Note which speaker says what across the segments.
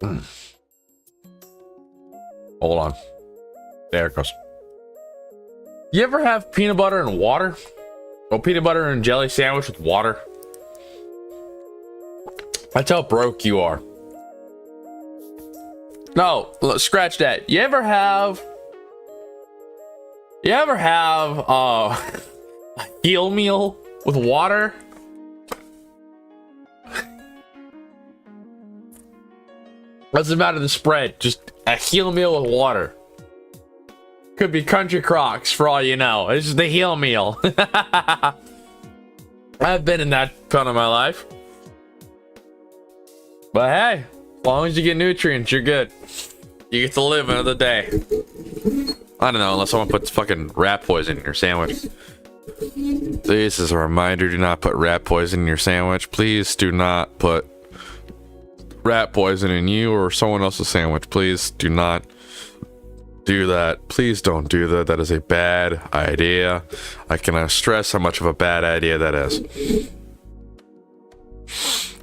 Speaker 1: Hold on. There it goes. You ever have peanut butter and water? Or peanut butter and jelly sandwich with water? That's how broke you are. No, look, scratch that. You ever have a heel meal with water? What's the matter with the spread? Just a heel meal with water. Could be Country Crocs for all you know. It's just the heel meal. I've been in that point of my life. But hey, as long as you get nutrients, you're good. You get to live another day. I don't know, unless someone puts fucking rat poison in your sandwich. This is a reminder, do not put rat poison in your sandwich. Please do not put rat poison in you or someone else's sandwich. Please do not do that. Please don't do that. That is a bad idea. I cannot stress how much of a bad idea that is.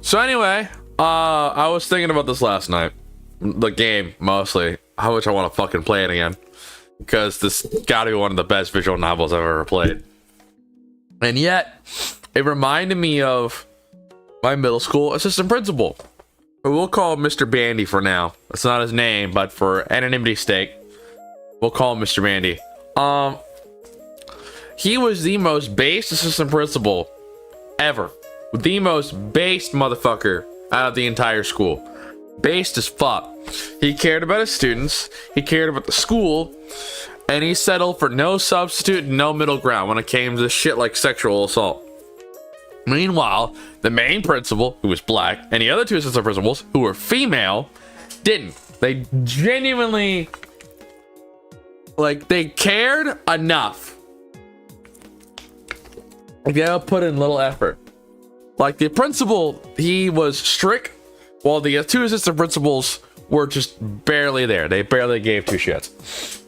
Speaker 1: So anyway, I was thinking about this last night. The game, mostly. How much I want to fucking play it again. Because this gotta be one of the best visual novels I've ever played. And yet, it reminded me of my middle school assistant principal. We'll call him Mr. Bandy for now. That's not his name, but for anonymity's sake, we'll call him Mr. Bandy. He was the most based assistant principal ever. The most based motherfucker out of the entire school. Based as fuck. He cared about his students, he cared about the school, and he settled for no substitute, no middle ground when it came to shit like sexual assault. Meanwhile, the main principal, who was black, and the other two assistant principals, who were female, didn't. They genuinely, like, they cared enough. Like, they put in little effort. Like, the principal, he was strict, while the two assistant principals were just barely there. They barely gave two shits.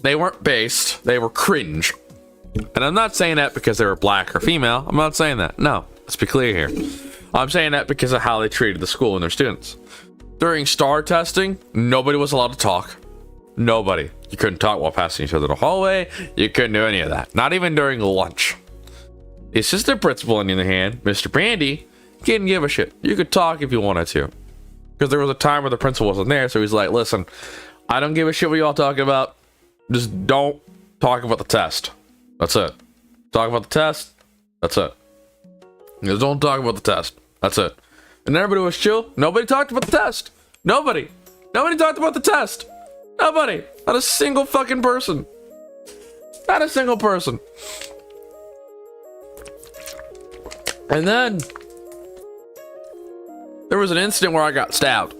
Speaker 1: They weren't based, they were cringe. And I'm not saying that because they were black or female. I'm not saying that. No, let's be clear here. I'm saying that because of how they treated the school and their students. During STAR testing, nobody was allowed to talk. Nobody. You couldn't talk while passing each other in the hallway. You couldn't do any of that. Not even during lunch. The assistant principal, on the other hand, Mr. Bandy, didn't give a shit. You could talk if you wanted to. Because there was a time where the principal wasn't there, so he's like, listen, I don't give a shit what y'all talking about. Just don't talk about the test. That's it. Talk about the test. That's it. Just don't talk about the test. That's it. And everybody was chill. Nobody talked about the test. Nobody. Nobody talked about the test. Nobody. Not a single fucking person. Not a single person. And then there was an incident where I got stabbed.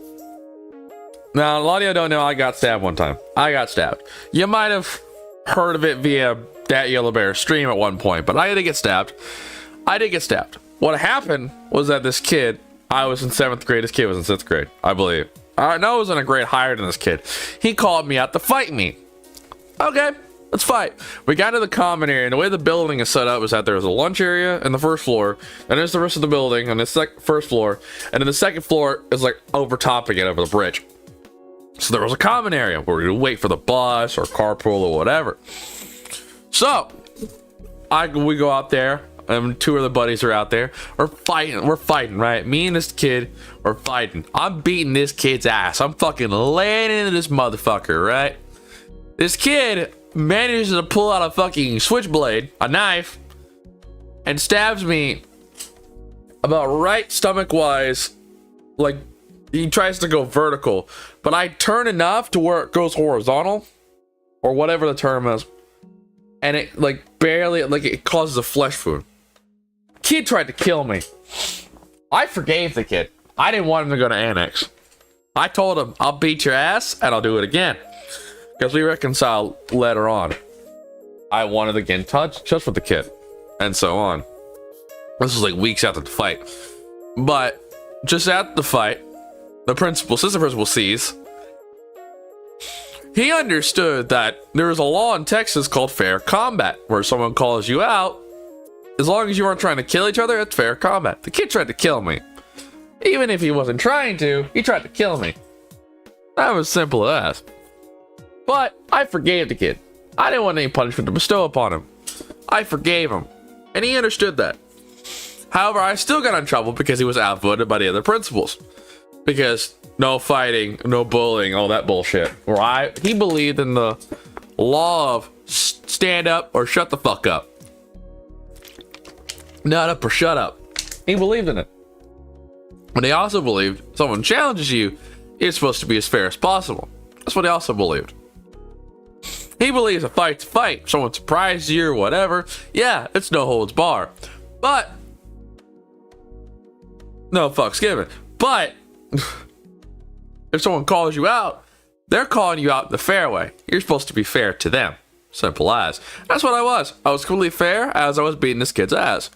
Speaker 1: Now, a lot of you don't know I got stabbed one time. I got stabbed. You might have heard of it via That Yellow Bear stream at one point, but I did get stabbed. I did get stabbed. What happened was that this kid, I was in 7th grade, this kid was in 6th grade, I believe. I know I was in a grade higher than this kid. He called me out to fight me. Okay, let's fight. We got to the common area, and the way the building is set up is that there's a lunch area in the first floor, and there's the rest of the building on the first floor, and then the second floor is like overtopping it over the bridge. So there was a common area where we would wait for the bus or carpool or whatever. So we go out there, and two other buddies are out there. We're fighting, right? Me and this kid are fighting. I'm beating this kid's ass. I'm fucking laying into this motherfucker, right? This kid manages to pull out a fucking switchblade, a knife, and stabs me about right stomach wise. Like, he tries to go vertical, but I turn enough to where it goes horizontal, or whatever the term is, and it like barely, like, it causes a flesh wound. Kid tried to kill me. I forgave the kid. I didn't want him to go to annex. I told him, I'll beat your ass and I'll do it again, because we reconciled later on. I wanted to get in touch just with the kid, and so on. This was like weeks after the fight, but just after the fight, the assistant principal sees. He understood that there is a law in Texas called fair combat, where someone calls you out, as long as you aren't trying to kill each other, it's fair combat. The kid tried to kill me. Even if he wasn't trying to, he tried to kill me. That was simple as. But I forgave the kid. I didn't want any punishment to bestow upon him. I forgave him, and he understood that. However, I still got in trouble because he was outvoted by the other principals. Because no fighting, no bullying, all that bullshit. He believed in the law of stand up or shut the fuck up. Not up or shut up. He believed in it. But he also believed if someone challenges you, you're supposed to be as fair as possible. That's what he also believed. He believes a fight's a fight. If someone surprises you or whatever, yeah, it's no holds bar. But no fucks given. But if someone calls you out, they're calling you out in the fair way. You're supposed to be fair to them. Simple as. That's what I was. I was completely fair as I was beating this kid's ass.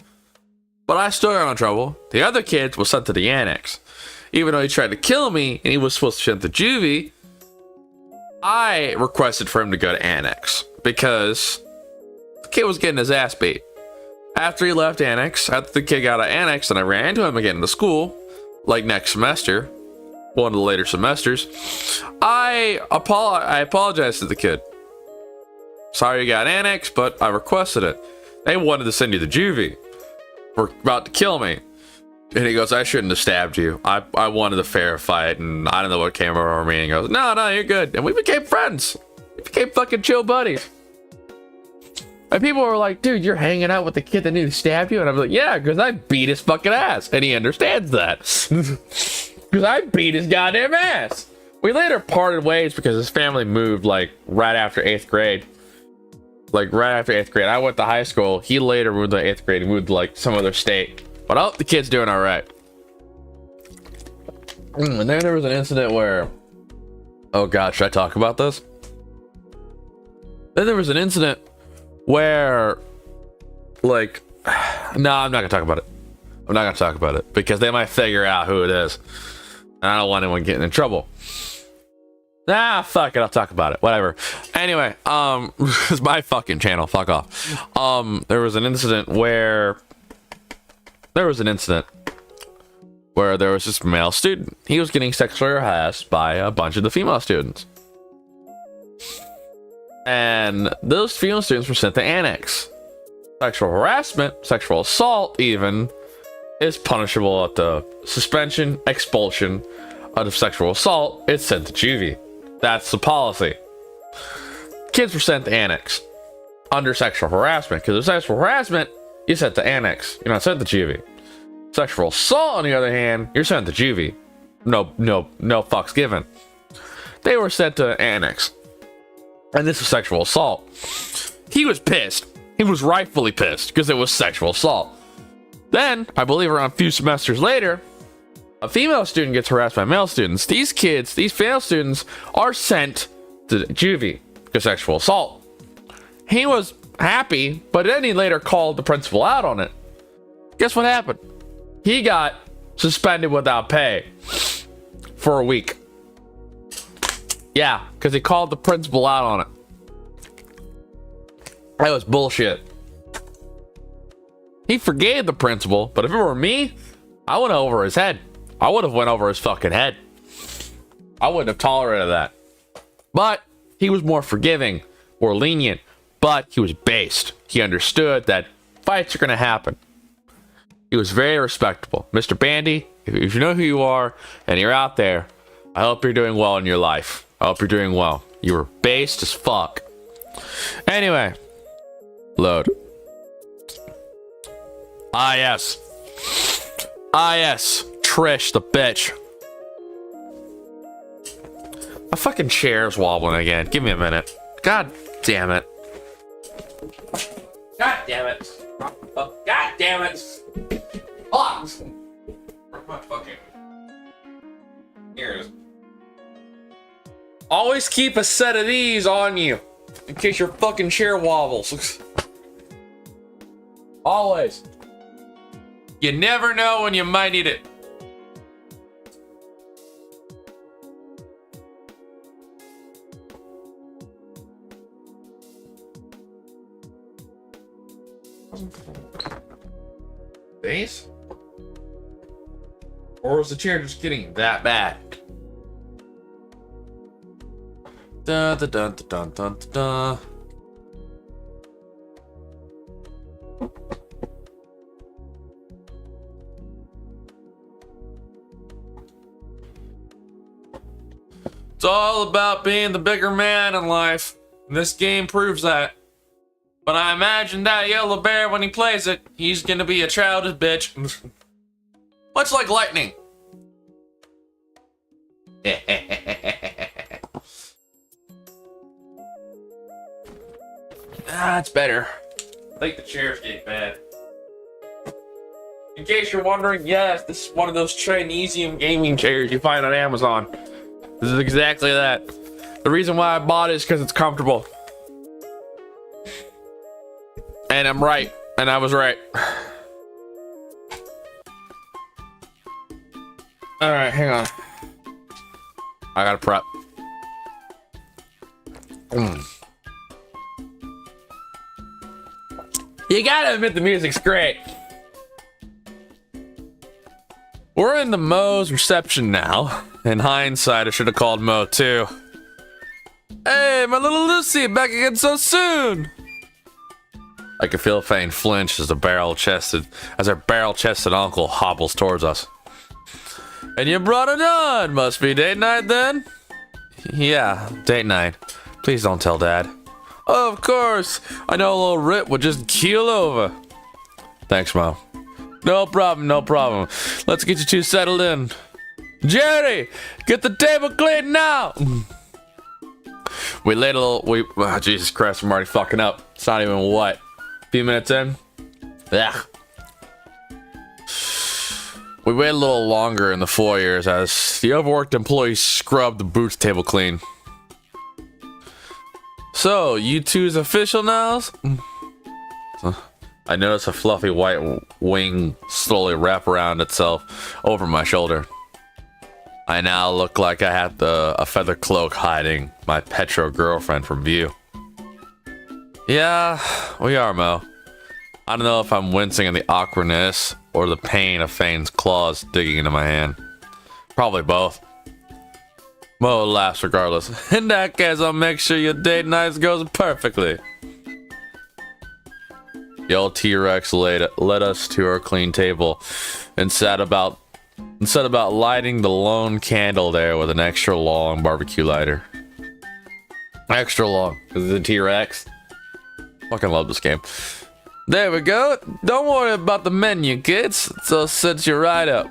Speaker 1: But I still got in trouble. The other kid was sent to the annex. Even though he tried to kill me and he was supposed to send to juvie, I requested for him to go to annex because the kid was getting his ass beat. After he left annex, after the kid got out of annex and I ran into him again in the school, like next semester, one of the later semesters, I apologized to the kid. Sorry you got annex, but I requested it. They wanted to send you to juvie. Were about to kill me. And he goes, I shouldn't have stabbed you. I wanted a fair fight, and I don't know what came over me. And he goes, no, you're good. And we became friends. We became fucking chill buddies. And people were like, dude, you're hanging out with the kid that nearly stabbed you? And I'm like, yeah, because I beat his fucking ass. And he understands that. Because I beat his goddamn ass. We later parted ways because his family moved, like, right after 8th grade. Like, right after 8th grade. I went to high school. He later moved to 8th grade and moved to, like, some other state. But oh, the kid's doing all right. And then there was an incident where... Oh, God, should I talk about this? Then there was an incident where... Like... No, I'm not going to talk about it. I'm not going to talk about it. Because they might figure out who it is. And I don't want anyone getting in trouble. Nah, fuck it. I'll talk about it. Whatever. Anyway, it's my fucking channel. Fuck off. There was an incident where there was this male student. He was getting sexually harassed by a bunch of the female students. And those female students were sent to annex. Sexual harassment, sexual assault even, is punishable at the suspension, expulsion of sexual assault. It's sent to juvie. That's the policy. Kids were sent to annex under sexual harassment, because if sexual harassment, you're sent to annex. You're not sent to juvie. Sexual assault, on the other hand, you're sent to juvie. No fucks given. They were sent to annex. And this was sexual assault. He was pissed. He was rightfully pissed because it was sexual assault. Then, I believe around a few semesters later, a female student gets harassed by male students. These kids, these female students, are sent to juvie because sexual assault. He was happy, but then he later called the principal out on it. Guess what happened? He got suspended without pay for a week. Yeah, because he called the principal out on it. That was bullshit. He forgave the principal, but if it were me, I went over his head. I would have went over his fucking head. I wouldn't have tolerated that. But he was more forgiving, more lenient, but he was based. He understood that fights are going to happen. He was very respectable. Mr. Bandy, if you know who you are and you're out there, I hope you're doing well in your life. I hope you're doing well. You were based as fuck. Anyway, load. Ah, yes. Trish, the bitch. My fucking chair's wobbling again. Give me a minute. God damn it. God damn it. God damn it. Fuck. My fucking... Here it is. Always keep a set of these on you in case your fucking chair wobbles. Always. You never know when you might need it. Base? Or was the chair just getting that bad? Dun dun dun dun dun dun dun. It's all about being the bigger man in life. This game proves that. But I imagine that yellow bear, when he plays it, he's gonna be a childish bitch. Much like lightning. That's better. I think the chair's getting bad. In case you're wondering, yes, this is one of those Chinesium gaming chairs you find on Amazon. This is exactly that. The reason why I bought it is because it's comfortable. And I'm right. And I was right. Alright, hang on. I gotta prep. You gotta admit the music's great. We're in the Mo's reception now. In hindsight, I should have called Mo too. Hey, my little Lucy, back again so soon. I can feel Fane flinch as our barrel-chested uncle hobbles towards us. And you brought it on. Must be date night then? Yeah, date night. Please don't tell Dad. Of course. I know a little Rip would just keel over. Thanks, Mom. No problem, no problem. Let's get you two settled in. Jerry, get the table clean now. We laid a little. Oh, Jesus Christ, I'm already fucking up. It's not even what? A few minutes in? Yeah. We waited a little longer in the foyer as the overworked employees scrubbed the boots table clean. So, you two's official now? I noticed a fluffy white wing slowly wrap around itself over my shoulder. I now look like I had a feather cloak hiding my petro girlfriend from view. Yeah, we are, Mo. I don't know if I'm wincing in the awkwardness or the pain of Fane's claws digging into my hand. Probably both. Mo laughs regardless. In that case, I'll make sure your date night goes perfectly. The old T-Rex led us to our clean table and set about lighting the lone candle there with an extra long barbecue lighter. Extra long, because it's a T-Rex. Fucking love this game. There we go. Don't worry about the menu, kids. So set you right up.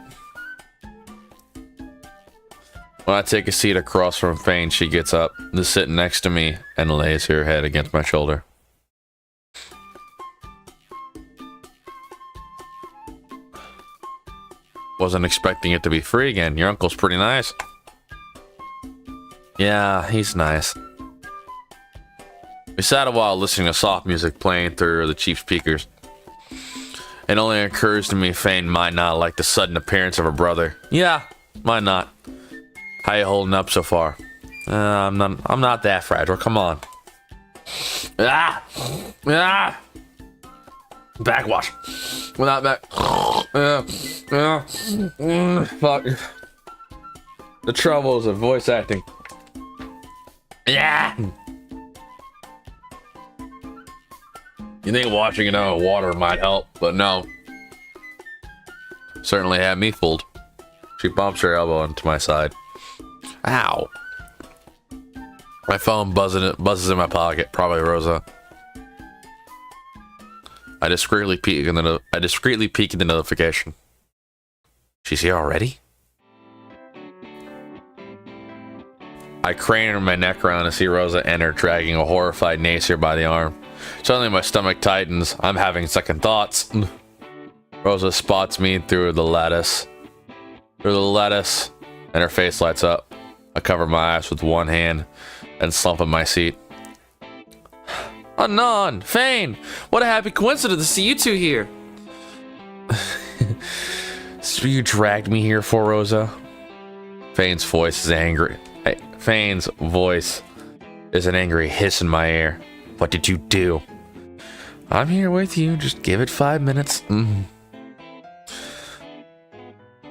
Speaker 1: When I take a seat across from Fane, she gets up to sit next to me and lays her head against my shoulder. Wasn't expecting it to be free again. Your uncle's pretty nice. Yeah, he's nice. We sat a while listening to soft music playing through the cheap speakers. It only occurs to me Fane might not like the sudden appearance of her brother. Yeah, might not. How you holding up so far? I'm not that fragile. Come on. Ah! Backwash. Well, not back. Fuck. The troubles of voice acting. Yeah. You think washing it out of water might help, but no. Certainly had me fooled. She bumps her elbow into my side. Ow. My phone buzzes in my pocket. Probably Rosa. I discreetly peek in the notification. She's here already? I crane my neck around to see Rosa enter, dragging a horrified Nasir by the arm. Suddenly my stomach tightens. I'm having second thoughts. Rosa spots me through the lattice, and her face lights up. I cover my eyes with one hand and slump in my seat. Anon, Fane, what a happy coincidence to see you two here. So you dragged me here for, Rosa? Fane's voice is angry. Fane's voice is an angry hiss in my ear. What did you do? I'm here with you. Just give it 5 minutes.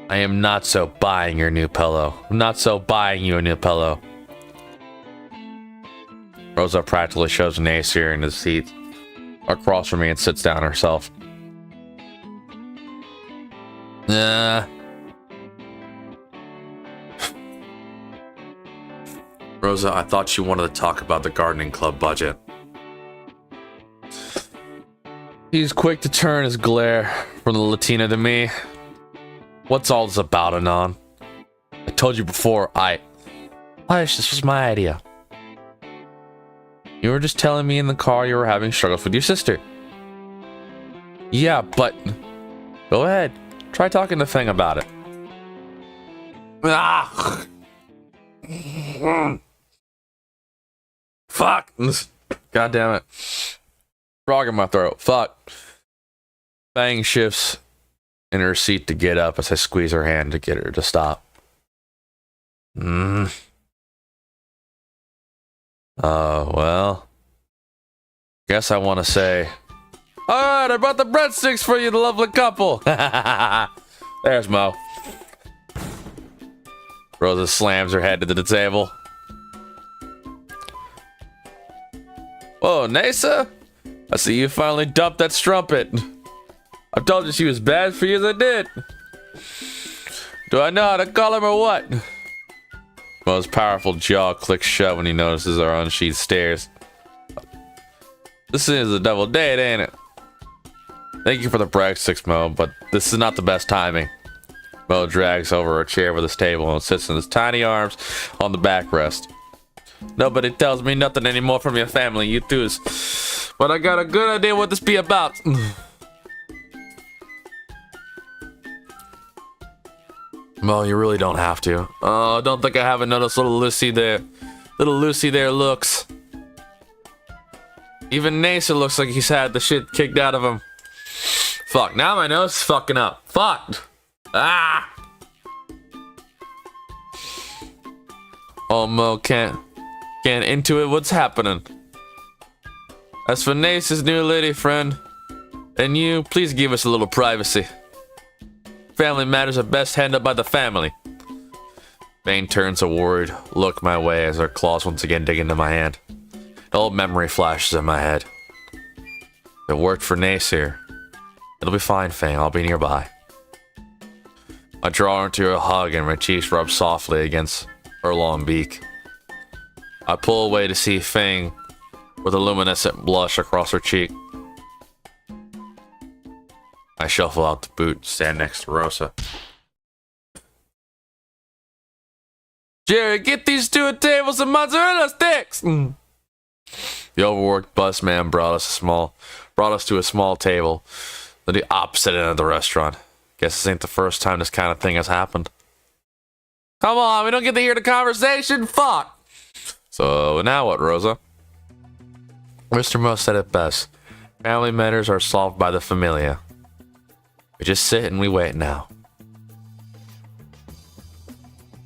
Speaker 1: I am not so buying your new pillow. I'm not so buying you a new pillow. Rosa practically shoves an ace here in his seat across from me and sits down herself. Rosa, I thought you wanted to talk about the gardening club budget. He's quick to turn his glare from the Latina to me. What's all this about, Anon? I told you before, Hush, this was my idea. You were just telling me in the car you were having struggles with your sister. Yeah, but... Go ahead. Try talking to Feng about it. Ah! Fuck! God damn it. Frog in my throat. Fuck. Feng shifts in her seat to get up as I squeeze her hand to get her to stop. Well. Guess I want to say... Alright, I brought the breadsticks for you, the lovely couple. There's Mo. Rosa slams her head into the table. Whoa, Nasa? I see you finally dumped that strumpet. I told you she was bad for you as I did. Do I know how to call him or what? Mo's powerful jaw clicks shut when he notices our unsheathed stares. This is a double date, ain't it? Thank you for the breadsticks, Mo, but this is not the best timing. Mo drags over a chair with his table and sits in his tiny arms on the backrest. Nobody tells me nothing anymore from your family, you twos. But I got a good idea what this be about. Mo, you really don't have to. Oh, don't think I haven't noticed little Lucy there. Little Lucy there looks. Even Nasa looks like he's had the shit kicked out of him. Fuck, now my nose is fucking up. Fuck. Ah! Oh, Mo can't intuit what's happening. As for Nace's new lady friend, and you, please give us a little privacy. Family matters are best handled by the family. Bane turns a worried look my way as her claws once again dig into my hand. An old memory flashes in my head. It worked for Nace here. It'll be fine, Fang. I'll be nearby. I draw her into a hug and my cheeks rub softly against her long beak. I pull away to see Fang with a luminescent blush across her cheek. I shuffle out the boot and stand next to Rosa. Jerry, get these two tables and mozzarella sticks! The overworked busman brought us to a small table at the opposite end of the restaurant. Guess this ain't the first time this kind of thing has happened. Come on, we don't get to hear the conversation? Fuck! So, now what, Rosa? Mr. Mo said it best. Family matters are solved by the familia. We just sit and we wait now.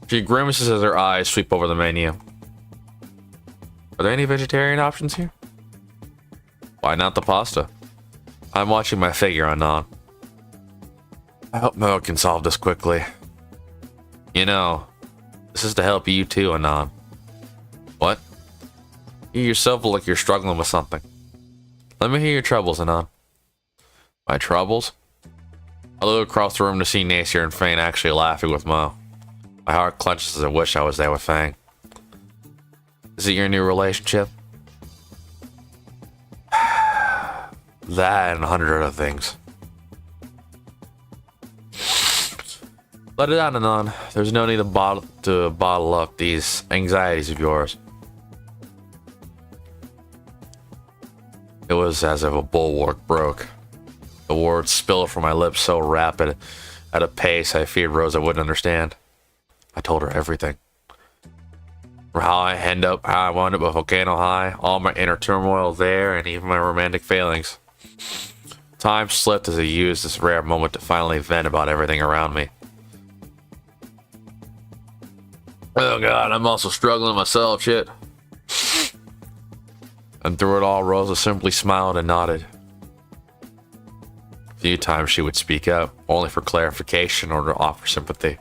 Speaker 1: She grimaces as her eyes sweep over the menu. Are there any vegetarian options here? Why not the pasta? I'm watching my figure, Anon. I hope Mo can solve this quickly. You know, this is to help you too, Anon. What? You yourself look like you're struggling with something. Let me hear your troubles, Anon. My troubles? I look across the room to see Nasir and Fang actually laughing with Mo. My heart clenches as I wish I was there with Fang. Is it your new relationship? That and 100 other things. Let it out, Anon. There's no need to bottle up these anxieties of yours. It was as if a bulwark broke. The words spilled from my lips so rapid, at a pace I feared Rosa wouldn't understand. I told her everything. From how I wound up at Volcano High, all my inner turmoil there, and even my romantic failings. Time slipped as I used this rare moment to finally vent about everything around me. Oh god, I'm also struggling myself, shit. And through it all, Rosa simply smiled and nodded. A few times she would speak up, only for clarification or to offer sympathy.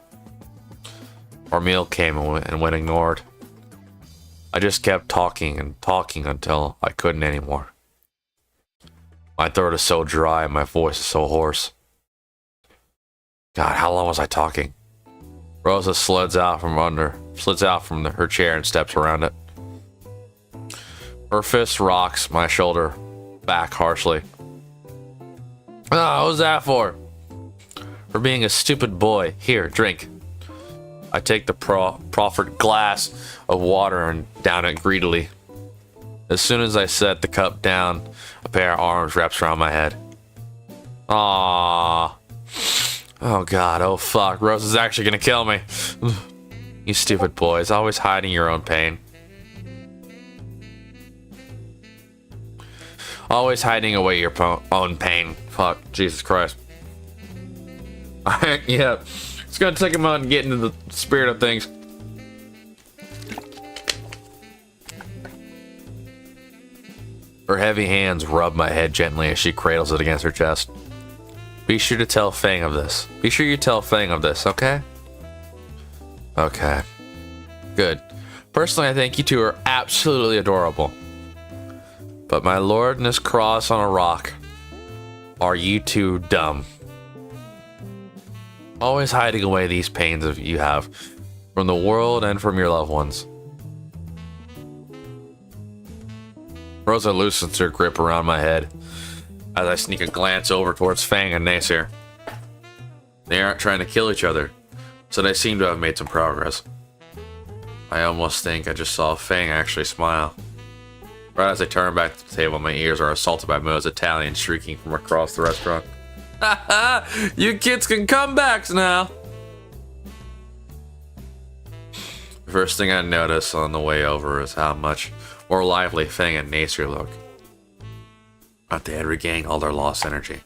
Speaker 1: Our meal came and went ignored. I just kept talking and talking until I couldn't anymore. My throat is so dry and my voice is so hoarse. God, how long was I talking? Rosa slides out from her chair and steps around it. Her fist rocks my shoulder back harshly. Ah, what was that for? For being a stupid boy. Here, drink. I take the proffered glass of water and down it greedily. As soon as I set the cup down, a pair of arms wraps around my head. Aww. Oh god, oh fuck, Rose is actually gonna kill me. You stupid boys, always hiding your own pain. Always hiding away your own pain. Fuck, Jesus Christ. Yeah, it's gonna take a moment to get into the spirit of things. Her heavy hands rub my head gently as she cradles it against her chest. Be sure to tell Fang of this. Be sure you tell Fang of this, okay? Okay. Good. Personally, I think you two are absolutely adorable. But my lord and his cross on a rock, are you two dumb? Always hiding away these pains that you have from the world and from your loved ones. Rosa loosens her grip around my head as I sneak a glance over towards Fang and Nasir. They aren't trying to kill each other, so they seem to have made some progress. I almost think I just saw Fang actually smile. Right as I turn back to the table, my ears are assaulted by Mo's Italian shrieking from across the restaurant. Ha ha! You kids can come back now! The first thing I notice on the way over is how much more lively Fang and Nasir look. But they had regained all their lost energy.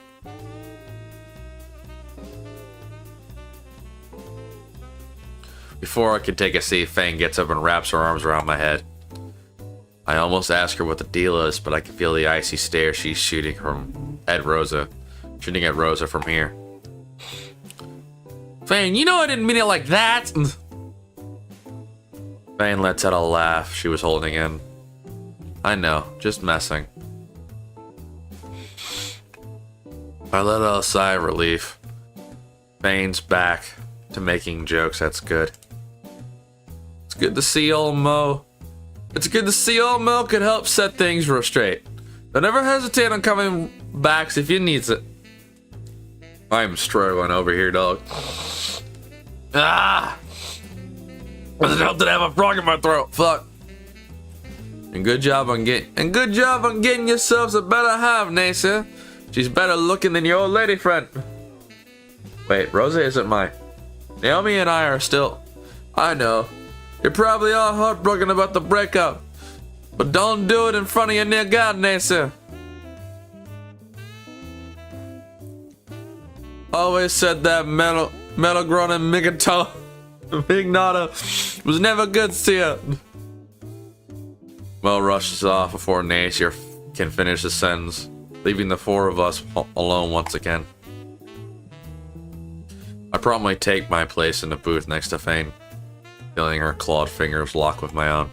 Speaker 1: Before I could take a seat, Fang gets up and wraps her arms around my head. I almost ask her what the deal is, but I can feel the icy stare she's shooting at Rosa from here. Fang, you know I didn't mean it like that. Fang lets out a laugh she was holding in. I know, just messing. I let out a sigh of relief. Fang's back to making jokes, that's good. It's good to see old Mo. It's good to see old Mo could help set things real straight. Don't ever hesitate on coming back if you needs it. I'm struggling over here, dog. Ah! Doesn't help that I have a frog in my throat. Fuck. And good job on getting yourselves a better half, Nasir. She's better looking than your old lady friend. Wait, Rosa isn't mine. Naomi and I are still. I know. You're probably all heartbroken about the breakup. But don't do it in front of your near God, Nasir. Always said that metal grown and Mignata was never good to you. Mel rushes off before Nasir can finish the sentence, leaving the four of us alone once again. I promptly take my place in the booth next to Fang, feeling her clawed fingers lock with my own.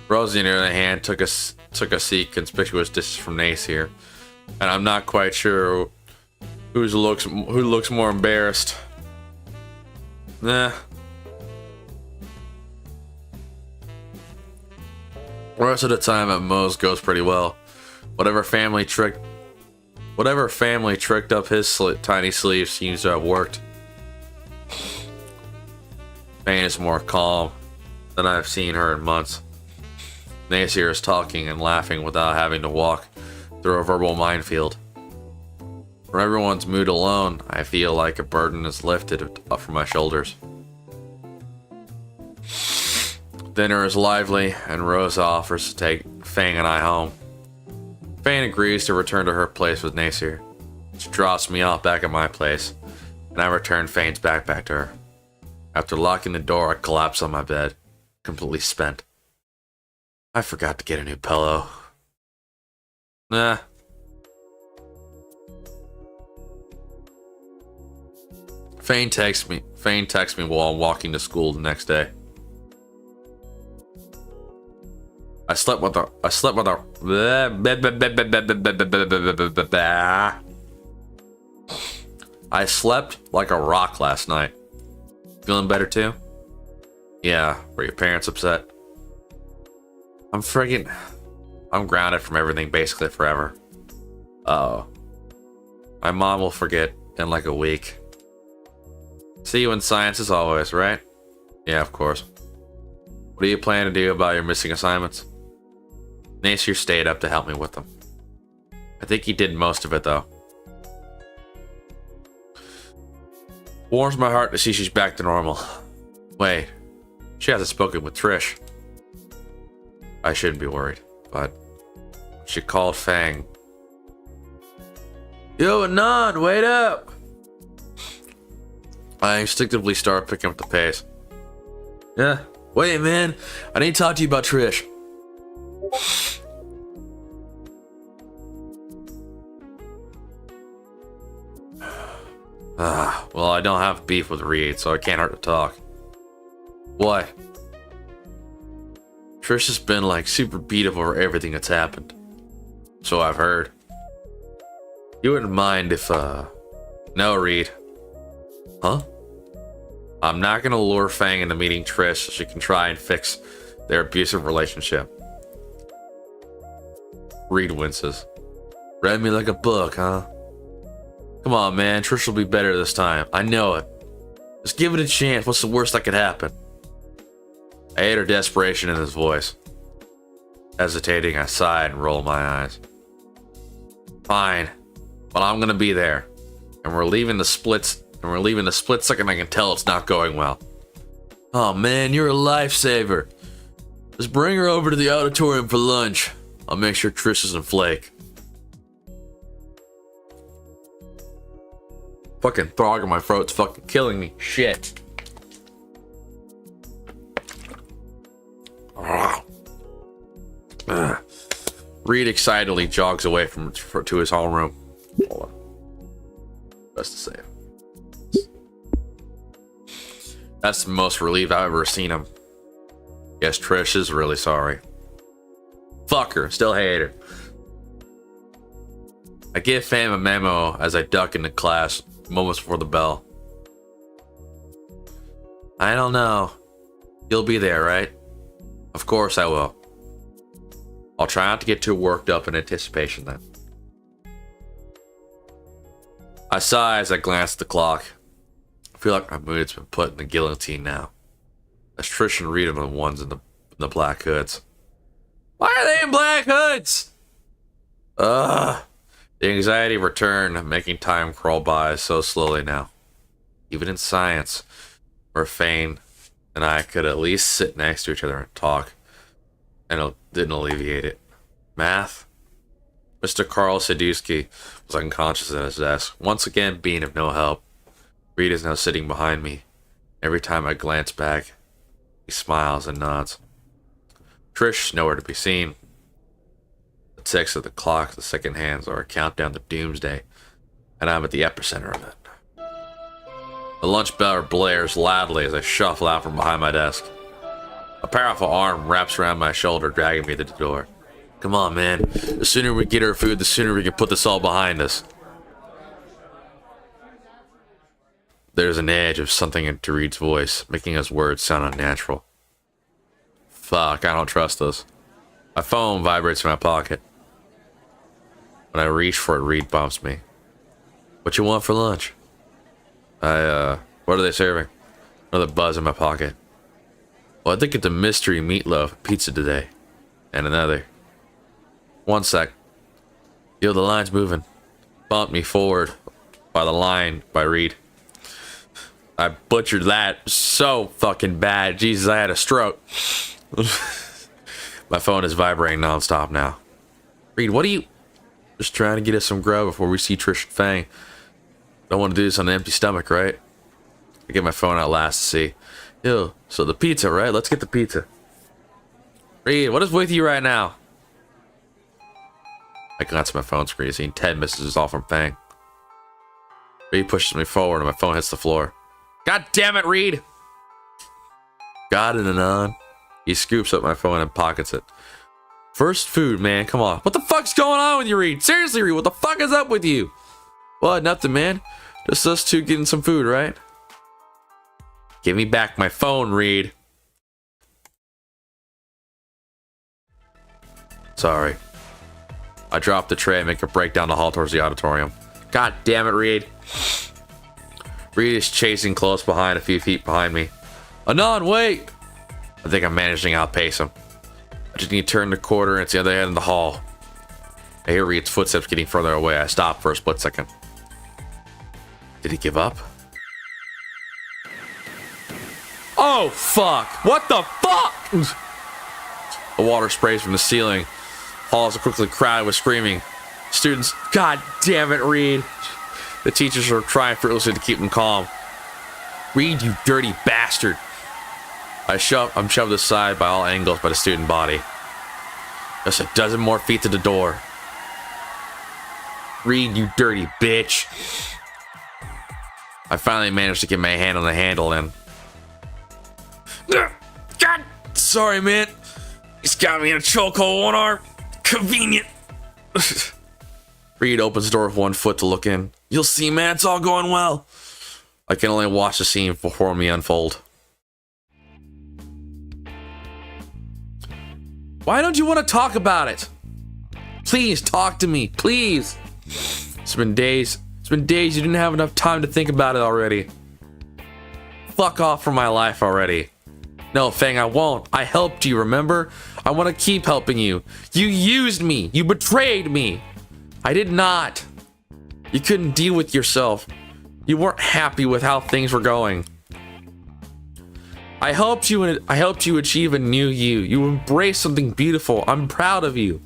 Speaker 1: Rosie, on the other hand, took a seat conspicuous distance from Nasir, and I'm not quite sure who looks more embarrassed. Nah. The rest of the time at Moe's goes pretty well. Whatever family tricked up his tiny sleeve seems to have worked. Fang is more calm than I've seen her in months. Nasir is talking and laughing without having to walk through a verbal minefield. For everyone's mood alone, I feel like a burden is lifted up from my shoulders. Dinner is lively, and Rosa offers to take Fang and I home. Fang agrees to return to her place with Nasir. She drops me off back at my place, and I return Fang's backpack to her. After locking the door, I collapse on my bed, completely spent. I forgot to get a new pillow. Nah. Fane texts me. Fane texts me while I'm walking to school the next day. I slept with her. I slept like a rock last night. Feeling better too? Yeah. Were your parents upset? I'm grounded from everything basically forever. Uh-oh. My mom will forget in like a week. See you in science as always, right? Yeah, of course. What do you plan to do about your missing assignments? Nasir stayed up to help me with them. I think he did most of it though. Warms my heart to see she's back to normal. Wait, she hasn't spoken with Trish. I shouldn't be worried, but she called Fang. Yo, Anon, wait up! I instinctively start picking up the pace. Yeah, wait, man. I need to talk to you about Trish. Well, I don't have beef with Reed, so I can't hurt to talk. Why? Trish has been like super beat up over everything that's happened. So I've heard. You wouldn't mind if, No, Reed. Huh? I'm not gonna lure Fang into meeting Trish so she can try and fix their abusive relationship. Reed winces. Read me like a book, huh? Come on, man. Trish will be better this time. I know it. Just give it a chance. What's the worst that could happen? I hate her desperation in his voice. Hesitating, I sighed and rolled my eyes. Fine. Well, I'm gonna be there. And we're leaving the split second I can tell it's not going well. Oh man, you're a lifesaver. Just bring her over to the auditorium for lunch. I'll make sure Trish doesn't flake. Fucking frog in my throat's fucking killing me. Shit. Reed excitedly jogs away to his homeroom. Hold on. Best to save. That's the most relieved I've ever seen him. Guess Trish is really sorry. Fuck her. Still hate her. I give Fam a memo as I duck into class moments before the bell. I don't know. You'll be there, right? Of course I will. I'll try not to get too worked up in anticipation then. I sigh as I glance at the clock. I feel like my mood's been put in the guillotine now. As Trish and Reed are the ones in the black hoods. Why are they in black hoods? The anxiety returned, making time crawl by so slowly now. Even in science, where Fane and I could at least sit next to each other and talk, and it didn't alleviate it. Math? Mr. Carl Sadusky was unconscious at his desk, once again being of no help. Reed is now sitting behind me. Every time I glance back, he smiles and nods. Trish is nowhere to be seen. The ticks of the clock, the second hands, are a countdown to doomsday, and I'm at the epicenter of it. The lunch bell blares loudly as I shuffle out from behind my desk. A powerful arm wraps around my shoulder, dragging me to the door. Come on, man. The sooner we get our food, the sooner we can put this all behind us. There's an edge of something in Reed's voice, making his words sound unnatural. Fuck, I don't trust this. My phone vibrates in my pocket. When I reach for it, Reed bumps me. What you want for lunch? What are they serving? Another buzz in my pocket. Well, I think it's a mystery meatloaf pizza today. And another. One sec. Yo, the line's moving. Bumped me forward by the line by Reed. I butchered that so fucking bad. Jesus, I had a stroke. My phone is vibrating nonstop now. Reed, what are you... Just trying to get us some grub before we see Trish and Fang. Don't want to do this on an empty stomach, right? I get my phone out last to see. Yo, so the pizza, right? Let's get the pizza. Reed, what is with you right now? I glance at my phone screen, seeing 10 messages all from Fang. Reed pushes me forward and my phone hits the floor. God damn it, Reed. Got it, Anon. He scoops up my phone and pockets it. First food, man. Come on. What the fuck's going on with you, Reed? Seriously, Reed, what the fuck is up with you? What? Nothing, man. Just us two getting some food, right? Give me back my phone, Reed. Sorry. I dropped the tray and make a break down the hall towards the auditorium. God damn it, Reed. Reed is chasing close behind, a few feet behind me. Anon, wait! I think I'm managing to outpace him. I just need to turn the corner and it's the other end of the hall. I hear Reed's footsteps getting further away. I stop for a split second. Did he give up? Oh, fuck! What the fuck?! The water sprays from the ceiling. Halls are quickly crowded with screaming. Students, God damn it, Reed. The teachers are trying fruitlessly to keep them calm. Reed, you dirty bastard. I'm shoved aside by all angles by the student body. Just a dozen more feet to the door. Reed, you dirty bitch. I finally managed to get my hand on the handle and... God! Sorry, man. He's got me in a chokehold, one arm. Convenient. Reed opens the door with one foot to look in. You'll see, man, it's all going well. I can only watch the scene before me unfold. Why don't you want to talk about it? Please talk to me, please. It's been days. It's been days you didn't have enough time to think about it already. Fuck off from my life already. No, Fang, I won't. I helped you, remember? I want to keep helping you. You used me. You betrayed me. I did not. You couldn't deal with yourself. You weren't happy with how things were going. I helped you achieve a new you. You embraced something beautiful. I'm proud of you.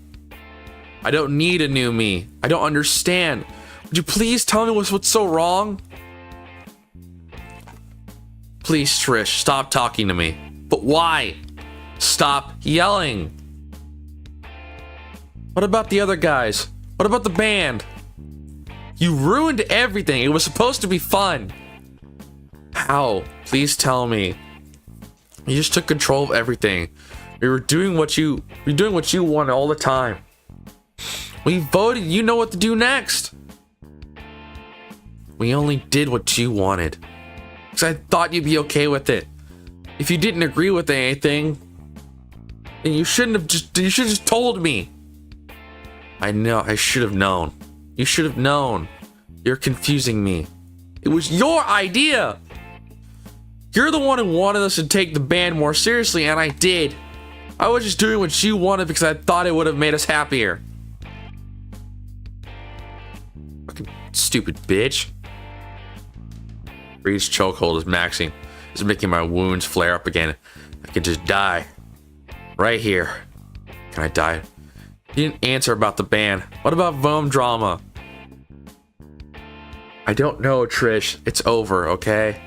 Speaker 1: I don't need a new me. I don't understand. Would you please tell me what's so wrong? Please, Trish, stop talking to me. But why? Stop yelling. What about the other guys? What about the band? You ruined everything. It was supposed to be fun. How? Please tell me. You just took control of everything. You were doing what you wanted all the time. We voted. You know what to do next. We only did what you wanted. Because I thought you'd be okay with it. If you didn't agree with anything, then you should have just told me. I know, I should have known. You should have known. You're confusing me. It was your idea. You're the one who wanted us to take the band more seriously, and I did. I was just doing what you wanted because I thought it would have made us happier. Fucking stupid bitch. Reed's chokehold is maxing. It's making my wounds flare up again. I could just die. Right here. Can I die? You didn't answer about the band. What about Vom Drama? I don't know, Trish. It's over, okay?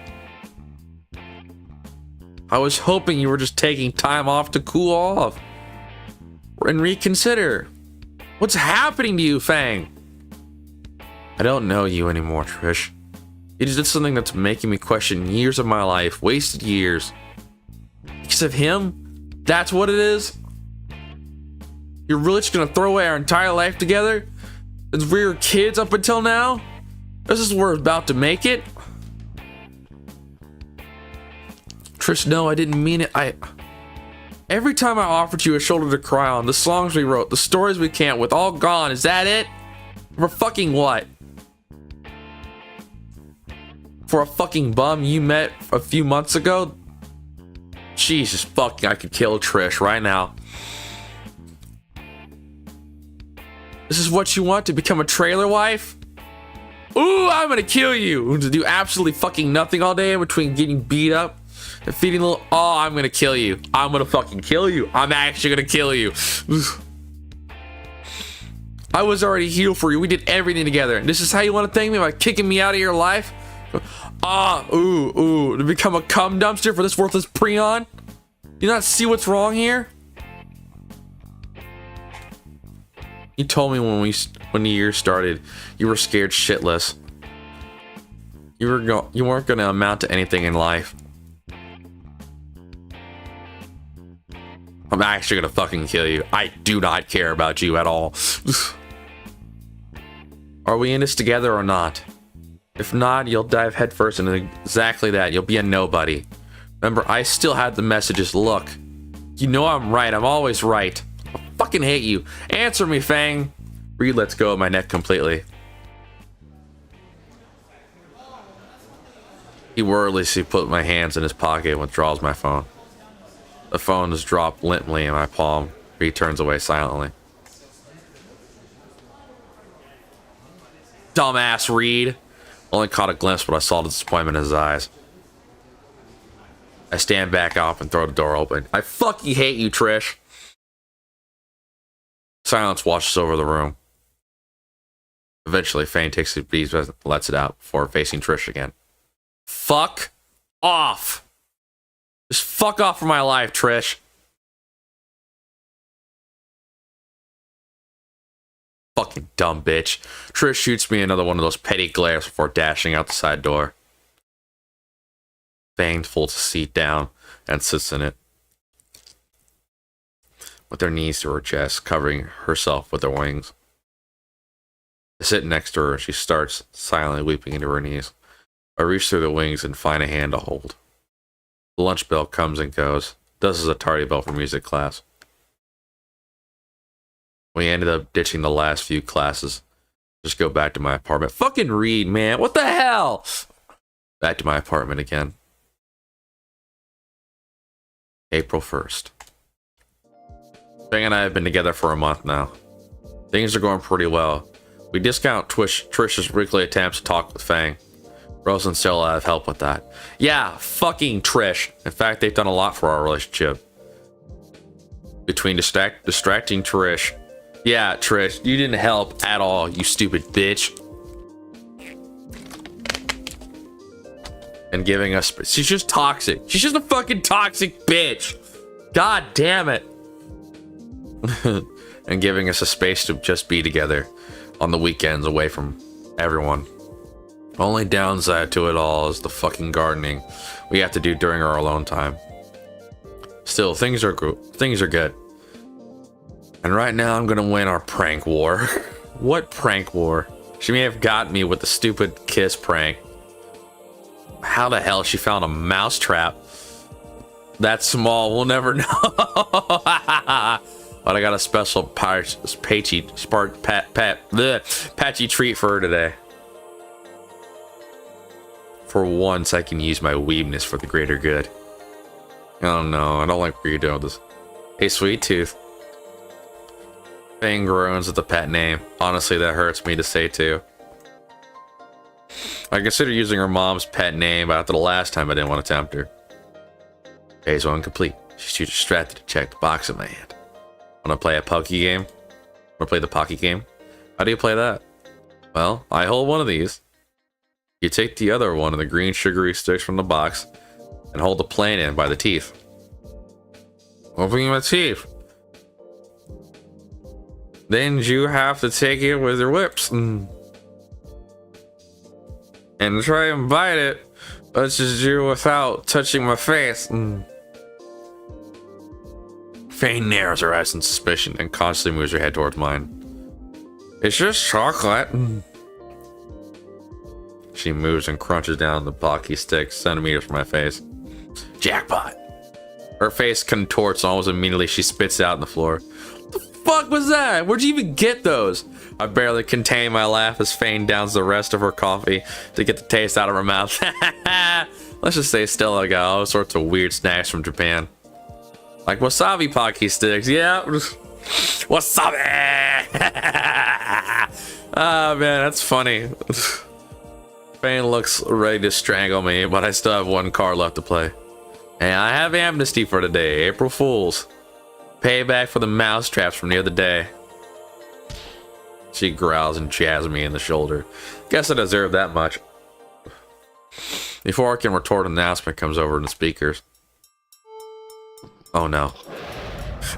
Speaker 1: I was hoping you were just taking time off to cool off. And reconsider. What's happening to you, Fang? I don't know you anymore, Trish. You just did something that's making me question years of my life. Wasted years. Because of him? That's what it is? You're really just gonna throw away our entire life together? Since we were kids up until now? This is where we're about to make it? Trish, no, I didn't mean it. Every time I offered you a shoulder to cry on, the songs we wrote, the stories we can't with, all gone. Is that it? For fucking what? For a fucking bum you met a few months ago? Jesus fucking, I could kill Trish right now. This is what you want, to become a trailer wife? Ooh, I'm gonna kill you. To do absolutely fucking nothing all day in between getting beat up and feeding little... Oh, I'm gonna kill you. I'm gonna fucking kill you. I'm actually gonna kill you. I was already healed for you. We did everything together. This is how you want to thank me, by kicking me out of your life? Ooh, to become a cum dumpster for this worthless prion? You not see what's wrong here? You told me when the year started, you were scared shitless. You weren't gonna amount to anything in life. I'm actually gonna fucking kill you. I do not care about you at all. Are we in this together or not? If not, you'll dive headfirst into exactly that. You'll be a nobody. Remember, I still had the messages. Look, you know I'm right. I'm always right. I fucking hate you. Answer me, Fang. Reed lets go of my neck completely. He wordlessly put my hands in his pocket and withdraws my phone. The phone is dropped limply in my palm. Reed turns away silently. Dumbass Reed. Only caught a glimpse, but I saw the disappointment in his eyes. I stand back up and throw the door open. I fucking hate you, Trish. Silence washes over the room. Eventually, Fane takes his bees and lets it out before facing Trish again. Fuck off. Just fuck off from my life, Trish. Fucking dumb bitch. Trish shoots me another one of those petty glares before dashing out the side door. Fane folds the seat down and sits in it, with her knees to her chest, covering herself with her wings. I sit next to her and she starts silently weeping into her knees. I reach through the wings and find a hand to hold. The lunch bell comes and goes. This is a tardy bell for music class. We ended up ditching the last few classes. Just go back to my apartment. Fucking Reed, man. What the hell? Back to my apartment again. April 1st. Fang and I have been together for a month now. Things are going pretty well. We discount Trish's weekly attempts to talk with Fang. Rose and Stella have helped with that. Yeah, fucking Trish. In fact, they've done a lot for our relationship. Between distracting Trish. Yeah, Trish, you didn't help at all, you stupid bitch. And giving us... She's just toxic. She's just a fucking toxic bitch. God damn it. And giving us a space to just be together on the weekends away from everyone. Only downside to it all is the fucking gardening we have to do during our alone time. Still, things are good. And right now I'm gonna win our prank war. What prank war? She may have got me with the stupid kiss prank. How the hell she found a mouse trap that small? We'll never know. But I got a special patchy treat for her today. For once, I can use my weebness for the greater good. Oh no, I don't like what you're doing with this. Hey, Sweet Tooth. Fang groans at the pet name. Honestly, that hurts me to say too. I considered using her mom's pet name, but after the last time I didn't want to tempt her. Phase 1 complete. She's too distracted to check the box in my hand. Wanna play a Poké game? Wanna play the Poké game? How do you play that? Well, I hold one of these. You take the other one of the green sugary sticks from the box and hold the plane in by the teeth. Opening my teeth. Then you have to take it with your lips and try and bite it. Let's just do without touching my face. Fane narrows her eyes in suspicion and constantly moves her head towards mine. It's just chocolate. She moves and crunches down the Pocky stick centimeters from my face. Jackpot. Her face contorts and almost immediately she spits out on the floor. What the fuck was that? Where'd you even get those? I barely contain my laugh as Fane downs the rest of her coffee to get the taste out of her mouth. Let's just say Stella got all sorts of weird snacks from Japan. Like wasabi Pocky sticks, yeah. Wasabi! Ah, man, that's funny. Fane looks ready to strangle me, but I still have one card left to play. And I have amnesty for today, April Fools. Payback for the mouse traps from the other day. She growls and jabs me in the shoulder. Guess I deserve that much. Before I can retort, an announcement comes over in the speakers. Oh no.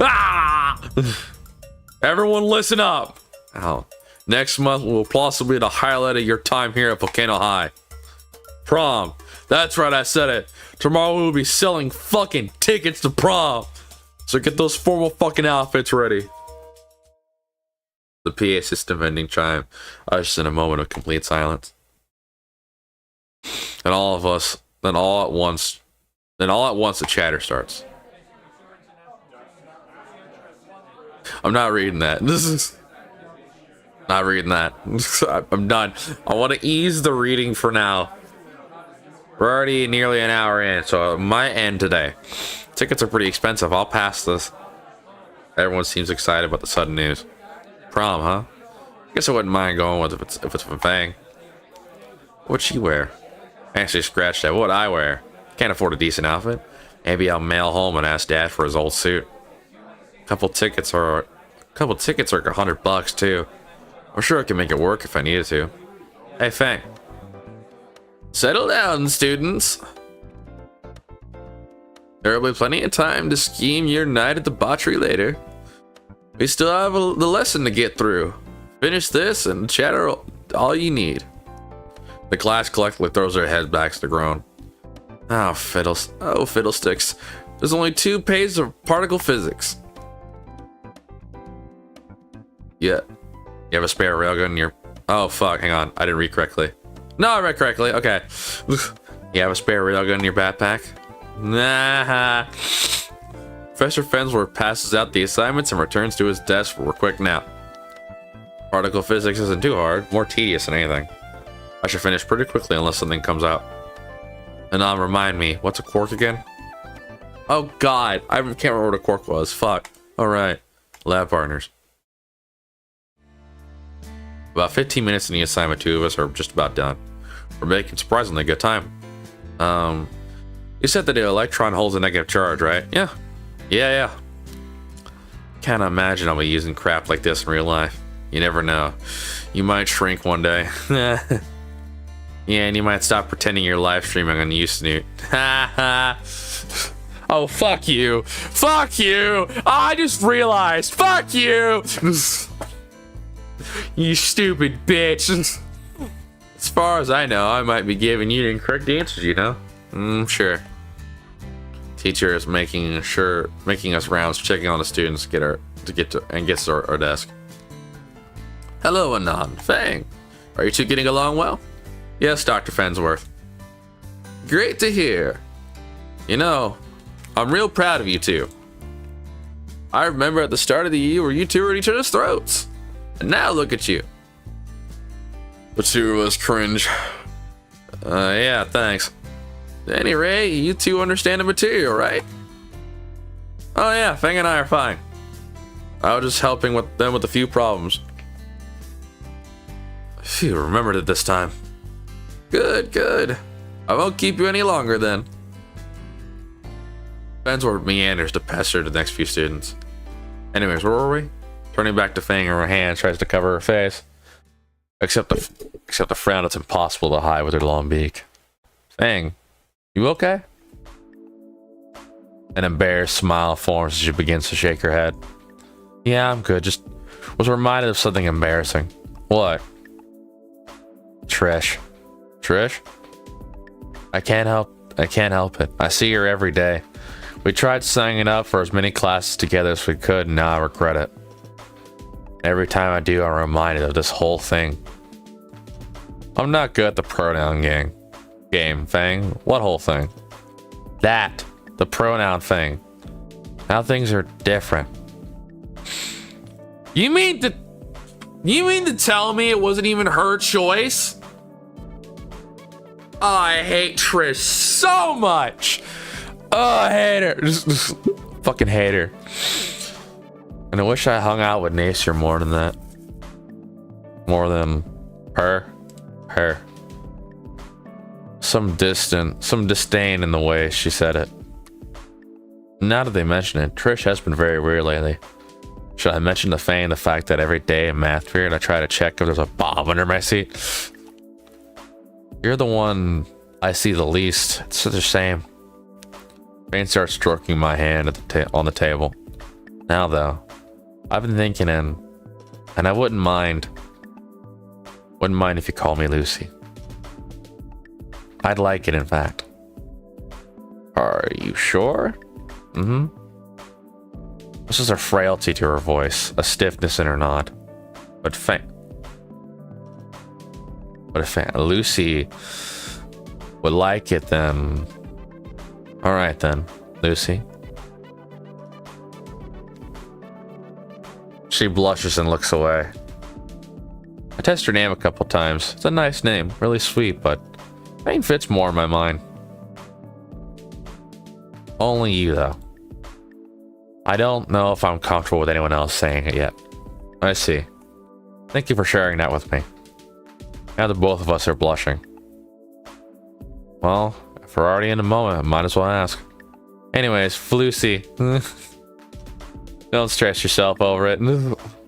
Speaker 1: Ah! Everyone listen up! Ow. Next month will possibly be the highlight of your time here at Volcano High. Prom. That's right, I said it. Tomorrow we'll be selling fucking tickets to prom. So get those formal fucking outfits ready. The PA system ending chime ushers in a moment of complete silence. And all of us, then all at once the chatter starts. I'm not reading that. This is not reading that. I'm done. I want to ease the reading for now. We're already nearly an hour in, so it might end today. Tickets are pretty expensive. I'll pass this. Everyone seems excited about the sudden news. Prom, huh? Guess I wouldn't mind going with if it's a thing. What'd she wear? I actually scratched that. What would I wear? Can't afford a decent outfit. Maybe I'll mail home and ask Dad for his old suit. A couple tickets are like $100 too. I'm sure I can make it work if I needed to. Hey, Fang. Settle down, students. There will be plenty of time to scheme your night at debauchery later. We still have the lesson to get through. Finish this and chatter all you need. The class collectively throws their heads back to the ground. Oh, fiddlesticks. There's only 2 pages of particle physics. Yeah. You have a spare railgun in your... Oh, fuck. Hang on. I didn't read correctly. No, I read correctly. Okay. You have a spare railgun in your backpack? Nah. Professor Fensworth passes out the assignments and returns to his desk for a quick nap. Particle physics isn't too hard. More tedious than anything. I should finish pretty quickly unless something comes out. And now remind me, what's a quark again? Oh god, I can't remember what a quark was. Fuck. Alright. Lab partners. About 15 minutes in the assignment, 2 of us are just about done. We're making surprisingly good time. You said that the electron holds a negative charge, right? Yeah. Yeah. Can't imagine I'll be using crap like this in real life. You never know. You might shrink one day. Yeah, and you might stop pretending you're live streaming on Snoot. Oh, fuck you. Fuck you. I just realized. Fuck you. You stupid bitch. As far as I know, I might be giving you the incorrect answers, you know? Sure. Teacher is making us rounds, checking on the students, gets to our desk. Hello, Anon. Fang. Are you two getting along well? Yes, Dr. Fensworth. Great to hear. You know, I'm real proud of you two. I remember at the start of the year where you two were at each other's throats. And now look at you. The two of us cringe. Yeah, thanks. At any rate, you two understand the material, right? Oh yeah, Fang and I are fine. I was just helping them with a few problems. Phew, remembered it this time. Good. I won't keep you any longer then. Fensworth meanders to pester the next few students. Anyways, where were we? Turning back to Fang, her hand tries to cover her face. Except the frown that's impossible to hide with her long beak. Fang, you okay? An embarrassed smile forms as she begins to shake her head. Yeah, I'm good. Just was reminded of something embarrassing. What? Trish. Trish? I can't help it. I see her every day. We tried signing up for as many classes together as we could, and now I regret it. Every time I do, I'm reminded of this whole thing. I'm not good at the pronoun game, Fang. What whole thing? That. The pronoun thing. Now things are different. You mean to tell me it wasn't even her choice? Oh, I hate Trish so much. Oh, I hate her. Just fucking hate her. And I wish I hung out with Nasir more than that. More than her. Some disdain in the way she said it. Now that they mention it, Trish has been very weird lately. Should I mention to Fang the fact that every day in math period I try to check if there's a bomb under my seat? You're the one I see the least. It's the same. Fang starts stroking my hand at on the table. Now though, I've been thinking and I wouldn't mind if you call me Lucy. I'd like it, in fact. Are you sure? Mm-hmm. This is a frailty to her voice, a stiffness in her nod. But if Lucy would like it, then... Alright then, Lucy. She blushes and looks away. I test her name a couple times. It's a nice name, really sweet, but Fane fits more in my mind. Only you, though. I don't know if I'm comfortable with anyone else saying it yet. I see. Thank you for sharing that with me. Now that both of us are blushing. Well, if we're already in the moment, I might as well ask. Anyways, Lucy. Don't stress yourself over it.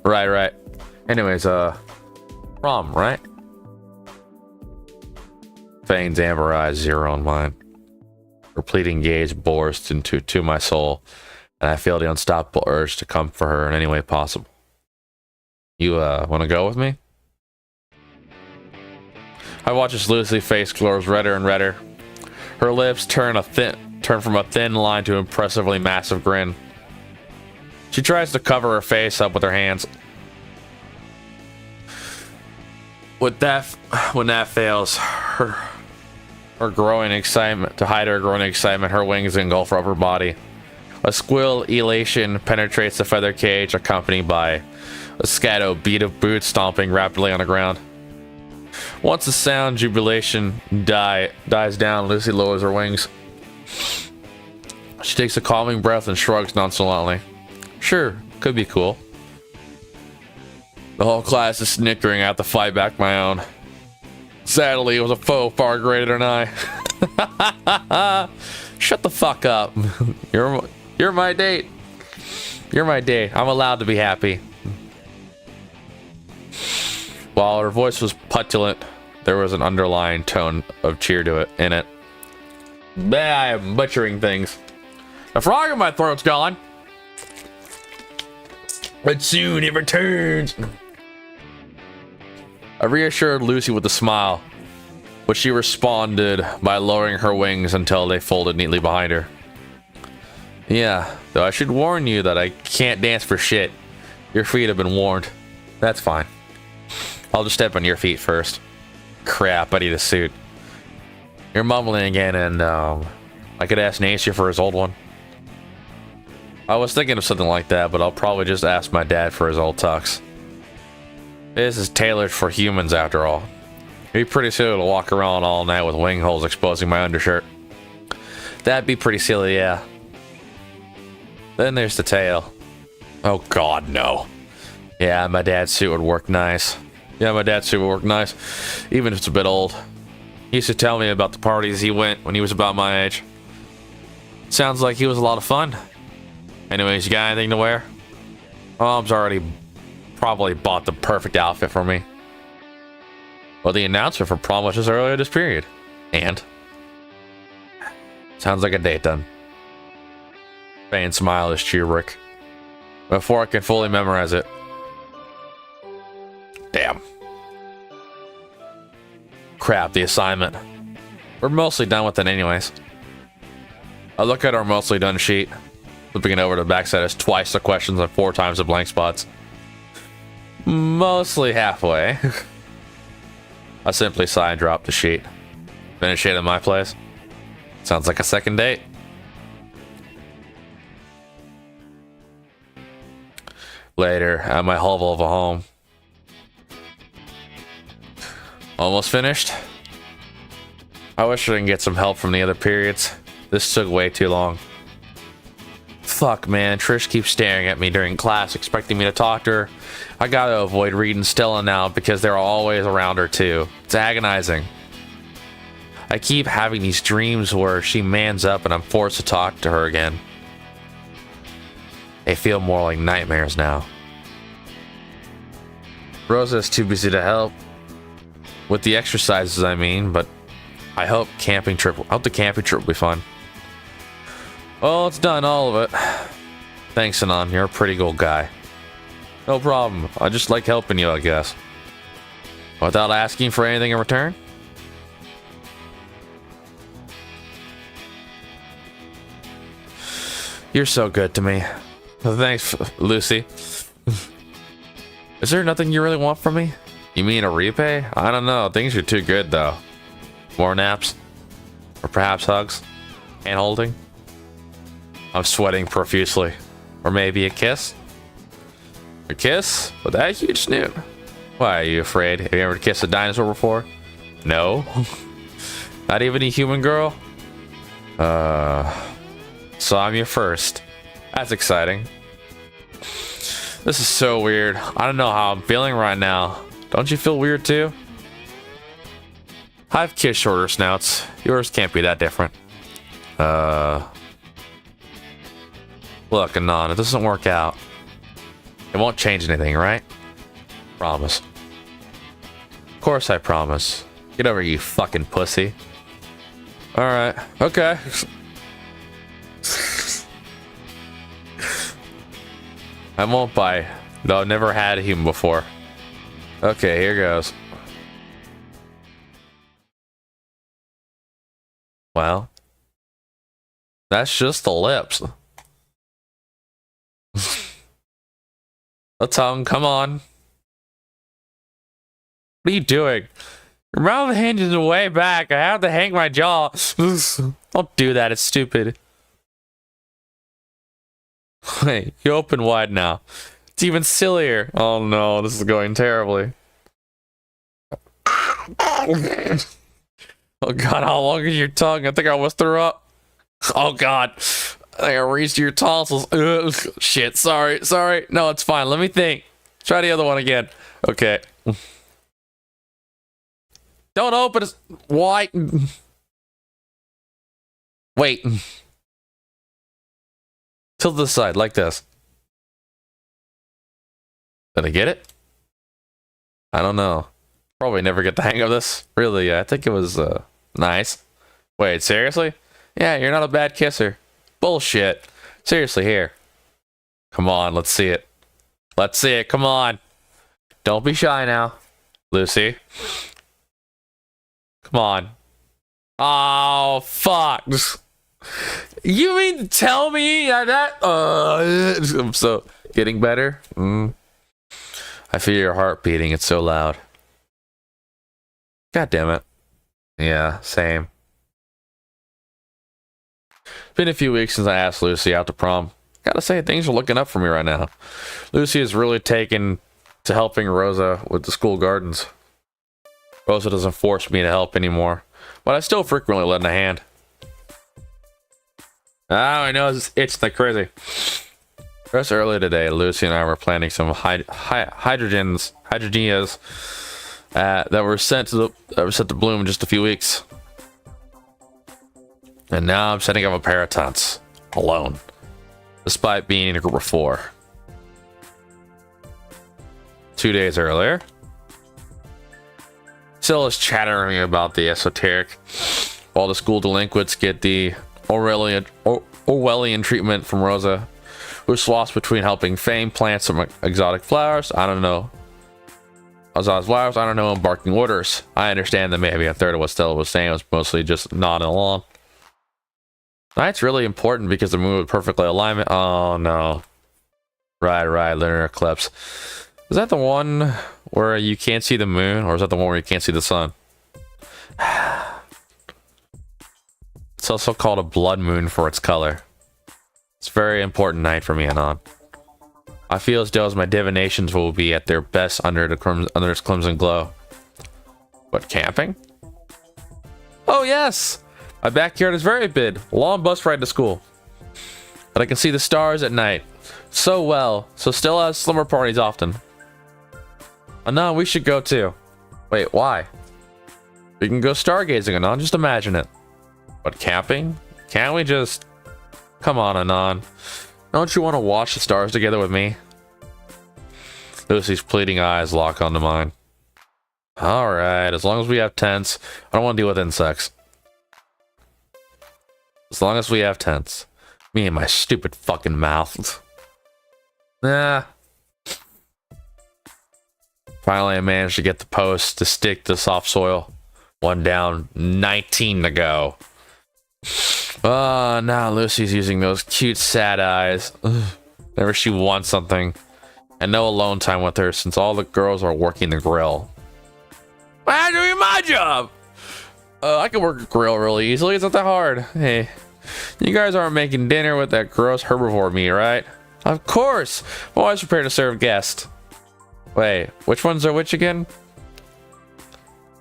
Speaker 1: Right. Anyways, prom, right? Fane's amber eyes zero on mine. Her pleading gaze bores into my soul, and I feel the unstoppable urge to come for her in any way possible. You, want to go with me? I watch as Lucy's face glows redder and redder. Her lips turn from a thin line to an impressively massive grin. She tries to cover her face up with her hands. When that fails, her growing excitement, her wings engulf her upper body. A squeal elation penetrates the feather cage, accompanied by a scatto beat of boots stomping rapidly on the ground. Once the sound jubilation dies down, Lucy lowers her wings. She takes a calming breath and shrugs nonchalantly. Sure, could be cool. The whole class is snickering at the fight back my own. Sadly, it was a foe far greater than I. Shut the fuck up. You're my date. You're my date. I'm allowed to be happy. While her voice was petulant, there was an underlying tone of cheer to it in it. Bah, I am butchering things. The frog in my throat's gone. But soon it returns. I reassured Lucy with a smile, but she responded by lowering her wings until they folded neatly behind her. Yeah, though I should warn you that I can't dance for shit. Your feet have been warned. That's fine. I'll just step on your feet first. Crap, I need a suit. You're mumbling again, and I could ask Nacia for his old one. I was thinking of something like that, but I'll probably just ask my dad for his old tux. This is tailored for humans after all. It'd be pretty silly to walk around all night with wing holes exposing my undershirt. That'd be pretty silly, yeah. Then there's the tail. Oh god, no. Yeah, my dad's suit would work nice. Even if it's a bit old. He used to tell me about the parties he went when he was about my age. Sounds like he was a lot of fun. Anyways, you got anything to wear? Mom's already probably bought the perfect outfit for me. Well, the announcement for prom was just earlier this period. And? Sounds like a date then. Fane's smile is cheeric. Before I can fully memorize it. Damn. Crap, the assignment. We're mostly done with it anyways. I look at our mostly done sheet. Flipping it over to the backside is twice the questions and 4 times the blank spots. Mostly halfway. I simply sigh and drop the sheet. Finish it in my place. Sounds like a second date. Later, at my hovel of a home. Almost finished? I wish I could get some help from the other periods. This took way too long. Fuck, man. Trish keeps staring at me during class, expecting me to talk to her. I gotta avoid reading Stella now because they're always around her too. It's agonizing. I keep having these dreams where she mans up and I'm forced to talk to her again. They feel more like nightmares now. Rosa's too busy to help. With the exercises, I mean, but I hope the camping trip will be fun. Well, it's done, all of it. Thanks, Anon. You're a pretty cool guy. No problem. I just like helping you, I guess. Without asking for anything in return? You're so good to me. Thanks, Lucy. Is there nothing you really want from me? You mean a repay? I don't know. Things are too good, though. More naps? Or perhaps hugs? Hand holding? I'm sweating profusely. Or maybe a kiss? A kiss? With that huge snoot? Why, are you afraid? Have you ever kissed a dinosaur before? No. Not even a human girl? So I'm your first. That's exciting. This is so weird. I don't know how I'm feeling right now. Don't you feel weird too? I've kissed shorter snouts. Yours can't be that different. Look, Anon, it doesn't work out. It won't change anything, right? Promise. Of course I promise. Get over, you fucking pussy. Alright, okay. I won't bite. No, I've never had a human before. Okay, here goes. Well, that's just the lips. The tongue, come on. What are you doing? Your mouth hinges way back. I have to hang my jaw. Don't do that, it's stupid. Wait, you open wide now. It's even sillier. Oh no, this is going terribly. Oh god, how long is your tongue? I think I almost threw up. Oh god. I think I reached your tonsils. Ugh. Shit, sorry. No, it's fine. Let me think. Try the other one again. Okay. Don't open it. Why? Wait. Tilt to the side, like this. Did I get it? I don't know. Probably never get the hang of this. Really, I think it was, nice. Wait, seriously? Yeah, you're not a bad kisser. Bullshit. Seriously, here. Come on, let's see it. Let's see it, come on. Don't be shy now. Lucy. Come on. Oh, fuck. You mean to tell me that? I'm so... Getting better? I feel your heart beating, it's so loud. God damn it. Yeah, same. It's been a few weeks since I asked Lucy out to prom. Gotta say, things are looking up for me right now. Lucy is really taken to helping Rosa with the school gardens. Rosa doesn't force me to help anymore, but I still frequently lend a hand. Oh, I know it's itching like crazy. Just earlier today, Lucy and I were planning some hydrogenias that were sent to bloom in just a few weeks. And now I'm setting up a pair of tents alone, despite being in a group of 4. 2 days earlier, Syl is chattering me about the esoteric, while the school delinquents get the Orwellian treatment from Rosa, who swaps between helping Fame plant some exotic flowers. I don't know, and barking orders. I understand that maybe a third of what Stella was saying was mostly just nodding along. Night's really important because the moon was perfectly alignment. Oh no. Right, lunar eclipse. Is that the one where you can't see the moon, or is that the one where you can't see the sun? It's also called a blood moon for its color. It's a very important night for me and on. I feel as though my divinations will be at their best under this crimson glow. What, camping? Oh yes! My backyard is very big. Long bus ride to school. But I can see the stars at night. So well. So still has slumber parties often. Oh no, we should go too. Wait, why? We can go stargazing, Anon. Just imagine it. But camping? Can't we just... Come on, Anon. Don't you want to watch the stars together with me? Lucy's pleading eyes lock onto mine. Alright, as long as we have tents. I don't want to deal with insects. As long as we have tents. Me and my stupid fucking mouth. Nah. Finally, I managed to get the post to stick to soft soil. 1 down, 19 to go. Now Lucy's using those cute sad eyes. Ugh. Whenever she wants something. And no alone time with her since all the girls are working the grill. I'm doing my job! I can work a grill really easily. It's not that hard. Hey, you guys aren't making dinner with that gross herbivore meat, right? Of course! I'm always prepared to serve guests. Wait, which ones are which again?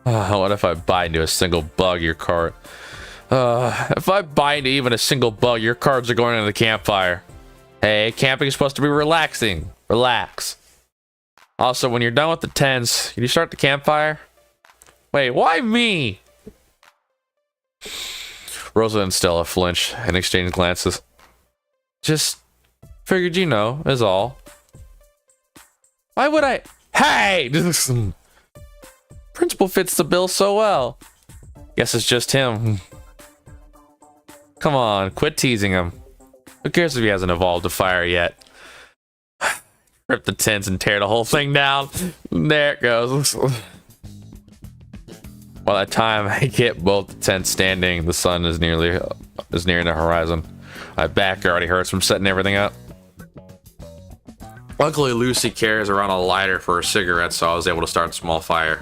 Speaker 1: What if I bite into a single bug your cart? If I bite into even a single bug, your carbs are going into the campfire. Hey, camping is supposed to be relaxing. Relax. Also, when you're done with the tents, can you start the campfire? Wait, why me? Rosa and Stella flinch and exchange glances. Just figured you know, is all. Why would I? Hey! Principal fits the bill so well. Guess it's just him. Come on, quit teasing him. Who cares if he hasn't evolved to fire yet? Rip the tents and tear the whole thing down. There it goes. By the time I get both the tents standing, the sun is nearing the horizon. My back already hurts from setting everything up. Luckily, Lucy carries around a lighter for her cigarette, so I was able to start a small fire.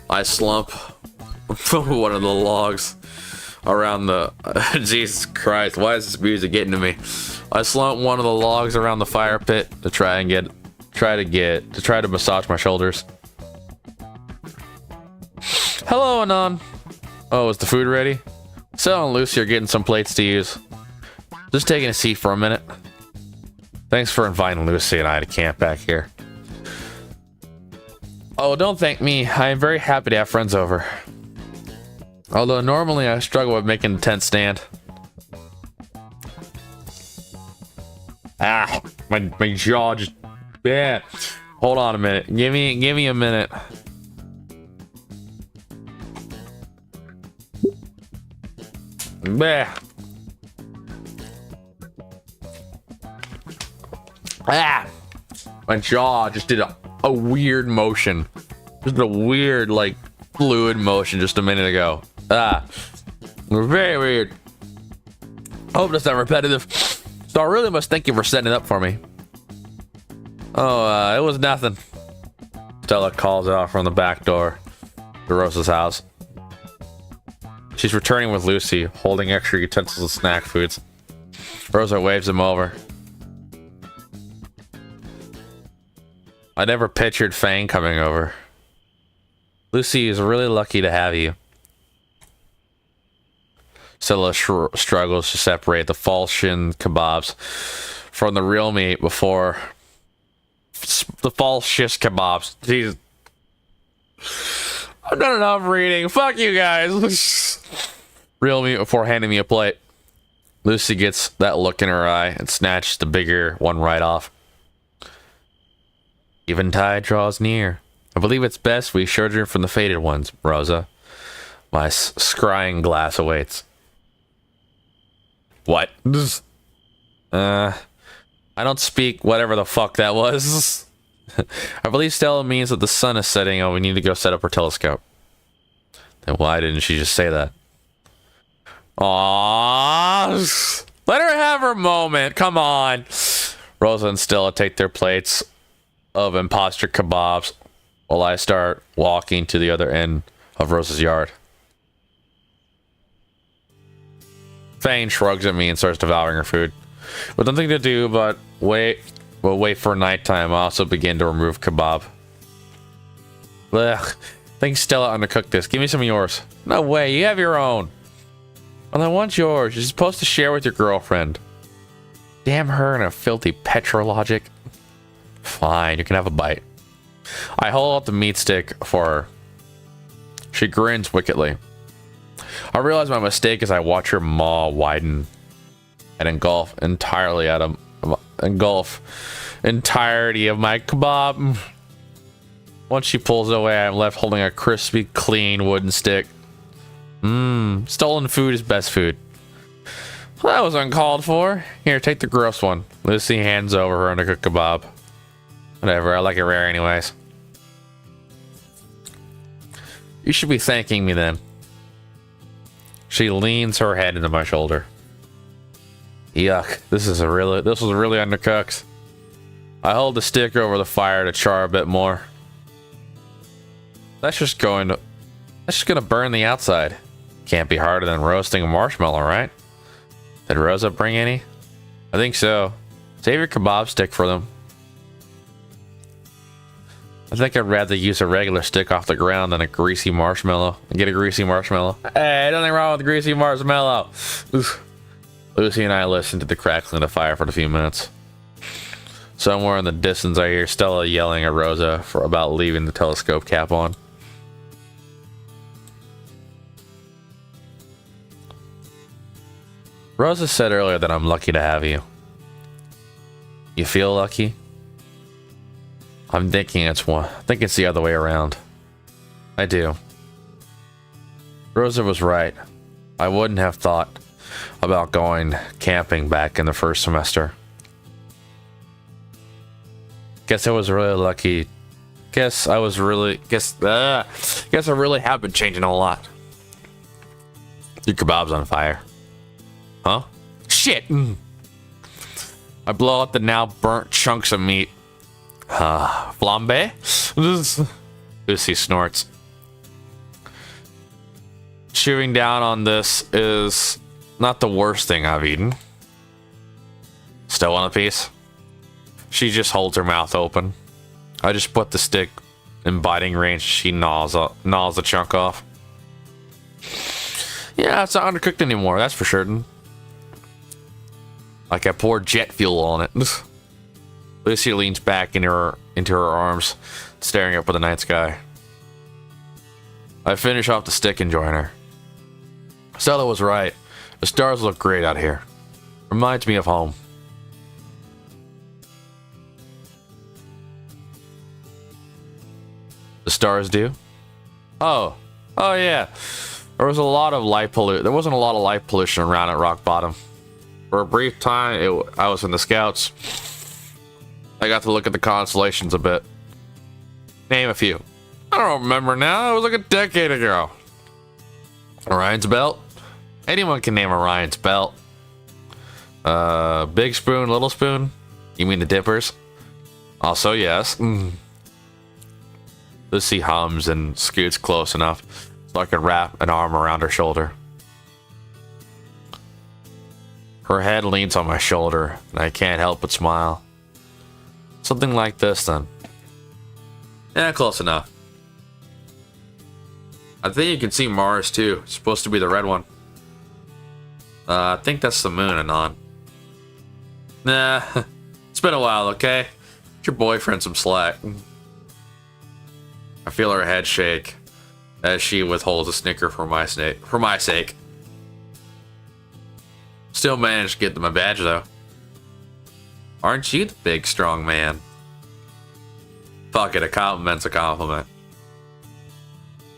Speaker 1: I slump one of the logs around the Jesus Christ, why is this music getting to me? I slump one of the logs around the fire pit to try to massage my shoulders. Hello, Anon. Oh, is the food ready? Sal and Lucy are getting some plates to use. Just taking a seat for a minute. Thanks for inviting Lucy and I to camp back here. Oh, don't thank me. I am very happy to have friends over. Although normally I struggle with making the tent stand. My jaw just... Yeah. Hold on a minute. Give me a minute. Bah. My jaw just did a weird motion. Just a weird, like, fluid motion just a minute ago. Very weird. Hope that's not repetitive. So I really must thank you for setting it up for me. Oh, it was nothing. Stella calls out from the back door to Rosa's house. She's returning with Lucy, holding extra utensils and snack foods. Rosa waves him over. I never pictured Fang coming over. Lucy is really lucky to have you. Stella struggles to separate the false shin kebabs from the real meat before the false shish kebabs. Jeez. I've done enough reading. Fuck you guys. Real meat before handing me a plate. Lucy gets that look in her eye and snatches the bigger one right off. Eventide draws near. I believe it's best we shudder from the faded ones, Rosa. My scrying glass awaits. What? I don't speak whatever the fuck that was. I believe Stella means that the sun is setting and we need to go set up her telescope. Then why didn't she just say that? Aww. Let her have her moment. Come on. Rosa and Stella take their plates of imposter kebabs while I start walking to the other end of Rosa's yard. Fang shrugs at me and starts devouring her food. With nothing to do but wait for nighttime, I also begin to remove kebab. Ugh. I think Stella undercooked this. Give me some of yours. No way, you have your own. Well, I want yours. You're supposed to share with your girlfriend. Damn her and a filthy Petra logic. Fine, you can have a bite. I hold out the meat stick for her. She grins wickedly. I realize my mistake as I watch her maw widen and engulf entirety of my kebab. Once she pulls away, I'm left holding a crispy, clean wooden stick. Stolen food is best food. Well, that was uncalled for. Here, take the gross one. Lucy hands over her undercooked kebab. Whatever, I like it rare anyways. You should be thanking me then. She leans her head into my shoulder. Yuck, this was really undercooked. I hold the stick over the fire to char a bit more. That's just gonna burn the outside. Can't be harder than roasting a marshmallow, right? Did Rosa bring any? I think so. Save your kebab stick for them. I think I'd rather use a regular stick off the ground than a greasy marshmallow. Get a greasy marshmallow. Hey, nothing wrong with a greasy marshmallow. Lucy and I listened to the crackling of the fire for a few minutes. Somewhere in the distance, I hear Stella yelling at Rosa about leaving the telescope cap on. Rosa said earlier that I'm lucky to have you. You feel lucky? I'm thinking it's the other way around. I do. Rosa was right. I wouldn't have thought about going camping back in the first semester. Guess I was really lucky. Guess I really have been changing a lot. Your kebab's on fire. Huh? Shit! I blow up the now burnt chunks of meat. Flambe? Lucy snorts. Chewing down on this is not the worst thing I've eaten. Still want a piece? She just holds her mouth open. I just put the stick in biting range. She gnaws the chunk off. Yeah, it's not undercooked anymore, that's for certain. Like I poured jet fuel on it. Lucy leans back into her arms, staring up at the night sky. I finish off the stick and join her. Stella was right. The stars look great out here. Reminds me of home. The stars do? Oh yeah. There wasn't a lot of light pollution around at Rock Bottom. For a brief time, I was in the Scouts. I got to look at the constellations a bit. Name a few. I don't remember now. It was like a decade ago. Orion's Belt? Anyone can name Orion's Belt. Big Spoon, Little Spoon? You mean the Dippers? Also, yes. Lucy hums and scoots close enough so I can wrap an arm around her shoulder. Her head leans on my shoulder, and I can't help but smile. Something like this, then. Yeah, close enough. I think you can see Mars, too. It's supposed to be the red one. I think that's the moon, Anon. Nah, it's been a while, okay? Get your boyfriend some slack. I feel her head shake as she withholds a snicker for my sake. Still managed to get my badge, though. Aren't you the big, strong man? Fuck it, a compliment's a compliment.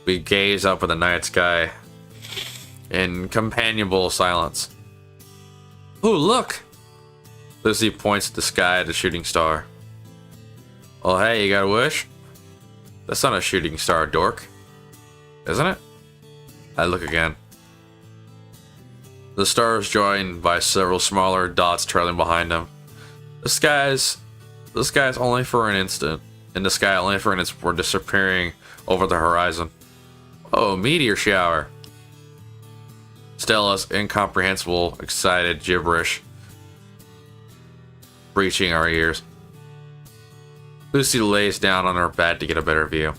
Speaker 1: We gaze up at the night sky in companionable silence. Ooh, look! Lucy points at the sky at a shooting star. Oh, hey, you got a wish? That's not a shooting star, dork. Isn't it? I look again. The star is joined by several smaller dots trailing behind them. The sky's only for an instant. In the sky, only for an instant, we're disappearing over the horizon. Oh, meteor shower. Stella's incomprehensible, excited gibberish reaching our ears. Lucy lays down on her bed to get a better view.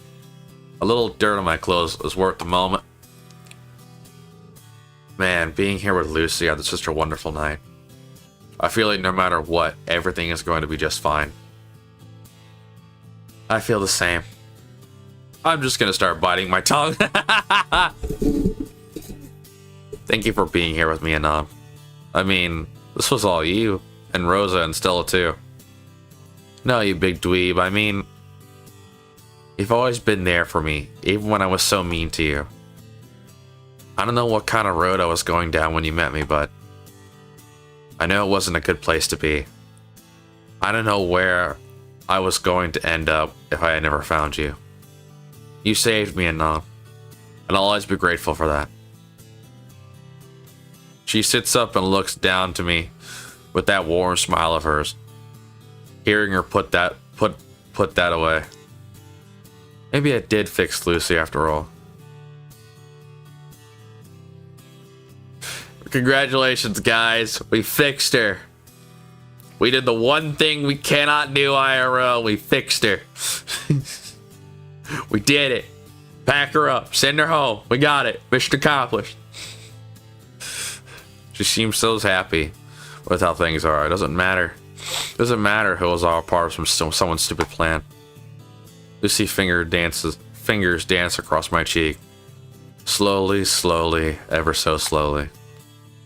Speaker 1: A little dirt on my clothes is worth the moment. Man, being here with Lucy had such a wonderful night. I feel like no matter what, everything is going to be just fine. I feel the same. I'm just gonna start biting my tongue. Thank you for being here with me, Anon. I mean, this was all you, and Rosa and Stella too. No, you big dweeb, I mean, you've always been there for me, even when I was so mean to you. I don't know what kind of road I was going down when you met me, but I know it wasn't a good place to be. I don't know where I was going to end up if I had never found you. You saved me, Anon, and I'll always be grateful for that. She sits up and looks down to me with that warm smile of hers. Hearing her put that away. Maybe I did fix Lucy after all. Congratulations, guys. We fixed her. We did the one thing we cannot do IRL. We fixed her. We did it. Pack her up. Send her home. We got it. Mission accomplished. She seems so happy with how things are. It doesn't matter. It doesn't matter who was all part of someone's stupid plan. Lucy fingers dance across my cheek. Slowly, slowly, ever so slowly.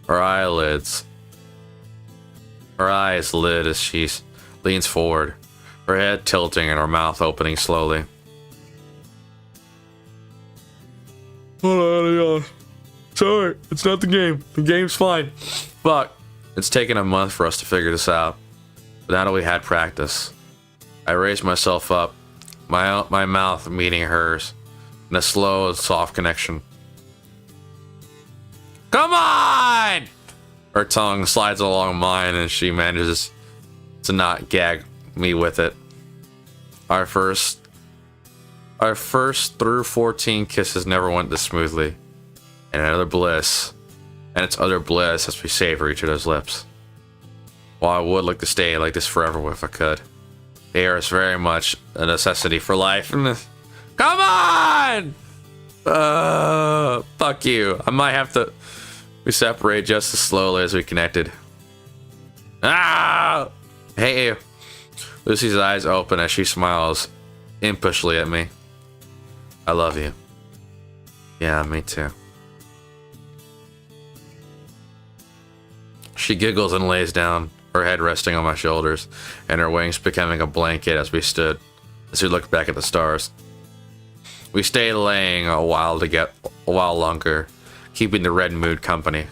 Speaker 1: Her eyes lit as she leans forward, her head tilting and her mouth opening slowly. Hold on. Sorry, it's not the game. The game's fine. Fuck. It's taken a month for us to figure this out. But now that we had practice, I raised myself up, my mouth meeting hers in a slow and soft connection. Come on! Her tongue slides along mine and she manages to not gag me with it. Our first through 14 kisses never went this smoothly. And it's utter bliss as we savor each other's lips. While I would like to stay like this forever if I could. The air is very much a necessity for life. Come on! Fuck you. I might have to... We separate just as slowly as we connected. Ah! Hey. Lucy's eyes open as she smiles impishly at me. I love you. Yeah, me too. She giggles and lays down, her head resting on my shoulders, and her wings becoming a blanket as we looked back at the stars. We stayed laying a while longer, keeping the red mood company.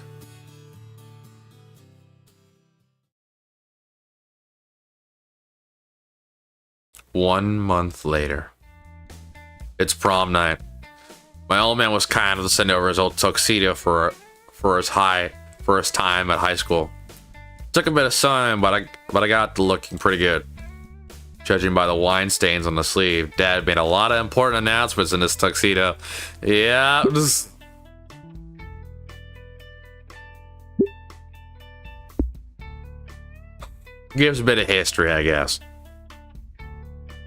Speaker 1: One month later. It's prom night. My old man was kind enough to send over his old tuxedo for his time at high school. Took a bit of sun, but I got to looking pretty good. Judging by the wine stains on the sleeve, Dad made a lot of important announcements in this tuxedo. Yeah, gives a bit of history, I guess.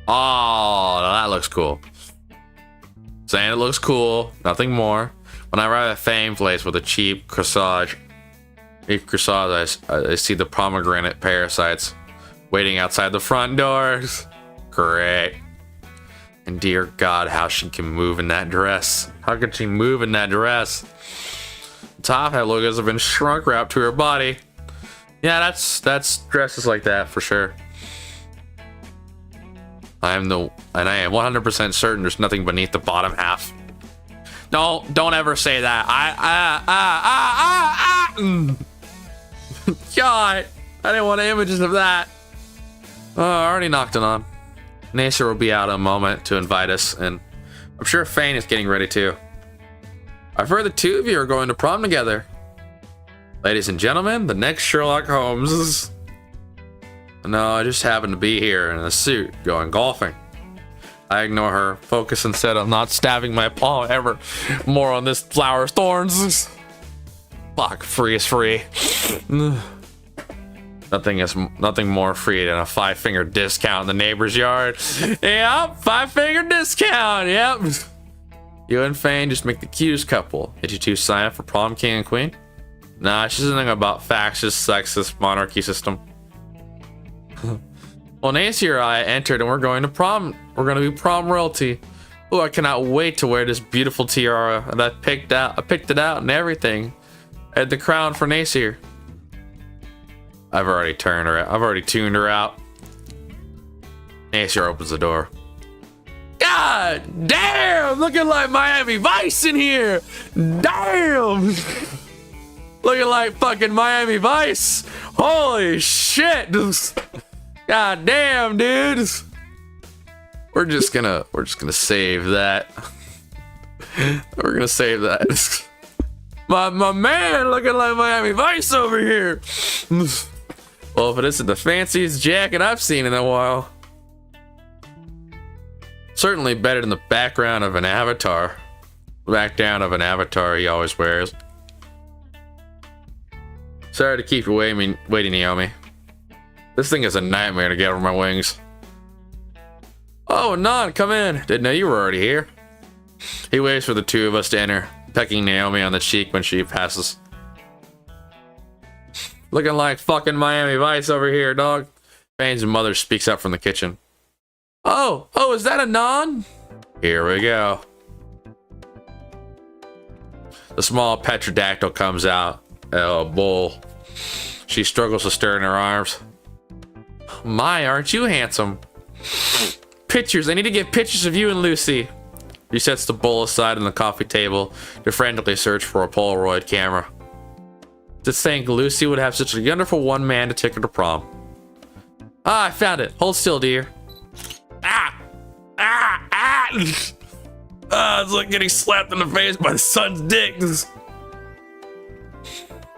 Speaker 1: Oh, that looks cool. Saying it looks cool, nothing more. When I arrive at Fame Place with a cheap corsage, I see the pomegranate parasites waiting outside the front doors. Great. And dear God, how she can move in that dress. How can she move in that dress? The top hat logos have been shrunk wrapped to her body. Yeah, that's dresses like that for sure. I am 100% certain there's nothing beneath the bottom half. No, don't ever say that. God, I didn't want images of that. Oh, I already knocked it on. Nasir will be out in a moment to invite us, and I'm sure Fane is getting ready too. I've heard the two of you are going to prom together. Ladies and gentlemen, the next Sherlock Holmes. No, I just happen to be here in a suit going golfing. I ignore her, focus instead on not stabbing my palm ever more on this flower's thorns. Fuck, free is free. Nothing more free than a 5-finger discount in the neighbor's yard. Yep, 5-finger discount, yep. You and Fane just make the cutest couple. Did you two sign up for prom king and queen? Nah, she's nothing about fascist, sexist, monarchy system. Well, Nancy and I entered and we're going to prom. We're going to be prom royalty. Oh, I cannot wait to wear this beautiful tiara. And I picked it out and everything. I had the crown for Nasir. I've already tuned her out. Nasir opens the door. God damn! Looking like Miami Vice in here! Damn! Looking like fucking Miami Vice! Holy shit! God damn, dude! We're just gonna save that. We're gonna save that. My man looking like Miami Vice over here. Well, if it isn't the fanciest jacket I've seen in a while. Certainly better than the background of an avatar. Background of an avatar he always wears. Sorry to keep you waiting, Naomi. This thing is a nightmare to get over my wings. Oh, Nan, come in. Didn't know you were already here. He waits for the two of us to enter, pecking Naomi on the cheek when she passes. Looking like fucking Miami Vice over here, dog. Fane's mother speaks up from the kitchen. Oh, is that a Nan? Here we go. The small petrodactyl comes out. Oh, bull. She struggles to stir in her arms. My, aren't you handsome? Pictures. I need to get pictures of you and Lucy. She sets the bowl aside on the coffee table to frantically search for a Polaroid camera. To think Lucy would have such a wonderful one man to take her to prom. Ah, I found it. Hold still, dear. It's like getting slapped in the face by the sun's dick.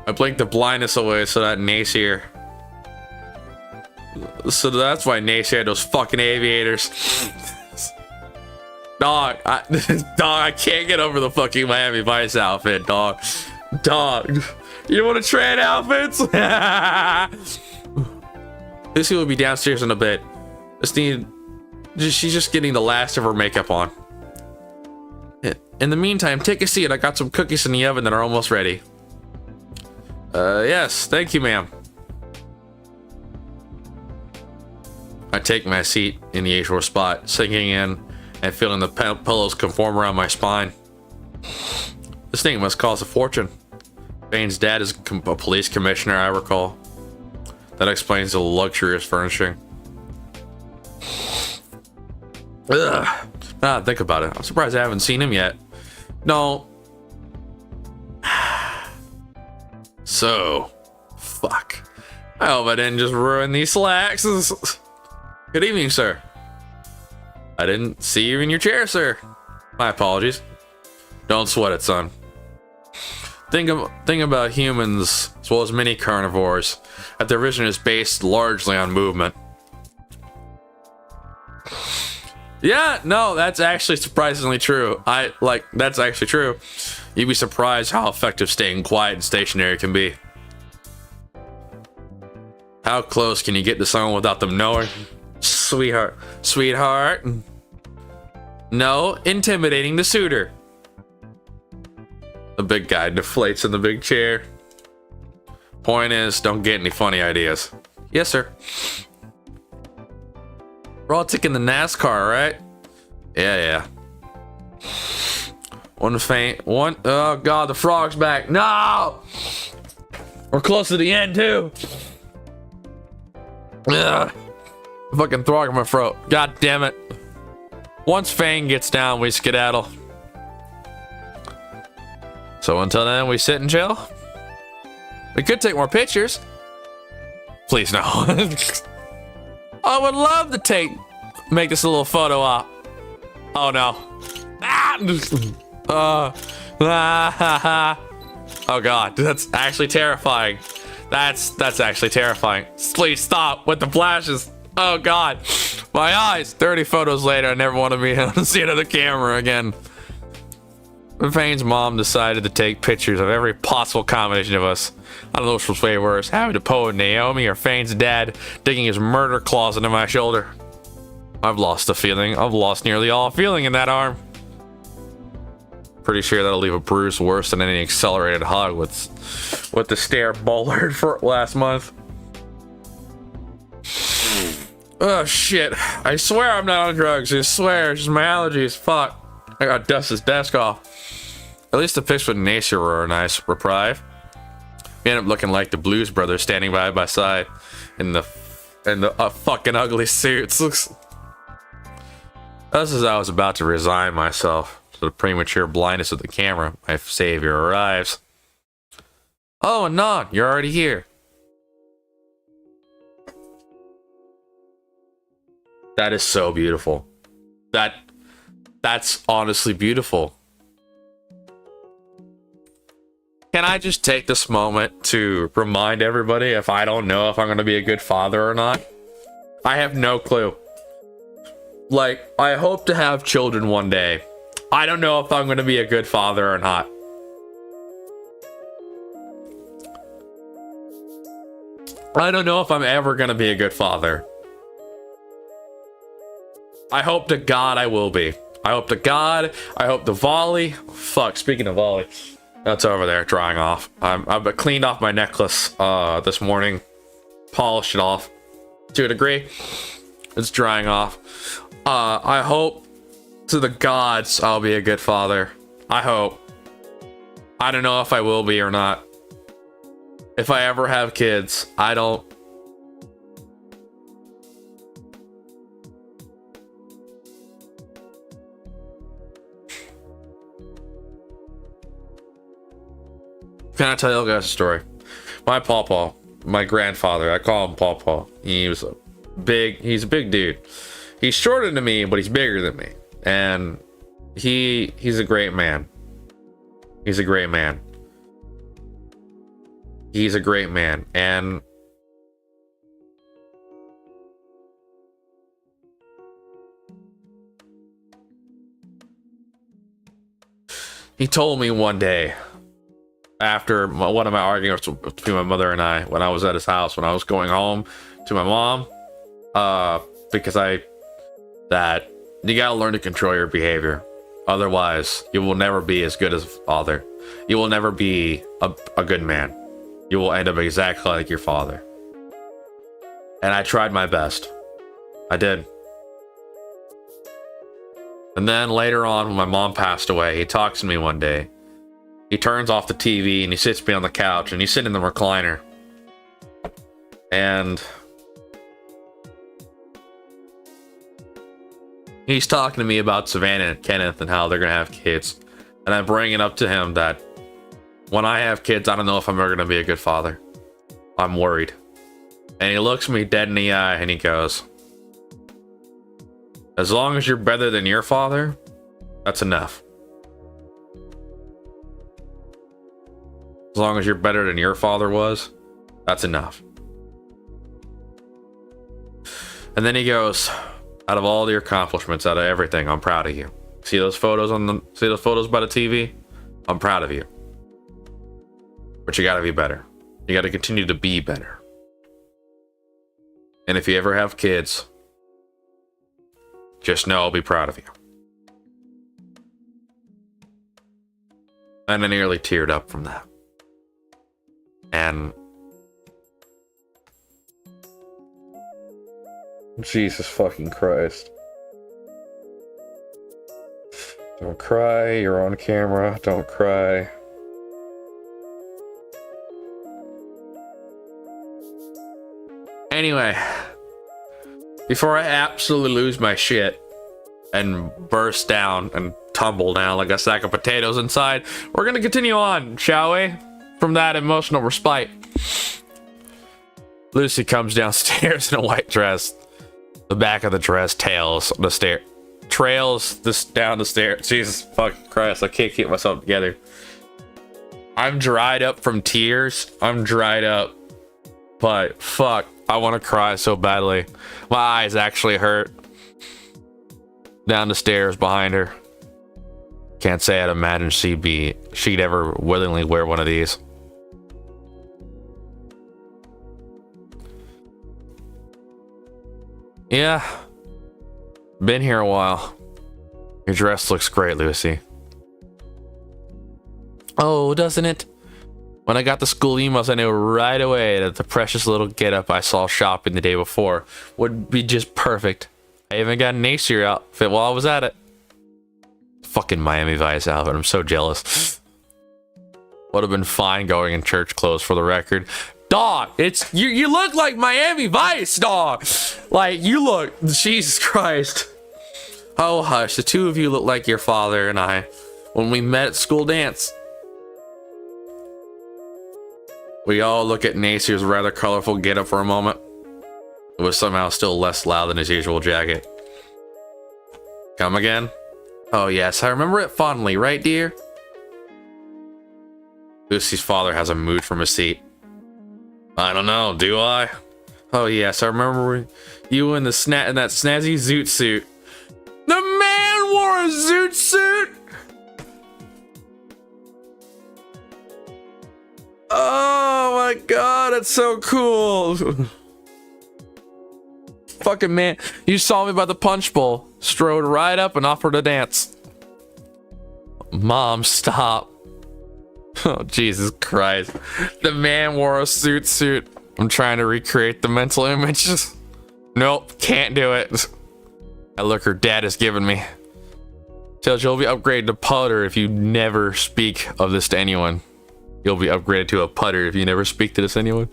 Speaker 1: I blinked the blindness away so that Nace So that's why Nace had those fucking aviators. Dog, I can't get over the fucking Miami Vice outfit, dog. You want to trade outfits? Lucy will be downstairs in a bit. She's just getting the last of her makeup on. In the meantime, take a seat. I got some cookies in the oven that are almost ready. Yes, thank you, ma'am. I take my seat in the usual spot, sinking in and feeling the pillows conform around my spine. This thing must cost a fortune. Bane's dad is a police commissioner, I recall. That explains the luxurious furnishing. Ugh. Now think about it. I'm surprised I haven't seen him yet. No. So, fuck. I hope I didn't just ruin these slacks. Good evening, sir. I didn't see you in your chair, sir. My apologies. Don't sweat it, son. Think about humans, as well as many carnivores, that their vision is based largely on movement. Yeah, no, that's actually surprisingly true. That's actually true. You'd be surprised how effective staying quiet and stationary can be. How close can you get to someone without them knowing? Sweetheart. No, intimidating the suitor. The big guy deflates in the big chair. Point is, don't get any funny ideas. Yes, sir. We're all taking the NASCAR, right? Yeah. One faint. Oh god, the frog's back. No! We're close to the end, too. Ugh. Fucking frog in my throat. God damn it. Once Fang gets down, we skedaddle. So until then, we sit and chill. We could take more pictures. Please no. I would love to make this a little photo op. Oh no. Oh god, that's actually terrifying. That's actually terrifying. Please stop with the flashes. Oh god, my eyes. 30 photos later, I never want to be able to see another camera again. Fane's mom decided to take pictures of every possible combination of us. I don't know which was way worse, having to pose Naomi or Fane's dad digging his murder claws into my shoulder. I've lost the feeling. I've lost nearly all feeling in that arm. Pretty sure that'll leave a bruise worse than any accelerated hug with the stare bollard for last month. Oh shit. I swear I'm not on drugs. I swear, it's just my allergies. Fuck. I gotta dust this desk off. At least the pics with Nacer were a nice reprieve. We ended up looking like the Blues Brothers standing by side in the fucking ugly suits. Just as I was about to resign myself to the premature blindness of the camera, my savior arrives. Oh, Anon, you're already here. That is so beautiful. That's honestly beautiful. Can I just take this moment to remind everybody if I don't know if I'm going to be a good father or not? I have no clue. Like, I hope to have children one day. I don't know if I'm going to be a good father or not. I don't know if I'm ever going to be a good father. I hope to God I will be. I hope to God, I hope the volley. Fuck, speaking of volley, that's over there drying off. I've cleaned off my necklace this morning, polished it off to a degree. It's drying off. I hope to the gods I'll be a good father. I hope. I don't know if I will be or not. If I ever have kids, I don't. Can I tell you guys a story? My pawpaw, my grandfather, I call him Pawpaw. He's a big dude. He's shorter than me, but he's bigger than me. And he's a great man. He's a great man. He's a great man. And he told me one day, after one of my arguments between my mother and I, when I was at his house, when I was going home to my mom, because that you gotta learn to control your behavior. Otherwise, you will never be as good as a father. You will never be a good man. You will end up exactly like your father. And I tried my best. I did. And then later on, when my mom passed away, he talks to me one day. He turns off the TV and he sits me on the couch and he's sitting in the recliner. And he's talking to me about Savannah and Kenneth and how they're going to have kids. And I'm bringing it up to him that when I have kids, I don't know if I'm ever going to be a good father. I'm worried. And he looks me dead in the eye and he goes, as long as you're better than your father, that's enough. As long as you're better than your father was, that's enough. And then he goes, out of all your accomplishments, out of everything, I'm proud of you. See those photos by the TV? I'm proud of you. But you gotta be better. You gotta continue to be better. And if you ever have kids, just know I'll be proud of you. And I nearly teared up from that. And Jesus fucking Christ. Don't cry, you're on camera, don't cry. Anyway, before I absolutely lose my shit and burst down and tumble down like a sack of potatoes inside, we're gonna continue on, shall we? From that emotional respite. Lucy comes downstairs in a white dress. The back of the dress trails the stair. Trails this down the stairs. Jesus fucking Christ, I can't keep myself together. I'm dried up from tears. I'm dried up. But fuck, I want to cry so badly. My eyes actually hurt. Down the stairs behind her. Can't say I'd imagine she'd ever willingly wear one of these. Yeah. Been here a while. Your dress looks great, Lucy. Oh, doesn't it? When I got the school emails, I knew right away that the precious little getup I saw shopping the day before would be just perfect. I even got an Acer outfit while I was at it. Fucking Miami Vice outfit. I'm so jealous. Would have been fine going in church clothes, for the record. Dog, it's you look like Miami Vice, dog. Like, you look, Jesus Christ. Oh hush, the two of you look like your father and I when we met at school dance. We all look at Nasir's rather colorful getup for a moment. It was somehow still less loud than his usual jacket. Come again? Oh yes, I remember it fondly, right dear? Lucy's father has a mood from his seat. I don't know, do I? Oh yes, I remember you in that snazzy zoot suit. The man wore a zoot suit? Oh my god, it's so cool. Fucking man, you saw me by the punch bowl, strode right up and offered to dance. Mom, stop. Oh, Jesus Christ. The man wore a suit. I'm trying to recreate the mental image. Nope, can't do it. That look her dad has given me. Tells you'll be upgraded to putter if you never speak of this to anyone. You'll be upgraded to a putter if you never speak to this to anyone.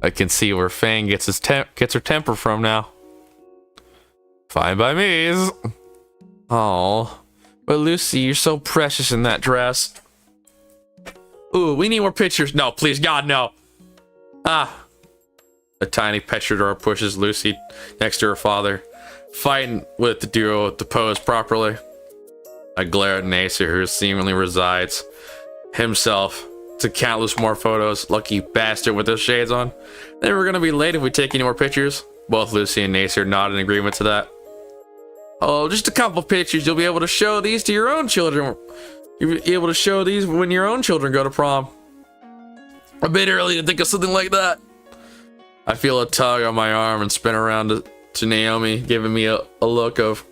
Speaker 1: I can see where Fang gets her temper from now. Fine by me. Oh, but Lucy, you're so precious in that dress. Ooh, we need more pictures. No, please, God, no. Ah. A tiny petrodor pushes Lucy next to her father, fighting with the duo to pose properly. I glare at Nasir, who seemingly resides himself to countless more photos. Lucky bastard with those shades on. Then we're gonna be late if we take any more pictures. Both Lucy and Nasir nod in agreement to that. Oh, just a couple pictures. You'll be able to show these to your own children. You'll be able to show these when your own children go to prom. A bit early to think of something like that. I feel a tug on my arm and spin around to Naomi, giving me a look of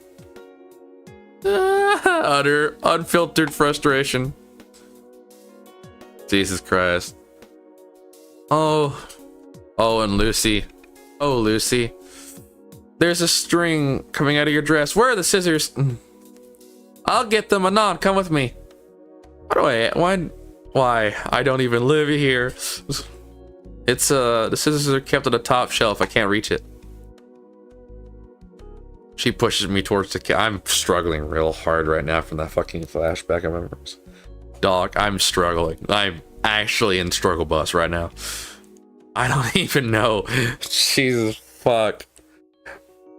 Speaker 1: utter, unfiltered frustration. Jesus Christ. Oh, and Lucy. Oh, Lucy. There's a string coming out of your dress. Where are the scissors? I'll get them. Anon, come with me. Why? I don't even live here. It's, the scissors are kept on the top shelf. I can't reach it. She pushes me towards the I'm struggling real hard right now from that fucking flashback of memories. Dog, I'm struggling. I'm actually in struggle bus right now. I don't even know. Jesus fuck.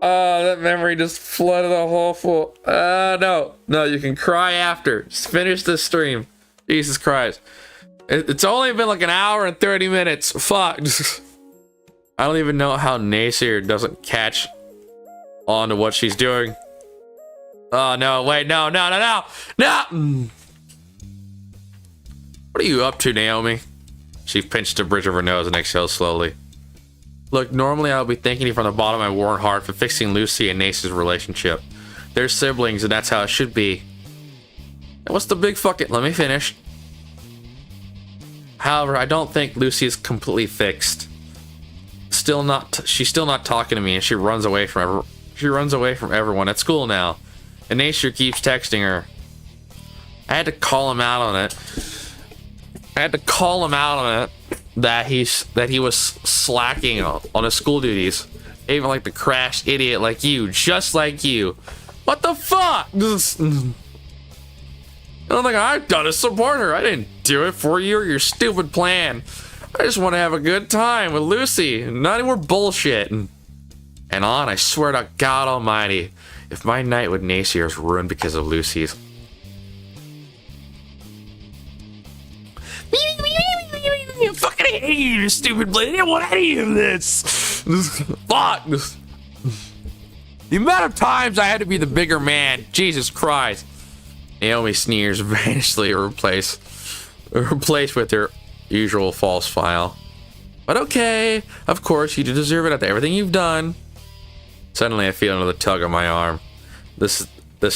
Speaker 1: Oh, that memory just flooded a whole full. No, you can cry after. Just finish this stream. Jesus Christ. It's only been like an hour and 30 minutes. Fuck. I don't even know how Nasir doesn't catch on to what she's doing. Oh, no, wait, no. What are you up to, Naomi? She pinched the bridge of her nose and exhaled slowly. Look, normally I would be thanking you from the bottom of my worn heart for fixing Lucy and Nasir's relationship. They're siblings and that's how it should be. And what's the big fucking... Let me finish. However, I don't think Lucy is completely fixed. She's still not talking to me, and she runs away from everyone at school now. And Nasir keeps texting her. I had to call him out on it. That he was slacking on his school duties. Even like the crashed idiot like you, just like you. What the fuck? I don't think I've done to support her. I didn't do it for you or your stupid plan. I just want to have a good time with Lucy. Not any more bullshit. And I swear to God Almighty, if my night with Nasir is ruined because of Lucy's. I fucking hate you, stupid blade. I didn't want any of this. Fuck. The amount of times I had to be the bigger man. Jesus Christ. Naomi sneers vanishingly replaced with her usual false smile. But okay, of course you do deserve it after everything you've done. Suddenly I feel another tug on my arm. This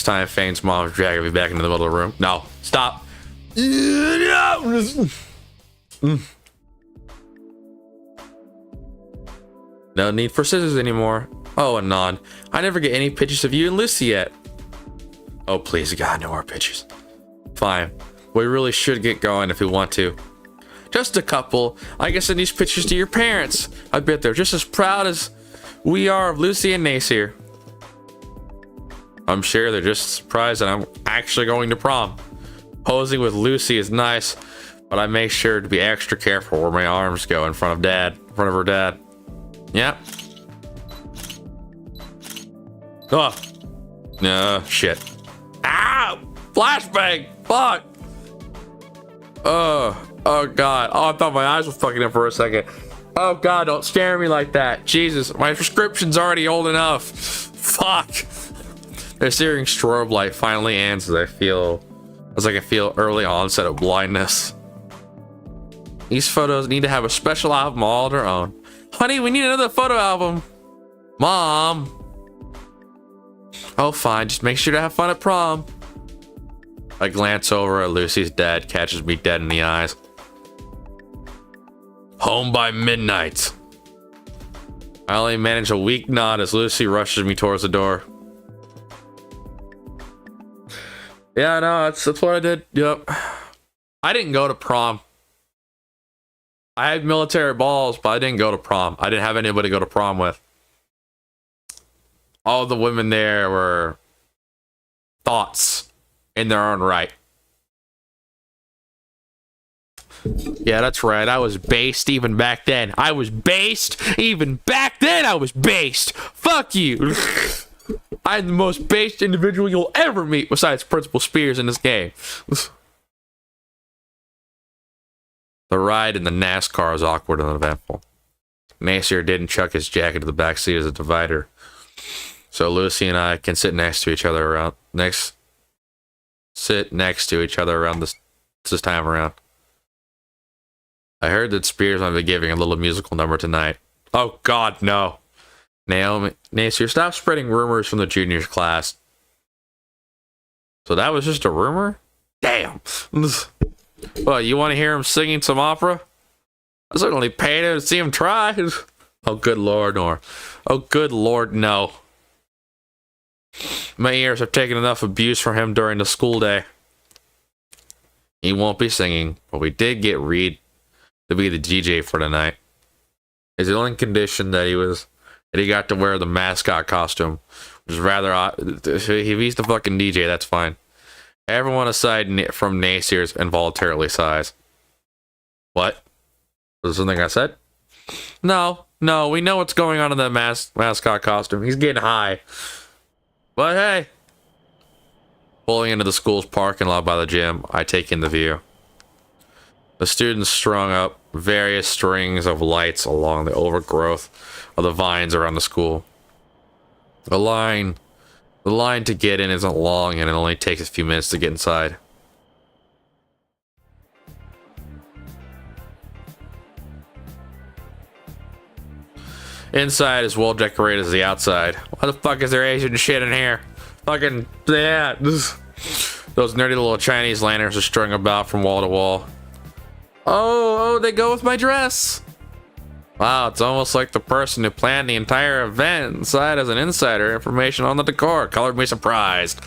Speaker 1: time Fane's mom is dragging me back into the middle of the room. No, stop. No need for scissors anymore. Oh, Anon, I never get any pictures of you and Lucy yet. Oh, please, God, no more pictures. Fine. We really should get going if we want to. Just a couple. I can send these pictures to your parents. I bet they're just as proud as we are of Lucy and Nasir. I'm sure they're just surprised that I'm actually going to prom. Posing with Lucy is nice, but I make sure to be extra careful where my arms go in front of her dad. Yeah. Oh. No, shit. Ow! Flashbang! Fuck! Oh god. Oh, I thought my eyes were fucking up for a second. Oh god, don't scare me like that. Jesus, my prescription's already old enough. Fuck. The searing strobe light finally ends as I can feel early onset of blindness. These photos need to have a special album all their own. Honey, we need another photo album. Mom. Oh, fine. Just make sure to have fun at prom. I glance over at Lucy's dad, catches me dead in the eyes. Home by midnight. I only manage a weak nod as Lucy rushes me towards the door. Yeah, no, that's what I did. Yep. I didn't go to prom. I had military balls, but I didn't go to prom. I didn't have anybody to go to prom with. All the women there were thoughts in their own right. Yeah, that's right. I was based even back then. I was based even back then. I was based. Fuck you. I'm the most based individual you'll ever meet besides Principal Spears in this game. The ride in the NASCAR was awkward and uneventful. Nasir didn't chuck his jacket to the back seat as a divider, so Lucy and I can sit next to each other around this time around. I heard that Spears might be giving a little musical number tonight. Oh God, no. Nasir, stop spreading rumors from the juniors class. So that was just a rumor? Damn. Well, you want to hear him singing some opera? I certainly paid him to see him try. Oh, good Lord, no. Oh, good Lord, no. My ears have taken enough abuse from him during the school day. He won't be singing, but we did get Reed to be the DJ for the night. His only condition that he got to wear the mascot costume, which is rather odd. If he's the fucking DJ, that's fine. Everyone aside from Nasir's involuntarily sighs. What? Was there something I said? No, we know what's going on in that mascot costume. He's getting high. But hey. Pulling into the school's parking lot by the gym, I take in the view. The students strung up various strings of lights along the overgrowth of the vines around the school. The line to get in isn't long, and it only takes a few minutes to get inside. Inside is well decorated as the outside. Why the fuck is there Asian shit in here? Fucking, yeah. Those nerdy little Chinese lanterns are strung about from wall to wall. Oh, they go with my dress. Wow, it's almost like the person who planned the entire event inside as an insider information on the decor colored me surprised.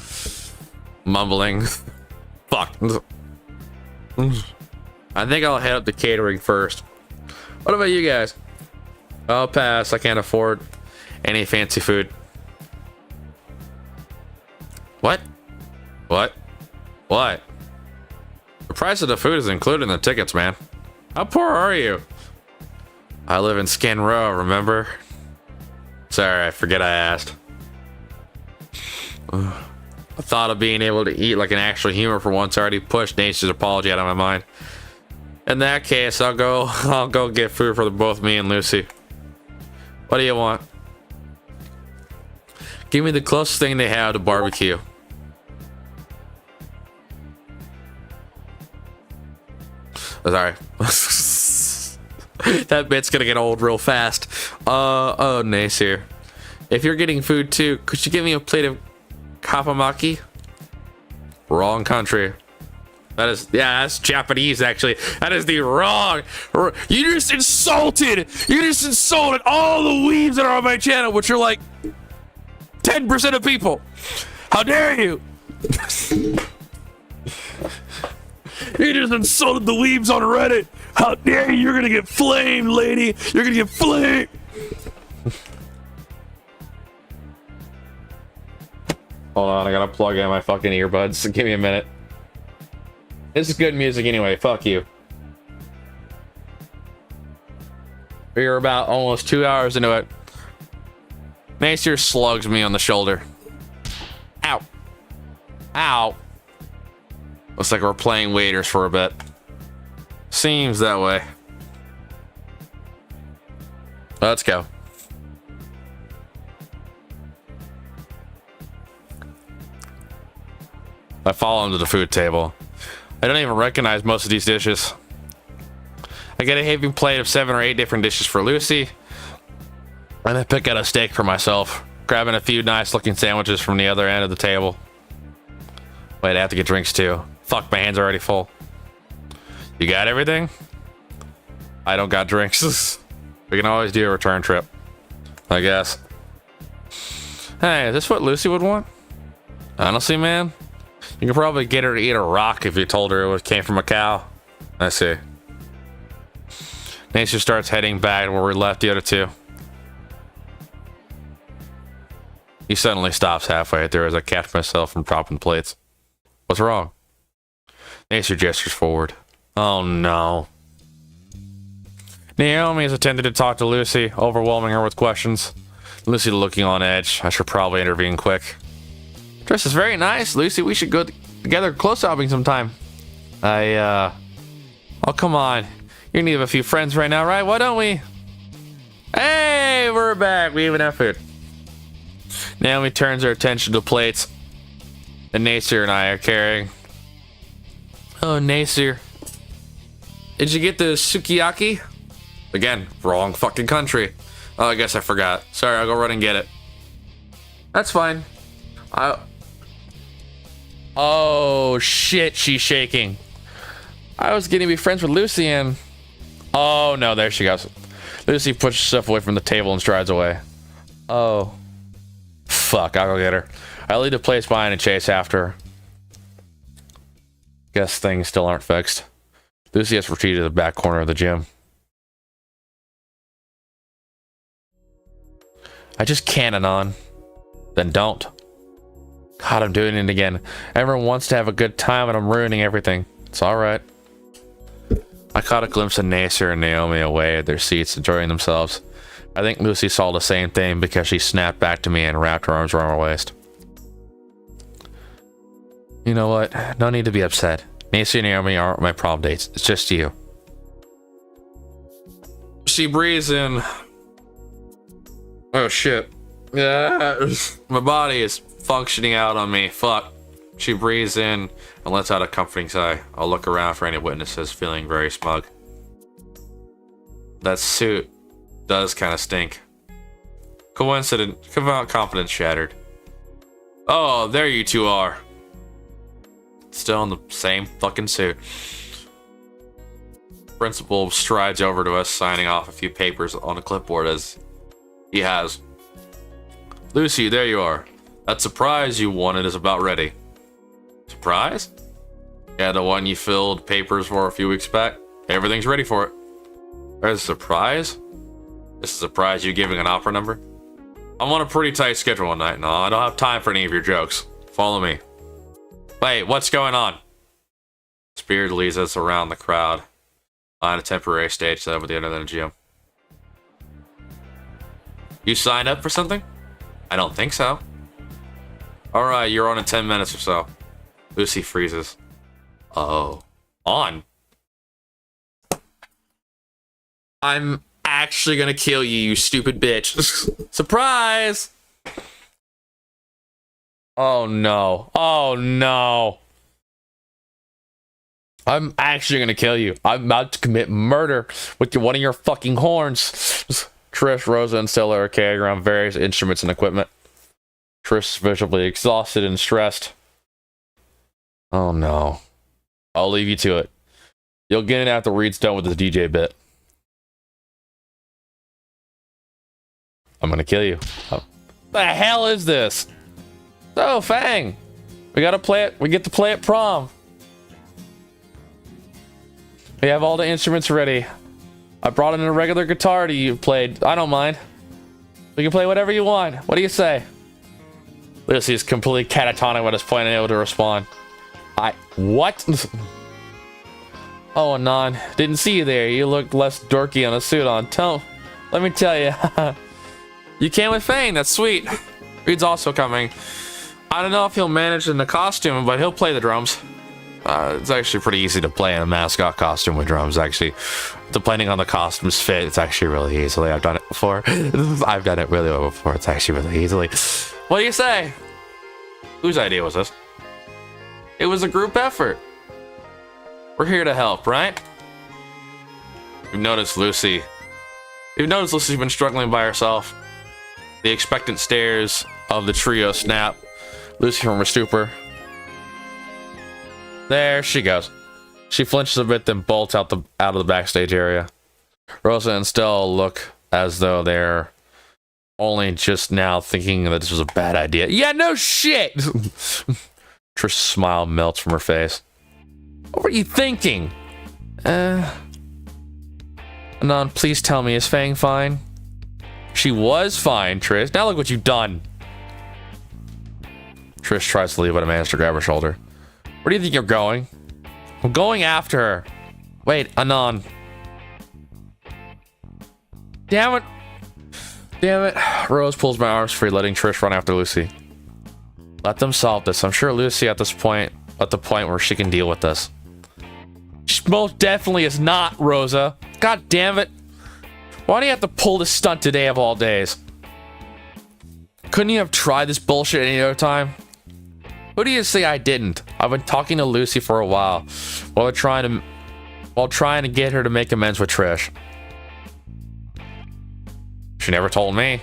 Speaker 1: Mumbling. Fuck. I think I'll head up to catering first. What about you guys? I'll pass. I can't afford any fancy food. What? The price of the food is included in the tickets, man. How poor are you? I live in Skin Row, remember? Sorry, I forget I asked. The thought of being able to eat like an actual human for once already pushed Nature's apology out of my mind. In that case, I'll go get food for both me and Lucy. What do you want? Give me the closest thing they have to barbecue. Sorry. That bit's gonna get old real fast. Oh, Nasir. If you're getting food too, could you give me a plate of kapamaki? Wrong country. That's Japanese, actually. That is the wrong. You just insulted all the weebs that are on my channel, which are like 10% of people. How dare you? You just insulted the weebs on Reddit. How dare you? You're gonna get flamed, lady. You're gonna get flamed. Hold on, I gotta plug in my fucking earbuds. Give me a minute. This is good music anyway. Fuck you. We're about almost 2 hours into it. Nasir slugs me on the shoulder. Ow. Ow. Looks like we're playing waiters for a bit. Seems that way. Let's go. I fall onto the food table. I don't even recognize most of these dishes. I get a heavy plate of 7 or 8 different dishes for Lucy, and I pick out a steak for myself, grabbing a few nice looking sandwiches from the other end of the table. Wait, I have to get drinks too. Fuck, my hands are already full. You got everything? I don't got drinks. We can always do a return trip, I guess. Hey, is this what Lucy would want? Honestly, man, you could probably get her to eat a rock if you told her it came from a cow. I see. Nature starts heading back where we left the other two. He suddenly stops halfway through as I catch myself from dropping plates. What's wrong? Nature gestures forward. Oh no. Naomi has attempted to talk to Lucy, overwhelming her with questions. Lucy looking on edge. I should probably intervene quick. Dress is very nice, Lucy. We should go together close-upping sometime. Oh, come on. You're in need of a few friends right now, right? Why don't we? Hey, we're back. We even have food. Naomi turns her attention to plates that Nasir and I are carrying. Oh, Nasir. Did you get the sukiyaki? Again, wrong fucking country. Oh, I guess I forgot. Sorry, I'll go run and get it. That's fine. Oh, shit, she's shaking. I was getting to be friends with Lucy and... Oh, no, there she goes. Lucy pushes stuff away from the table and strides away. Oh. Fuck, I'll go get her. I leave the place behind and chase after her. Guess things still aren't fixed. Lucy has retreated to the back corner of the gym. I just cannon on. Then don't. God, I'm doing it again. Everyone wants to have a good time and I'm ruining everything. It's alright. I caught a glimpse of Nasir and Naomi away at their seats, enjoying themselves. I think Lucy saw the same thing because she snapped back to me and wrapped her arms around my waist. You know what? No need to be upset. Nasir and Naomi aren't my prom dates. It's just you. She breathes in. Oh shit. Yeah. My body is functioning out on me. Fuck. She breathes in and lets out a comforting sigh. I'll look around for any witnesses, feeling very smug. That suit does kind of stink. Confidence shattered. Oh, there you two are. Still in the same fucking suit. Principal strides over to us, signing off a few papers on a clipboard as he has. Lucy, there you are. That surprise you wanted is about ready. Surprise? Yeah, the one you filled papers for a few weeks back. Everything's ready for it. There's a surprise? This is a surprise you giving an opera number? I'm on a pretty tight schedule one night. No, I don't have time for any of your jokes. Follow me. Wait, what's going on? Spirit leads us around the crowd on a temporary stage set up at the end of the gym. You signed up for something? I don't think so. Alright, you're on in 10 minutes or so. Lucy freezes. Oh. On? I'm actually gonna kill you, you stupid bitch. Surprise! Oh no. Oh no. I'm actually gonna kill you. I'm about to commit murder with one of your fucking horns. Trish, Rosa, and Stella are carrying around various instruments and equipment. Trish is visibly exhausted and stressed. Oh no. I'll leave you to it. You'll get it after Reed's done with his DJ bit. I'm gonna kill you. Oh. The hell is this? Oh, Fang. We gotta play it. We get to play at prom. We have all the instruments ready. I brought in a regular guitar to you played. I don't mind. We can play whatever you want. What do you say? Lucy is completely catatonic at this point and able to respond. What? Oh, Anon. Didn't see you there. You looked less dorky on a suit on. Let me tell you. You came with Fang. That's sweet. Reed's also coming. I don't know if he'll manage in the costume, but he'll play the drums. It's actually pretty easy to play in a mascot costume with drums, actually. Depending on the costume's fit, it's actually really easily. I've done it before. I've done it really well before. It's actually really easily. What do you say? Whose idea was this? It was a group effort. We're here to help, right? You've noticed Lucy's been struggling by herself. The expectant stares of the trio snap Lucy from her stupor. There she goes. She flinches a bit, then bolts out of the backstage area. Rosa and Stella look as though they're only just now thinking that this was a bad idea. Yeah, no shit! Trish's smile melts from her face. What were you thinking? Anon, please tell me, is Fang fine? She was fine, Trish. Now look what you've done. Trish tries to leave, but manages to grab her shoulder. Where do you think you're going? I'm going after her. Wait, Anon. Damn it. Damn it. Rose pulls my arms free, letting Trish run after Lucy. Let them solve this. I'm sure Lucy at the point where she can deal with this. She most definitely is not, Rosa. God damn it. Why do you have to pull this stunt today of all days? Couldn't you have tried this bullshit any other time? Who do you say I didn't? I've been talking to Lucy for a while while trying to get her to make amends with Trish. She never told me.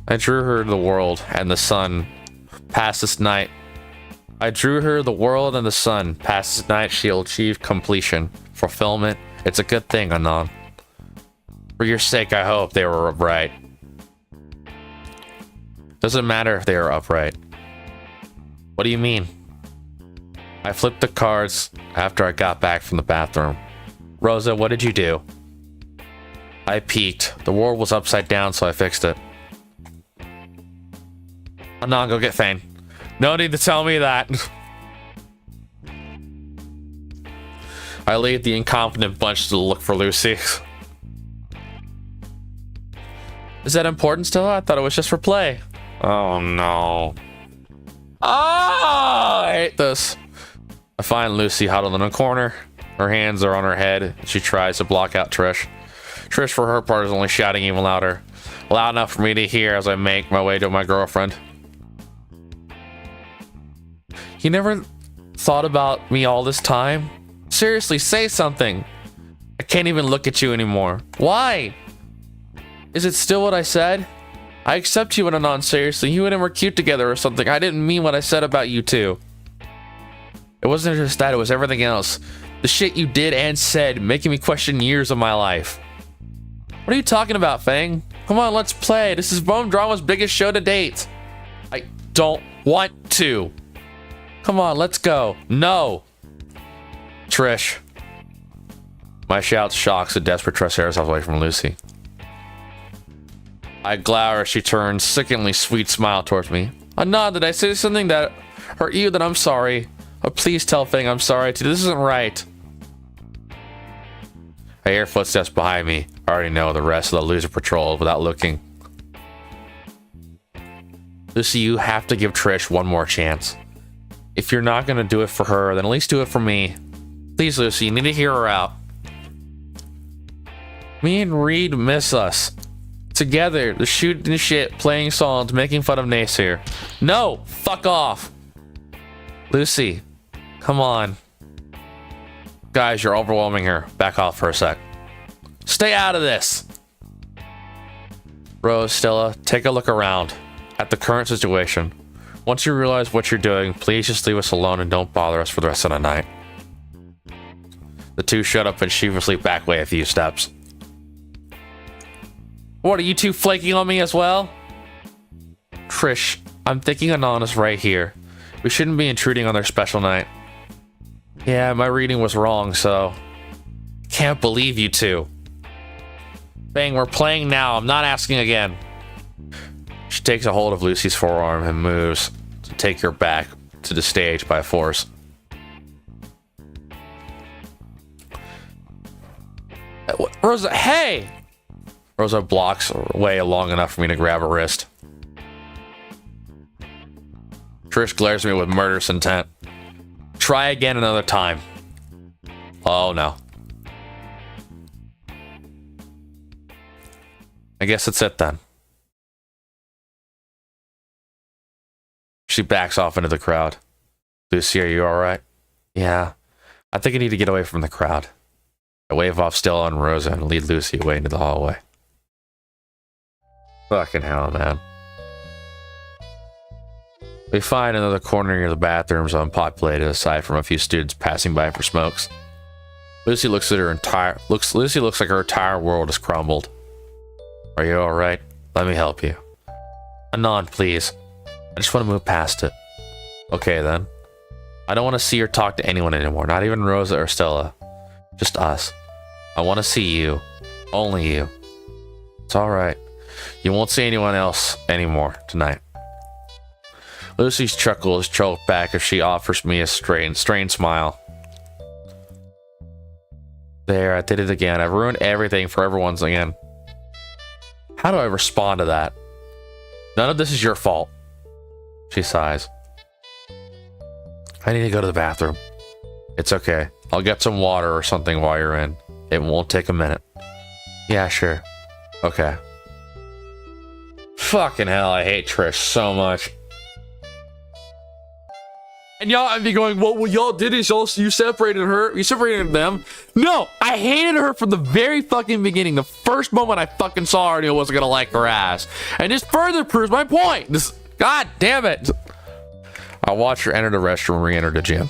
Speaker 1: I drew her the world and the sun past this night. She'll achieve completion, fulfillment. It's a good thing, Anon. For your sake, I hope they were upright. Doesn't matter if they are upright. What do you mean? I flipped the cards after I got back from the bathroom. Rosa, what did you do? I peeked. The world was upside down, so I fixed it. Anon, go get Fane. No need to tell me that. I lead the incompetent bunch to look for Lucy. Is that important still? I thought it was just for play. Oh no. I hate this. I find Lucy huddled in a corner. Her hands are on her head. She tries to block out Trish. Trish, for her part, is only shouting even louder. Loud enough for me to hear as I make my way to my girlfriend. You never thought about me all this time? Seriously, say something. I can't even look at you anymore. Why? Is it still what I said? I accept you and Anon seriously. You and him were cute together or something. I didn't mean what I said about you two. It wasn't just that, it was everything else. The shit you did and said, making me question years of my life. What are you talking about, Fang? Come on, let's play. This is Bone Drama's biggest show to date. I don't want to. Come on, let's go. No. Trish. My shout shocks a desperate Trish herself away from Lucy. I glower as she turns, sickeningly sweet smile towards me. Anon, did I say something that hurt you? Then I'm sorry. Oh, please tell Fang I'm sorry too. This isn't right. I hear footsteps behind me. I already know the rest of the loser patrol without looking. Lucy, you have to give Trish one more chance. If you're not going to do it for her, then at least do it for me. Please, Lucy, you need to hear her out. Me and Reed miss us. Together, the shooting shit, playing songs, making fun of Naysayer. No! Fuck off! Lucy, come on. Guys, you're overwhelming her. Back off for a sec. Stay out of this! Rose, Stella, take a look around at the current situation. Once you realize what you're doing, please just leave us alone and don't bother us for the rest of the night. The two shut up and sheepishly back away a few steps. What, are you two flaking on me as well? Trish, I'm thinking Anon is right here. We shouldn't be intruding on their special night. Yeah, my reading was wrong, so... Can't believe you two. Bang, we're playing now. I'm not asking again. She takes a hold of Lucy's forearm and moves to take her back to the stage by force. Rosa, hey! Rosa blocks away long enough for me to grab her wrist. Trish glares at me with murderous intent. Try again another time. Oh no. I guess that's it then. She backs off into the crowd. Lucy, are you alright? Yeah. I think I need to get away from the crowd. I wave off Stella and Rosa and lead Lucy away into the hallway. Fucking hell, man. We find another corner near the bathrooms unpopulated aside from a few students passing by for smokes. Lucy looks at her entire Lucy looks like her entire world has crumbled. Are you alright? Let me help you. Anon, please. I just want to move past it. Okay then. I don't want to see or talk to anyone anymore, not even Rosa or Stella. Just us. I want to see you. Only you. It's alright. You won't see anyone else anymore tonight. Lucy's chuckle is choked back as she offers me a strained smile. There, I did it again. I've ruined everything for everyone's again. How do I respond to that? None of this is your fault. She sighs. I need to go to the bathroom. It's okay. I'll get some water or something while you're in. It won't take a minute. Yeah, sure. Okay. Fucking hell, I hate Trish so much. And y'all might be going, well, what y'all did is you separated her. You separated them. No, I hated her from the very fucking beginning. The first moment I fucking saw her, I knew I wasn't gonna like her ass. And this further proves my point. God damn it. I watched her enter the restroom and re-enter the gym.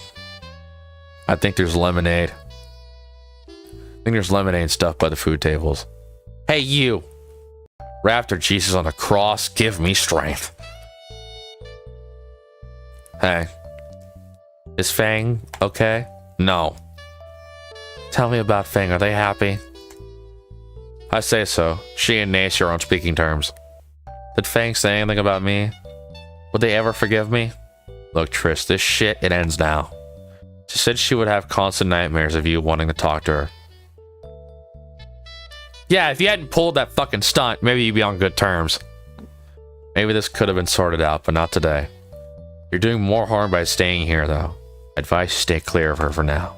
Speaker 1: I think there's lemonade. I think there's lemonade stuff by the food tables. Hey, you. Raptor Jesus on a cross, give me strength. Hey. Is Fang okay? No. Tell me about Fang. Are they happy? I say so. She and Nace are on speaking terms. Did Fang say anything about me? Would they ever forgive me? Look, Trish, this shit, it ends now. She said she would have constant nightmares of you wanting to talk to her. Yeah, if you hadn't pulled that fucking stunt, maybe you'd be on good terms. Maybe this could have been sorted out, but not today. You're doing more harm by staying here, though. Advice, stay clear of her for now.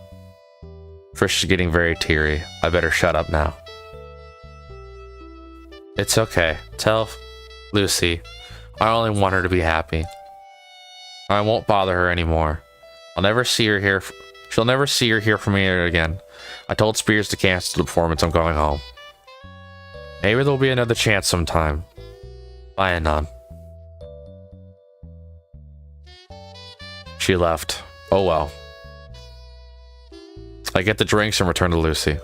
Speaker 1: Trish is getting very teary. I better shut up now. It's okay. Tell Lucy. I only want her to be happy. I won't bother her anymore. I'll never see her here. She'll never see or hear from me again. I told Spears to cancel the performance. I'm going home. Maybe there'll be another chance sometime. Bye, Anon. She left. Oh well. I get the drinks and return to Lucy.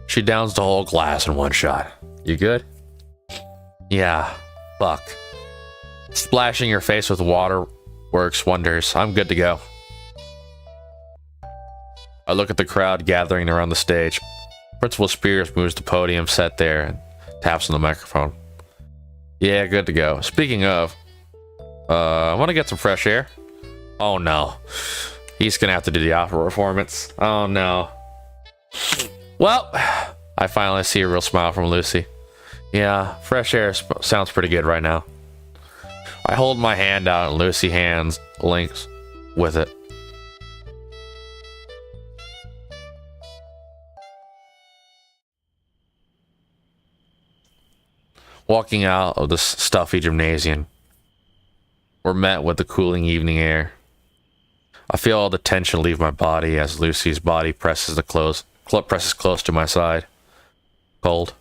Speaker 1: She downs the whole glass in one shot. You good? Yeah. Fuck. Splashing your face with water works wonders. I'm good to go. I look at the crowd gathering around the stage. Principal Spears moves the podium set there and taps on the microphone. Yeah, good to go. Speaking of, I want to get some fresh air. Oh no. He's gonna have to do the opera performance. Oh no. Well, I finally see a real smile from Lucy. Yeah, fresh air sounds pretty good right now. I hold my hand out and Lucy hands links with it. Walking out of the stuffy gymnasium, we're met with the cooling evening air. I feel all the tension leave my body as Lucy's body presses close to my side. Cold.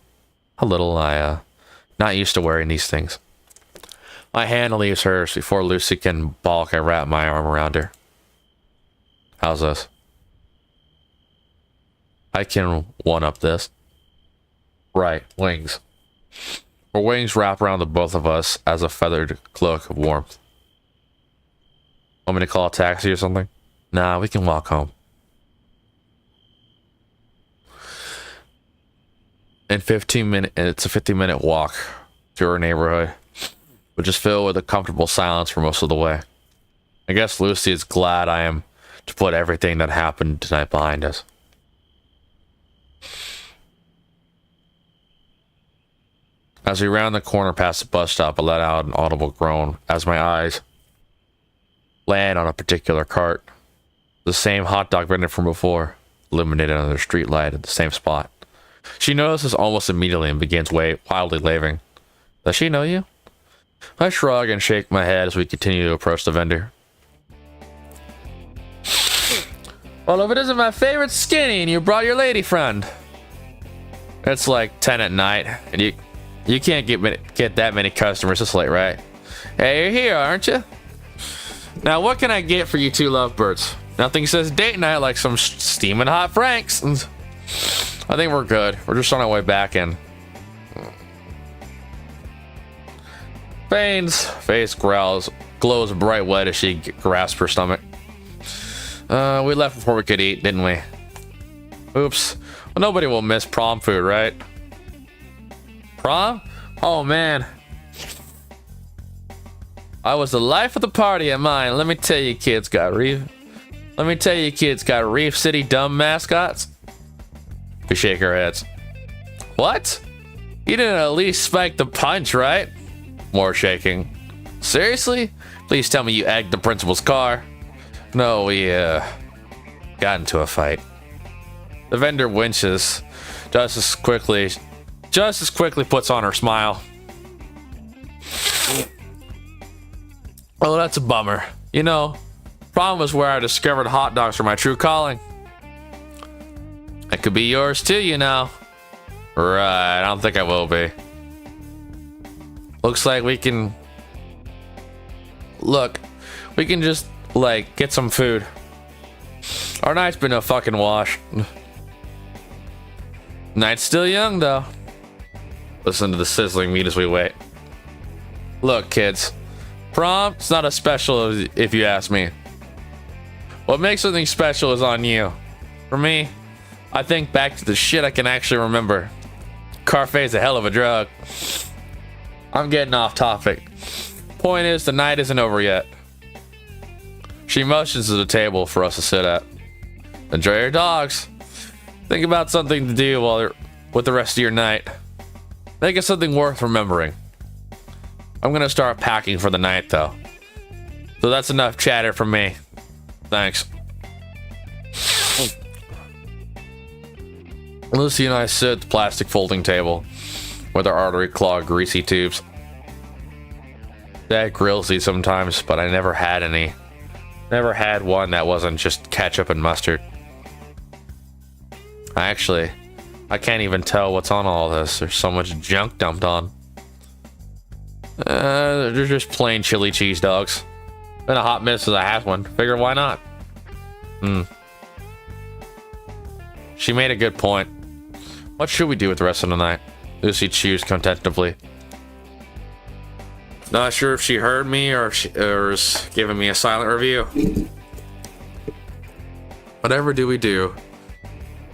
Speaker 1: A little. Not used to wearing these things. My hand leaves hers before Lucy can balk. I wrap my arm around her. How's this? I can one-up this. Right, wings. Her wings wrap around the both of us as a feathered cloak of warmth. Want me to call a taxi or something? Nah, we can walk home. In 15 minutes, it's a 15-minute walk through our neighborhood, which is filled with a comfortable silence for most of the way. I guess Lucy is glad I am to put everything that happened tonight behind us. As we round the corner past the bus stop, I let out an audible groan as my eyes land on a particular cart. The same hot dog vendor from before, illuminated under the street light at the same spot. She notices almost immediately and begins wildly waving. Does she know you? I shrug and shake my head as we continue to approach the vendor. Well, if it isn't my favorite skinny and you brought your lady friend. It's like 10 at night, and you can't get that many customers this late, right? Hey, you're here, aren't you? Now, what can I get for you two lovebirds? Nothing says date night like some steaming hot Franks. I think we're good. We're just on our way back in. Fane's face glows bright red as she grasps her stomach. We left before we could eat, didn't we? Oops. Well, nobody will miss prom food, right? Prom? Oh, man. I was the life of the party at mine. Let me tell you kids got Reef City dumb mascots. We shake our heads. What? You didn't at least spike the punch, right? More shaking. Seriously? Please tell me you egged the principal's car. No, we got into a fight. The vendor winches just as quickly puts on her smile. Oh, that's a bummer. You know, prom was where I discovered hot dogs were my true calling. It could be yours too, you know. Right, I don't think I will be. Looks like we can just, like, get some food. Our night's been a fucking wash. Night's still young, though. Listen to the sizzling meat as we wait. Look, kids. Prom, it's not as special if you ask me. What makes something special is on you. For me, I think back to the shit I can actually remember. Carfe's a hell of a drug. I'm getting off topic. Point is, the night isn't over yet. She motions to the table for us to sit at. Enjoy your dogs. Think about something to do with the rest of your night. Think of something worth remembering. I'm gonna start packing for the night, though. So that's enough chatter from me. Thanks. Lucy and I sit at the plastic folding table with our artery-clogged greasy tubes. Dad grills these sometimes, but I never had any. Never had one that wasn't just ketchup and mustard. I can't even tell what's on all this. There's so much junk dumped on. They're just plain chili cheese dogs. Been a hot minute since I had one. Figure why not? She made a good point. What should we do with the rest of the night? Lucy chews contemplatively. Not sure if she heard me or is giving me a silent review. Whatever do we do?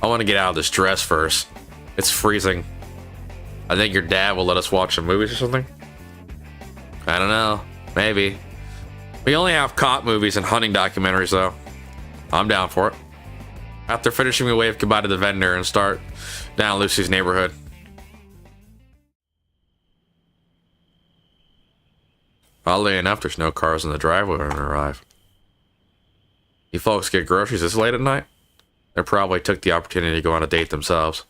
Speaker 1: I want to get out of this dress first. It's freezing. I think your dad will let us watch some movies or something. I don't know. Maybe. We only have cop movies and hunting documentaries, though. I'm down for it. After finishing, we wave goodbye to the vendor and start down Lucy's neighborhood. Oddly enough, there's no cars in the driveway when we arrive. You folks get groceries this late at night? They probably took the opportunity to go on a date themselves.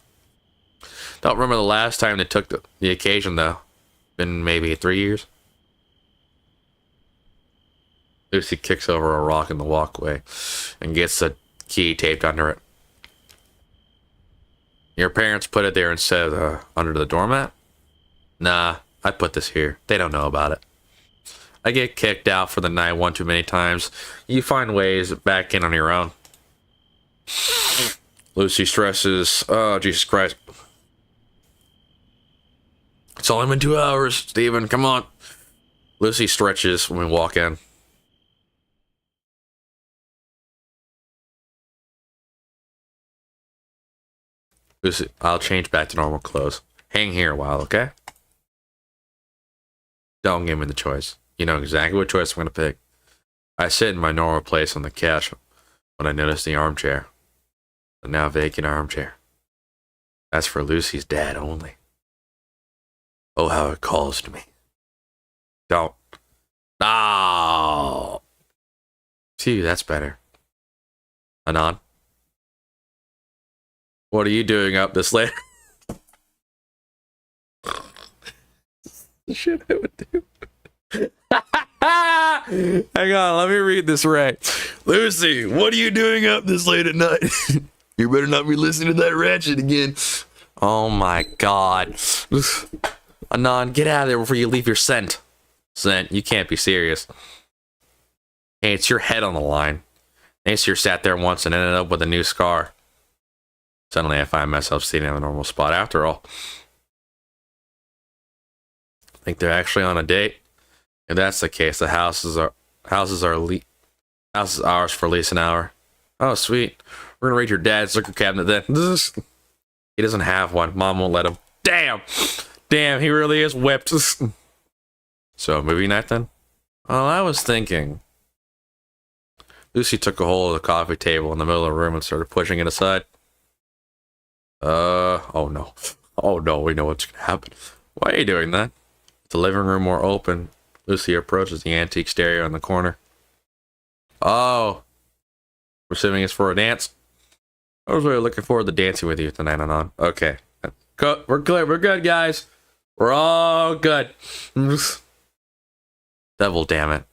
Speaker 1: Don't remember the last time they took the occasion, though. Been maybe 3 years. Lucy kicks over a rock in the walkway and gets the key taped under it. Your parents put it there instead of under the doormat? Nah, I put this here. They don't know about it. I get kicked out for the night one too many times. You find ways back in on your own. Lucy stresses. Oh, Jesus Christ. It's only been 2 hours, Steven. Come on. Lucy stretches when we walk in. Lucy, I'll change back to normal clothes. Hang here a while, okay? Don't give me the choice. You know exactly what choice I'm going to pick. I sit in my normal place on the couch when I notice the armchair. The now vacant armchair. That's for Lucy's dad only. Oh, how it calls to me. Don't. Oh. Phew, that's better. Anon. What are you doing up this late? Shit I would do. Hang on, let me read this right. Lucy, what are you doing up this late at night? You better not be listening to that ratchet again. Oh my god. Anon, get out of there before you leave your scent. Scent, you can't be serious. Hey, it's your head on the line. Nacier sat there once and ended up with a new scar. Suddenly I find myself sitting in a normal spot after all. Think they're actually on a date? If that's the case, the house is ours for at least an hour. Oh, sweet. We're gonna raid your dad's liquor cabinet then. He doesn't have one. Mom won't let him. Damn! Damn, he really is whipped. So, movie night then? Well, I was thinking. Lucy took a hold of the coffee table in the middle of the room and started pushing it aside. Oh no. Oh no, we know what's gonna happen. Why are you doing that? The living room more open. Lucy approaches the antique stereo in the corner. Oh. We're assuming it's for a dance? I was really looking forward to dancing with you tonight, Anon. Okay. We're clear. We're good, guys. We're all good. Devil damn it.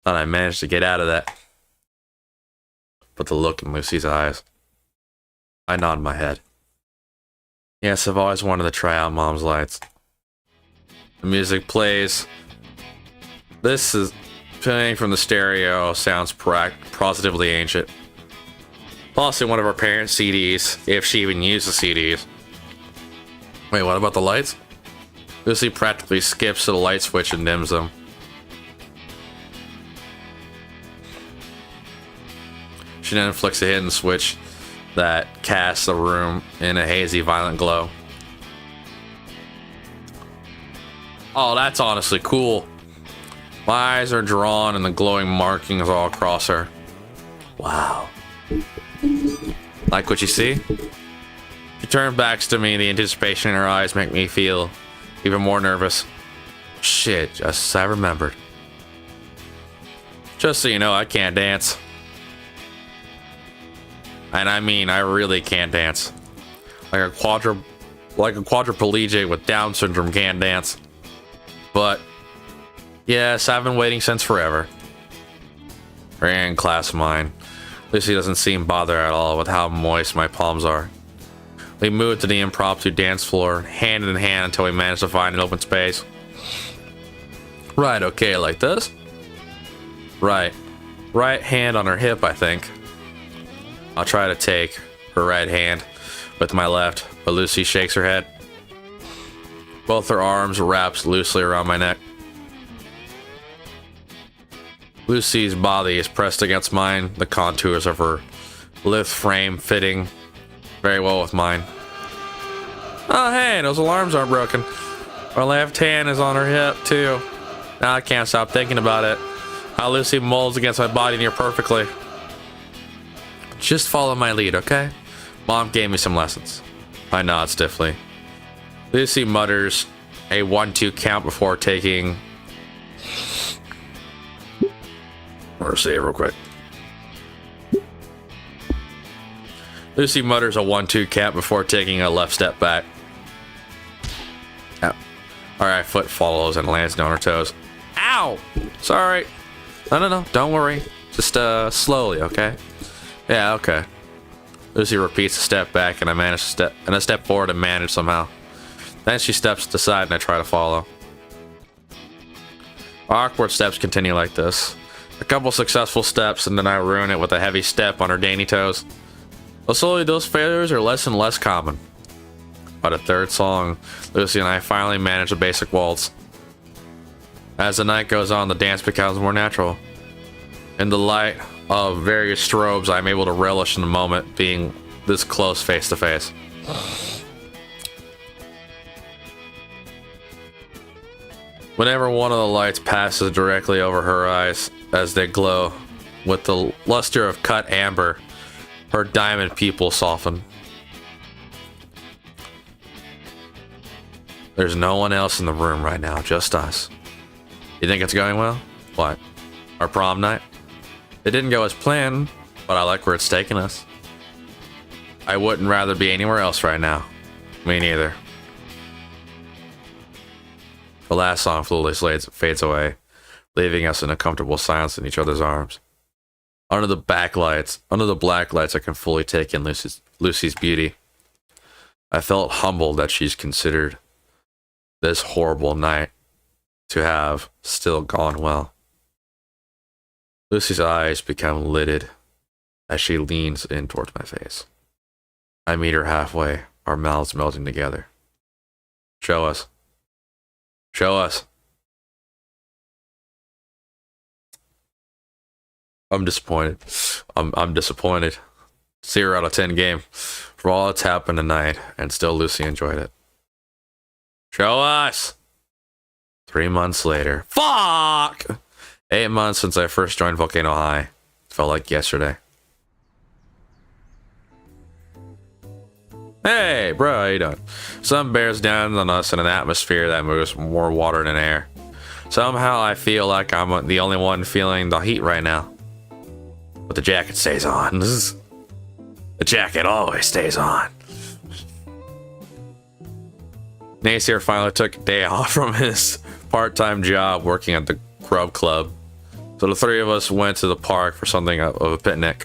Speaker 1: Thought I managed to get out of that. But the look in Lucy's eyes. I nod my head. Yes, I've always wanted to try out Mom's lights. The music plays. This is playing from the stereo. Sounds positively ancient. Possibly one of our parents' CDs, if she even uses CDs. Wait, what about the lights? Lucy practically skips to the light switch and dims them. She then flicks a hidden switch that casts the room in a hazy, violent glow. Oh, that's honestly cool. My eyes are drawn and the glowing markings all across her. Wow. Like what you see? She turns back to me, the anticipation in her eyes make me feel even more nervous. Shit, just as I remembered. Just so you know, I can't dance. And I mean, I really can't dance. Like a quadriplegic with Down syndrome can't dance. But yes, I've been waiting since forever. And class of mine. Lucy doesn't seem bothered at all with how moist my palms are. We moved to the impromptu dance floor, hand in hand, until we managed to find an open space. Right, okay, like this? Right. Right hand on her hip, I think. I'll try to take her right hand with my left, but Lucy shakes her head. Both her arms wrapped loosely around my neck. Lucy's body is pressed against mine, the contours of her lithe frame fitting very well with mine. Oh hey, those alarms aren't broken. Our left hand is on her hip too. Now I can't stop thinking about it. How Lucy molds against my body near perfectly. Just follow my lead, okay? Mom gave me some lessons. I nod stiffly. Lucy mutters a 1-2 count before taking... Or say it real quick. Lucy mutters a 1-2 count before taking a left step back. Our right foot follows and lands on her toes. Ow! Sorry. No. Don't worry. Just slowly, okay? Yeah, okay. Lucy repeats a step back and I manage to step forward and manage somehow. Then she steps to the side and I try to follow. Awkward steps continue like this. A couple successful steps and then I ruin it with a heavy step on her dainty toes. But slowly those failures are less and less common. By the third song, Lucy and I finally manage a basic waltz. As the night goes on, the dance becomes more natural. In the light of various strobes, I'm able to relish in the moment being this close face to face. Whenever one of the lights passes directly over her eyes as they glow with the luster of cut amber, her diamond pupils soften. There's no one else in the room right now, just us. You think it's going well? What? Our prom night? It didn't go as planned, but I like where it's taking us. I wouldn't rather be anywhere else right now. Me neither. The last song slowly fades away, leaving us in a comfortable silence in each other's arms. Under the black lights, I can fully take in Lucy's beauty. I felt humbled that she's considered this horrible night to have still gone well. Lucy's eyes become lidded as she leans in towards my face. I meet her halfway, our mouths melting together. Show us. Show us. I'm disappointed. I'm disappointed. 0 out of 10 game for all that's happened tonight, and still Lucy enjoyed it. Show us. 3 months later. Fuck! 8 months since I first joined Volcano High. Felt like yesterday. Hey, bro, how you doing? Sun bears down on us in an atmosphere that moves more water than air. Somehow I feel like I'm the only one feeling the heat right now. But the jacket stays on. The jacket always stays on. Nacier finally took a day off from his part-time job working at the Grub Club. So the three of us went to the park for something of a picnic.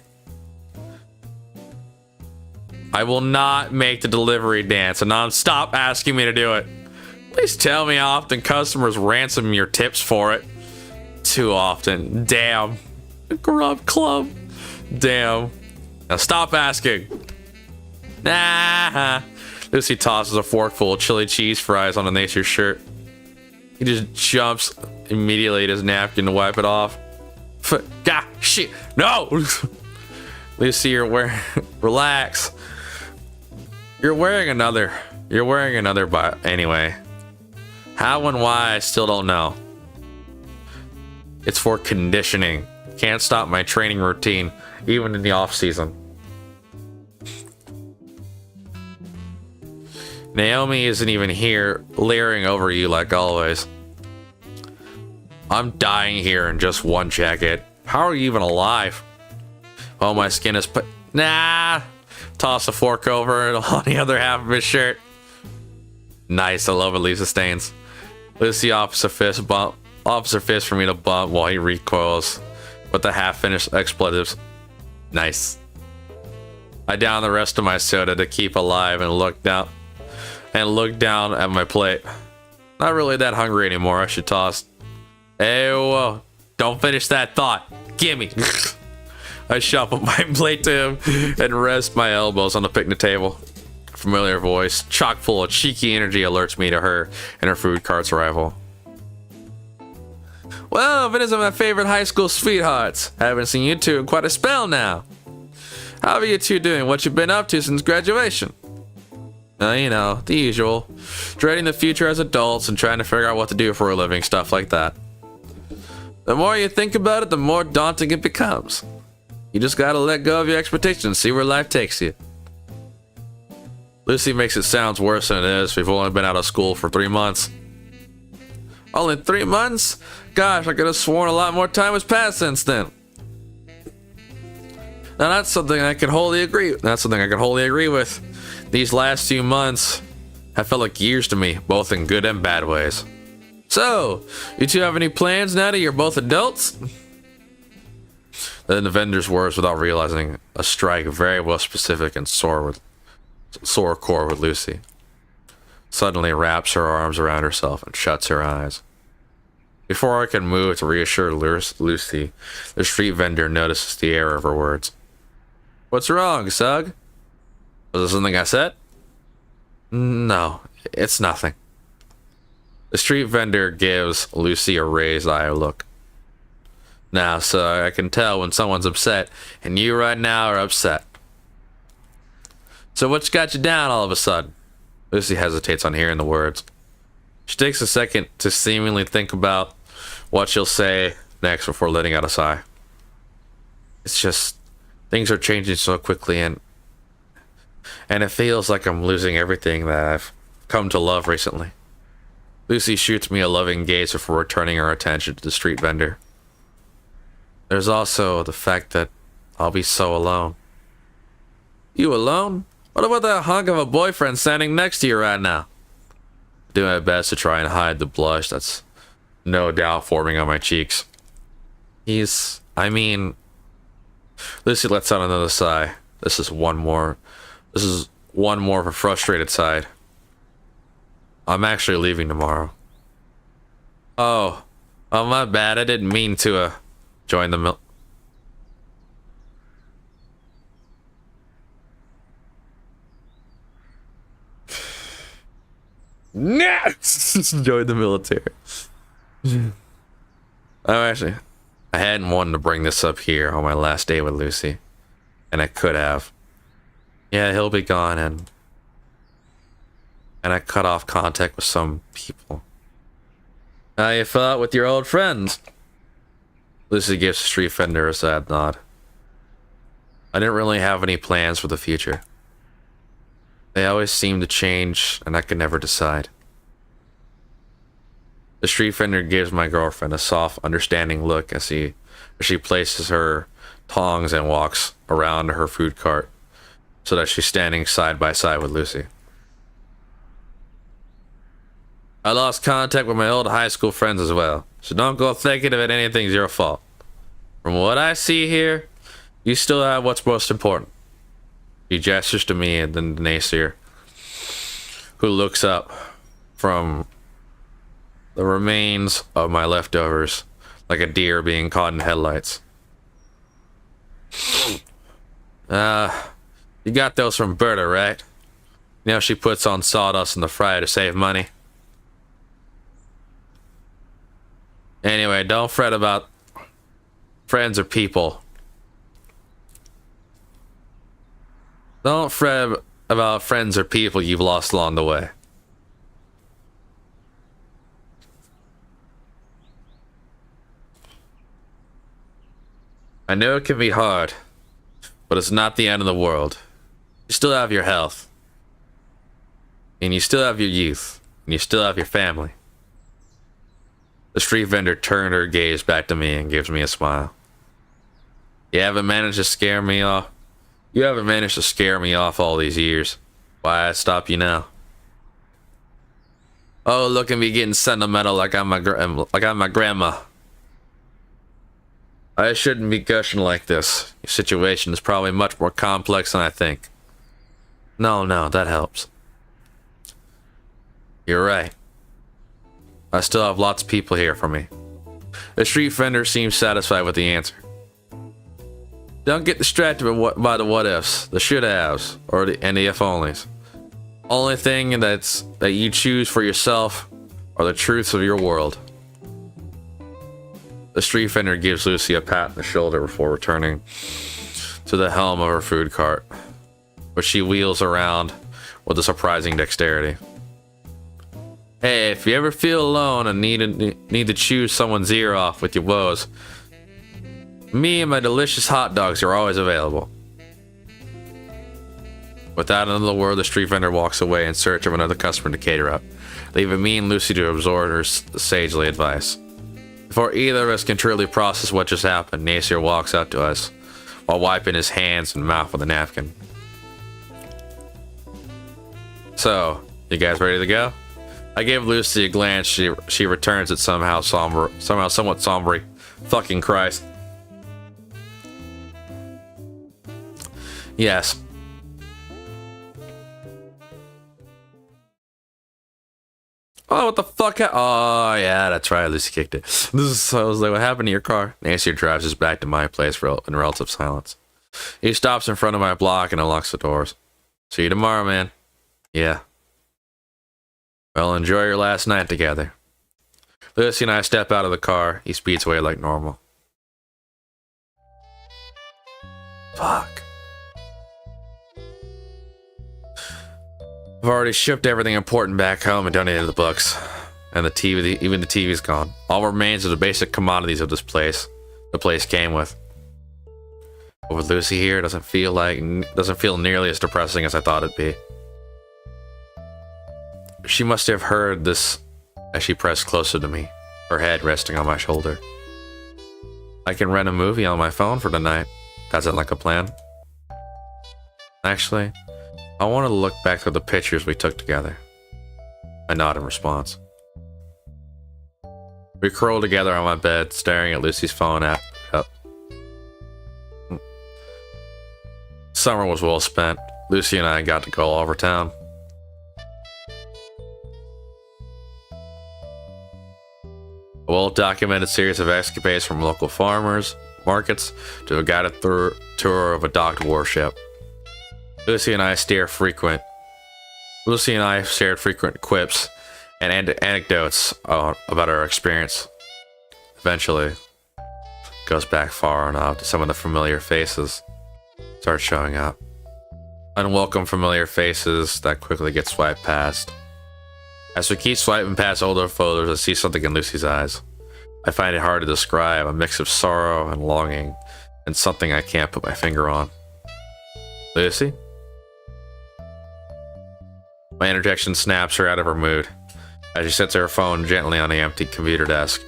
Speaker 1: I will not make the delivery dance, and stop asking me to do it. Please tell me how often customers ransom your tips for it. Too often. Damn. Grub Club. Damn. Now stop asking. Nah. Lucy tosses a forkful of chili cheese fries on Nacier's shirt. He just jumps immediately at his napkin to wipe it off. God, shit. No! Lucy, you're wearing... Relax. You're wearing another but anyway. How and why, I still don't know. It's for conditioning. Can't stop my training routine, even in the off season. Naomi isn't even here, leering over you like always. I'm dying here in just one jacket. How are you even alive? Oh, my skin is nah. Toss a fork over on the other half of his shirt. Nice, I love it, leaves the stains. Lucy opposite fist for me to bump while he recoils with the half-finished expletives. Nice. I down the rest of my soda to keep alive and look down at my plate. Not really that hungry anymore, I should toss. Hey, whoa, don't finish that thought. Gimme. I shuffle my plate to him and rest my elbows on the picnic table. A familiar voice, chock full of cheeky energy, alerts me to her and her food cart's arrival. Well, Vin is my favorite high school sweethearts. Haven't seen you two in quite a spell now. How are you two doing? What you been up to since graduation? You know, the usual. Dreading the future as adults and trying to figure out what to do for a living, stuff like that. The more you think about it, the more daunting it becomes. You just gotta let go of your expectations and see where life takes you. Lucy makes it sound worse than it is. We've only been out of school for 3 months. Only 3 months? Gosh, I could have sworn a lot more time has passed since then. Now that's something I can wholly agree with. These last few months have felt like years to me, both in good and bad ways. So, you two have any plans now that you're both adults? Then the vendor's words, without realizing, a strike very well specific and sore core with Lucy. Suddenly wraps her arms around herself and shuts her eyes. Before I can move to reassure Lucy, the street vendor notices the error of her words. What's wrong, Sug? Was there something I said? No, it's nothing. The street vendor gives Lucy a raised eye look. Now, so I can tell when someone's upset, and you right now are upset. So what's got you down all of a sudden? Lucy hesitates on hearing the words. She takes a second to seemingly think about what she'll say next before letting out a sigh. It's just, things are changing so quickly, and it feels like I'm losing everything that I've come to love recently. Lucy shoots me a loving gaze before returning her attention to the street vendor. There's also the fact that I'll be so alone. You alone? What about that hunk of a boyfriend standing next to you right now? I do my best to try and hide the blush that's no doubt forming on my cheeks. Lucy lets out another sigh. This is one more of a frustrated side. I'm actually leaving tomorrow. Oh, my bad. I didn't mean to join the join the military. I hadn't wanted to bring this up here on my last day with Lucy, and I could have. Yeah, he'll be gone, and I cut off contact with some people. How you felt with your old friends? Lucy gives the street vendor a sad nod. I didn't really have any plans for the future. They always seem to change, and I could never decide. The street vendor gives my girlfriend a soft, understanding look as she places her tongs and walks around her food cart so that she's standing side by side with Lucy. I lost contact with my old high school friends as well, so don't go thinking that anything's your fault. From what I see here, you still have what's most important. He gestures to me and then the naysayer, who looks up from the remains of my leftovers like a deer being caught in headlights. You got those from Berta, right? You know she puts on sawdust in the fryer to save money. Anyway, don't fret about friends or people. Don't fret about friends or people you've lost along the way. I know it can be hard, but it's not the end of the world. You still have your health. And you still have your youth. And you still have your family. The street vendor turned her gaze back to me and gives me a smile. You haven't managed to scare me off. You haven't managed to scare me off all these years. Why I stop you now? Oh, look at me getting sentimental like I'm my grandma. I shouldn't be gushing like this. Your situation is probably much more complex than I think. No, that helps. You're right. I still have lots of people here for me. The street vendor seems satisfied with the answer. Don't get distracted by the what ifs, the should haves, or the if onlys. Only thing that you choose for yourself are the truths of your world. The street vendor gives Lucy a pat on the shoulder before returning to the helm of her food cart, which she wheels around with a surprising dexterity. Hey, if you ever feel alone and need to choose someone's ear off with your woes, me and my delicious hot dogs are always available. Without another word, the street vendor walks away in search of another customer to cater up, leaving me and Lucy to absorb her sagely advice. Before either of us can truly process what just happened, Nasir walks up to us while wiping his hands and mouth with a napkin. So, you guys ready to go? I give Lucy a glance. She returns it somewhat somber. Fucking Christ. Yes. Oh, what the fuck? Oh, yeah, that's right. Lucy kicked it. I was like, what happened to your car? Nancy drives us back to my place in relative silence. He stops in front of my block and unlocks the doors. See you tomorrow, man. Yeah. Well, enjoy your last night together. Lucy and I step out of the car. He speeds away like normal. Fuck. I've already shipped everything important back home and donated the books. And the TV, even the TV's gone. All remains are the basic commodities of this place. The place came with. But with Lucy here, it doesn't feel nearly as depressing as I thought it'd be. She must have heard this as she pressed closer to me, her head resting on my shoulder. I can rent a movie on my phone for tonight. That sound like a plan? Actually, I want to look back through the pictures we took together. I nod in response. We curl together on my bed, staring at Lucy's phone app. Summer was well spent. Lucy and I got to go all over town. A well-documented series of escapades from local farmers, markets, to a guided tour of a docked warship. Lucy and I shared frequent quips and anecdotes about our experience. Eventually, goes back far enough to some of the familiar faces start showing up. Unwelcome familiar faces that quickly get swiped past. As we keep swiping past older photos, I see something in Lucy's eyes. I find it hard to describe, a mix of sorrow and longing, and something I can't put my finger on. Lucy? My interjection snaps her out of her mood, as she sets her phone gently on the empty computer desk.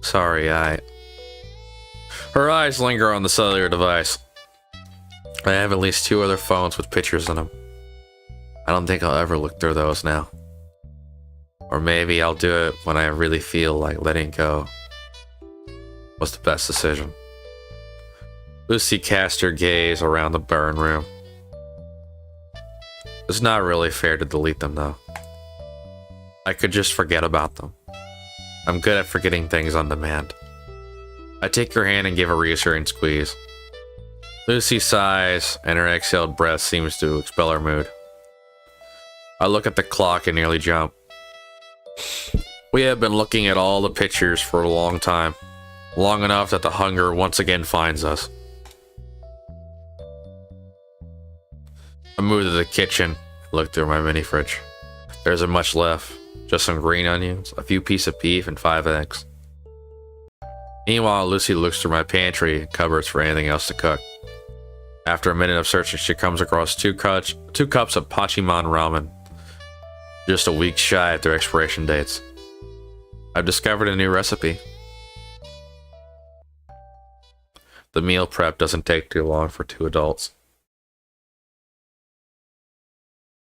Speaker 1: Sorry, Her eyes linger on the cellular device. I have at least 2 other phones with pictures in them. I don't think I'll ever look through those now. Or maybe I'll do it when I really feel like letting go was the best decision. Lucy cast her gaze around the burn room. It's not really fair to delete them though. I could just forget about them. I'm good at forgetting things on demand. I take her hand and give a reassuring squeeze. Lucy sighs, and her exhaled breath seems to expel her mood. I look at the clock and nearly jump. We have been looking at all the pictures for a long time. Long enough that the hunger once again finds us. I move to the kitchen and look through my mini fridge. There isn't much left. Just some green onions, a few pieces of beef, and 5 eggs. Meanwhile, Lucy looks through my pantry and cupboards for anything else to cook. After a minute of searching, she comes across 2 cups of Pachimon ramen, just a week shy of their expiration dates. I've discovered a new recipe. The meal prep doesn't take too long for 2 adults.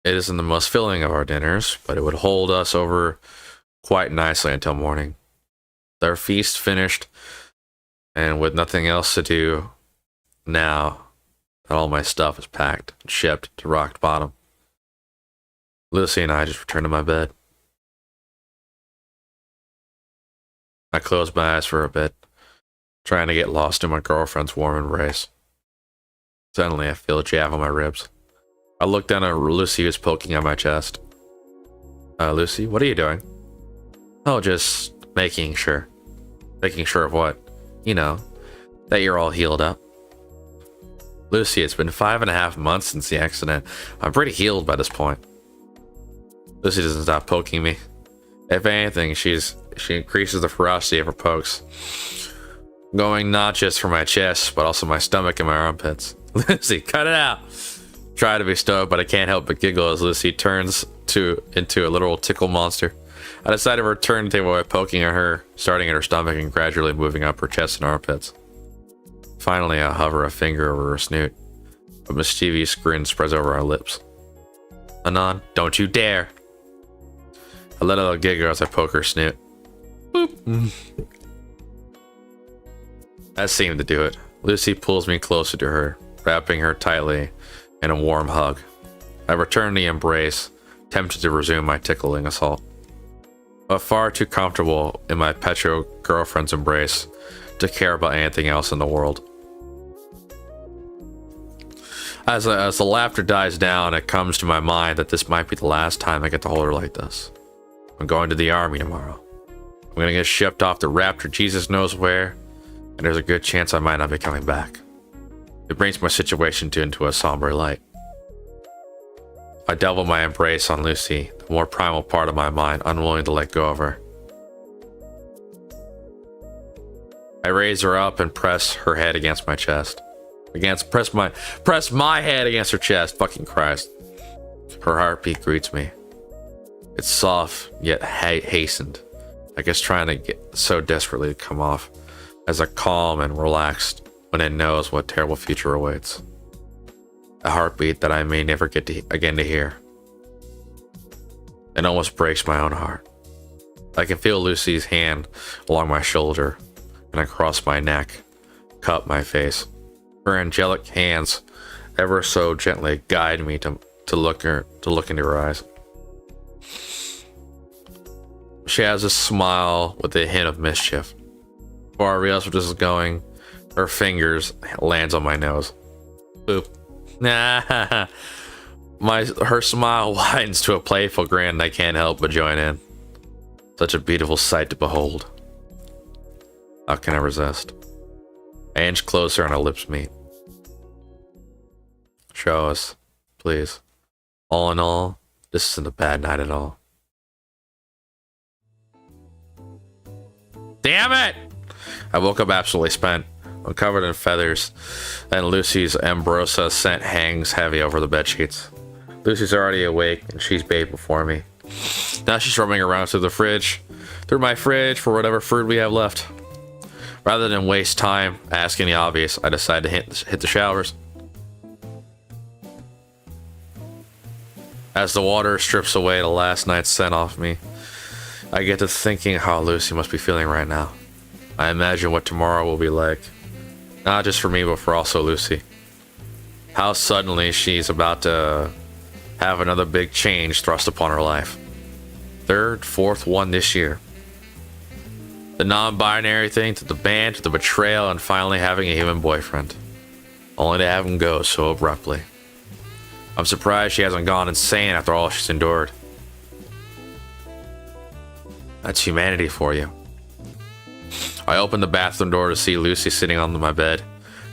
Speaker 1: It isn't the most filling of our dinners, but it would hold us over quite nicely until morning. Their feast finished, and with nothing else to do now that all my stuff is packed and shipped to Rock Bottom, Lucy and I just returned to my bed. I closed my eyes for a bit, trying to get lost in my girlfriend's warm embrace. Suddenly, I feel a jab on my ribs. I look down at Lucy, who's poking at my chest. Lucy, what are you doing? Oh, just making sure. Making sure of what? You know, that you're all healed up. Lucy, it's been 5.5 months since the accident. I'm pretty healed by this point. Lucy doesn't stop poking me. If anything, she increases the ferocity of her pokes, going not just for my chest, but also my stomach and my armpits. Lucy, cut it out! Try to be stoic, but I can't help but giggle as Lucy turns into a literal tickle monster. I decide to return the table by poking at her, starting at her stomach and gradually moving up her chest and armpits. Finally, I hover a finger over her snoot. A mischievous grin spreads over our lips. Anon, don't you dare! I let out a giggle as I poke her snoot. Boop. That seemed to do it. Lucy pulls me closer to her, wrapping her tightly in a warm hug. I return the embrace, tempted to resume my tickling assault, but far too comfortable in my petro girlfriend's embrace to care about anything else in the world. As the laughter dies down, it comes to my mind that this might be the last time I get to hold her like this. I'm going to the army tomorrow. I'm gonna get shipped off to Raptor Jesus knows where, and there's a good chance I might not be coming back. It brings my situation into a somber light. I double my embrace on Lucy, the more primal part of my mind, unwilling to let go of her. I raise her up and press her head against my chest. Press my head against her chest. Fucking Christ. Her heartbeat greets me. It's soft, yet hastened. I guess trying to get so desperately to come off as a calm and relaxed when it knows what terrible future awaits. A heartbeat that I may never get again to hear. It almost breaks my own heart. I can feel Lucy's hand along my shoulder and across my neck, cup my face. Her angelic hands ever so gently guide me to look into her eyes. She has a smile with a hint of mischief. Before I realize where this is going, her fingers lands on my nose. Boop. Nah. Her smile widens to a playful grin and I can't help but join in. Such a beautiful sight to behold. How can I resist? I inch closer and our lips meet. Show us, please. All in all, this isn't a bad night at all. Damn it! I woke up absolutely spent. I'm covered in feathers, and Lucy's ambrosia scent hangs heavy over the bedsheets. Lucy's already awake, and she's bathed before me. Now she's roaming around through my fridge for whatever food we have left. Rather than waste time asking the obvious, I decide to hit the showers. As the water strips away the last night's scent off me, I get to thinking how Lucy must be feeling right now. I imagine what tomorrow will be like. Not just for me, but for also Lucy. How suddenly she's about to have another big change thrust upon her life. Third, fourth one this year. The non-binary thing, to the band, to the betrayal, and finally having a human boyfriend. Only to have him go so abruptly. I'm surprised she hasn't gone insane after all she's endured. That's humanity for you. I open the bathroom door to see Lucy sitting on my bed,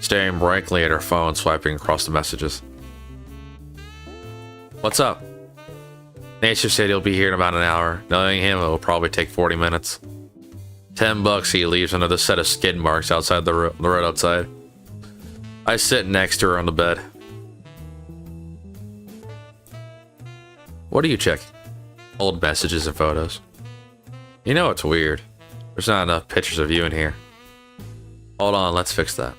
Speaker 1: staring blankly at her phone, swiping across the messages. What's up? Nature said he'll be here in about an hour. Knowing him, it will probably take 40 minutes. $10 he leaves another set of skid marks outside the road outside. I sit next to her on the bed. What are you checking? Old messages and photos. You know it's weird. There's not enough pictures of you in here. Hold on, let's fix that.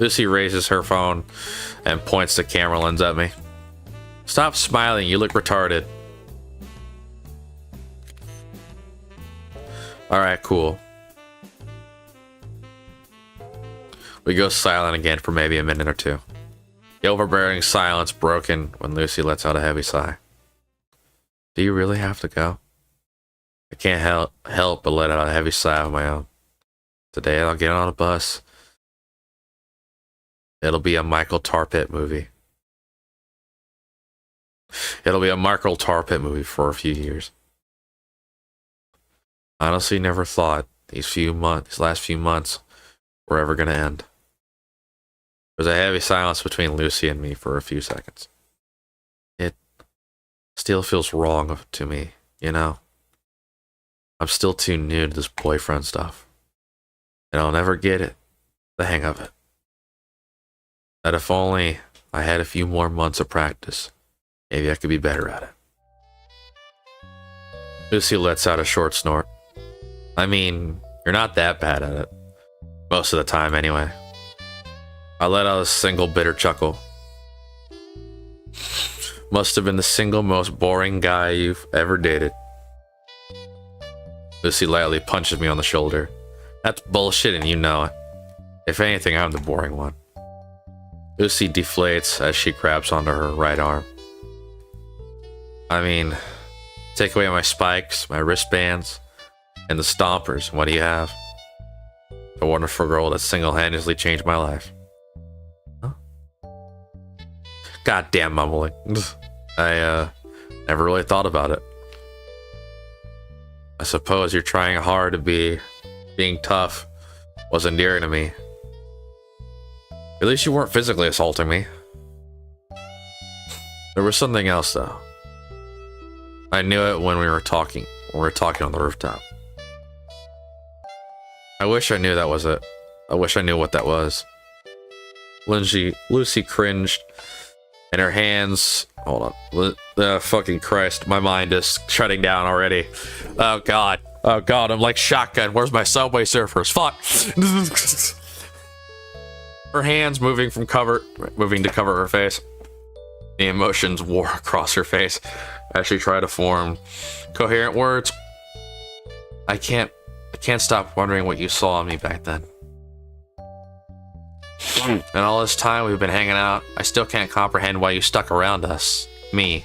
Speaker 1: Lucy raises her phone and points the camera lens at me. Stop smiling, you look retarded. Alright, cool. We go silent again for maybe a minute or two. The overbearing silence broken when Lucy lets out a heavy sigh. Do you really have to go? I can't help but let out a heavy sigh of my own. Today I'll get on a bus. It'll be a Michael Tarpit movie. It'll be a Michael Tarpit movie for a few years. I honestly never thought these last few months were ever going to end. There's a heavy silence between Lucy and me for a few seconds. It still feels wrong to me, you know? I'm still too new to this boyfriend stuff. And I'll never get the hang of it. That if only I had a few more months of practice, maybe I could be better at it. Lucy lets out a short snort. I mean, you're not that bad at it. Most of the time, anyway. I let out a single bitter chuckle. Must have been the single most boring guy you've ever dated. Lucy lightly punches me on the shoulder. That's bullshit and you know it. If anything, I'm the boring one. Lucy deflates as she grabs onto her right arm. I mean, take away my spikes, my wristbands, and the stompers, what do you have? A wonderful girl that single-handedly changed my life. Huh? Goddamn mumbling. I never really thought about it. I suppose you're trying hard to being tough was endearing to me. At least you weren't physically assaulting me. There was something else though. I knew it when we were talking on the rooftop. I wish I knew that was it. I wish I knew what that was. Lucy cringed And her hands... Hold on. Fucking Christ. My mind is shutting down already. Oh, God. Oh, God. I'm like Shotgun. Where's my Subway Surfers? Fuck. Her hands moving to cover her face. The emotions wore across her face as she tried to form coherent words. I can't stop wondering what you saw in me back then. And all this time we've been hanging out, I still can't comprehend why you stuck around us. Me.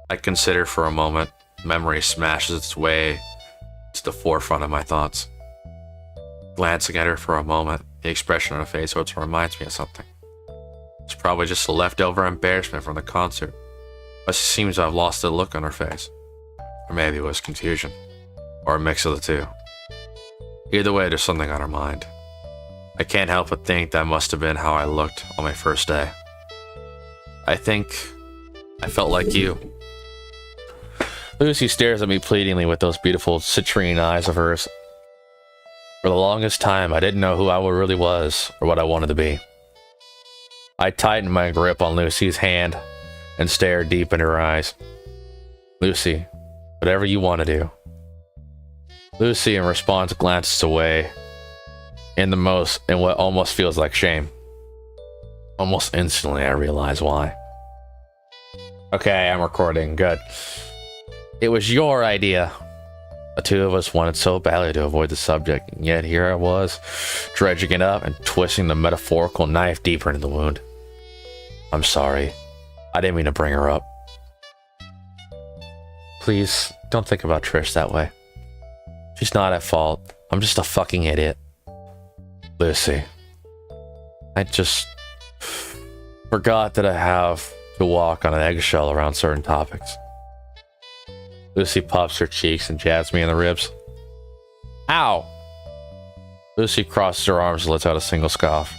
Speaker 1: I consider for a moment. Memory smashes its way to the forefront of my thoughts. Glancing at her for a moment, the expression on her face reminds me of something. It's probably just a leftover embarrassment from the concert, but she seems to have lost the look on her face. Or maybe it was confusion, or a mix of the two. Either way, there's something on her mind. I can't help but think that must have been how I looked on my first day. I think I felt like you. Lucy stares at me pleadingly with those beautiful citrine eyes of hers. For the longest time, I didn't know who I really was or what I wanted to be. I tightened my grip on Lucy's hand and stared deep into her eyes. Lucy, whatever you want to do. Lucy, in response, glances away in what almost feels like shame. Almost instantly, I realize why. Okay, I'm recording. Good. It was your idea. The two of us wanted so badly to avoid the subject, and yet here I was, dredging it up and twisting the metaphorical knife deeper into the wound. I'm sorry. I didn't mean to bring her up. Please, don't think about Trish that way. She's not at fault. I'm just a fucking idiot. Lucy. I just forgot that I have to walk on an eggshell around certain topics. Lucy puffs her cheeks and jabs me in the ribs. Ow! Lucy crosses her arms and lets out a single scoff.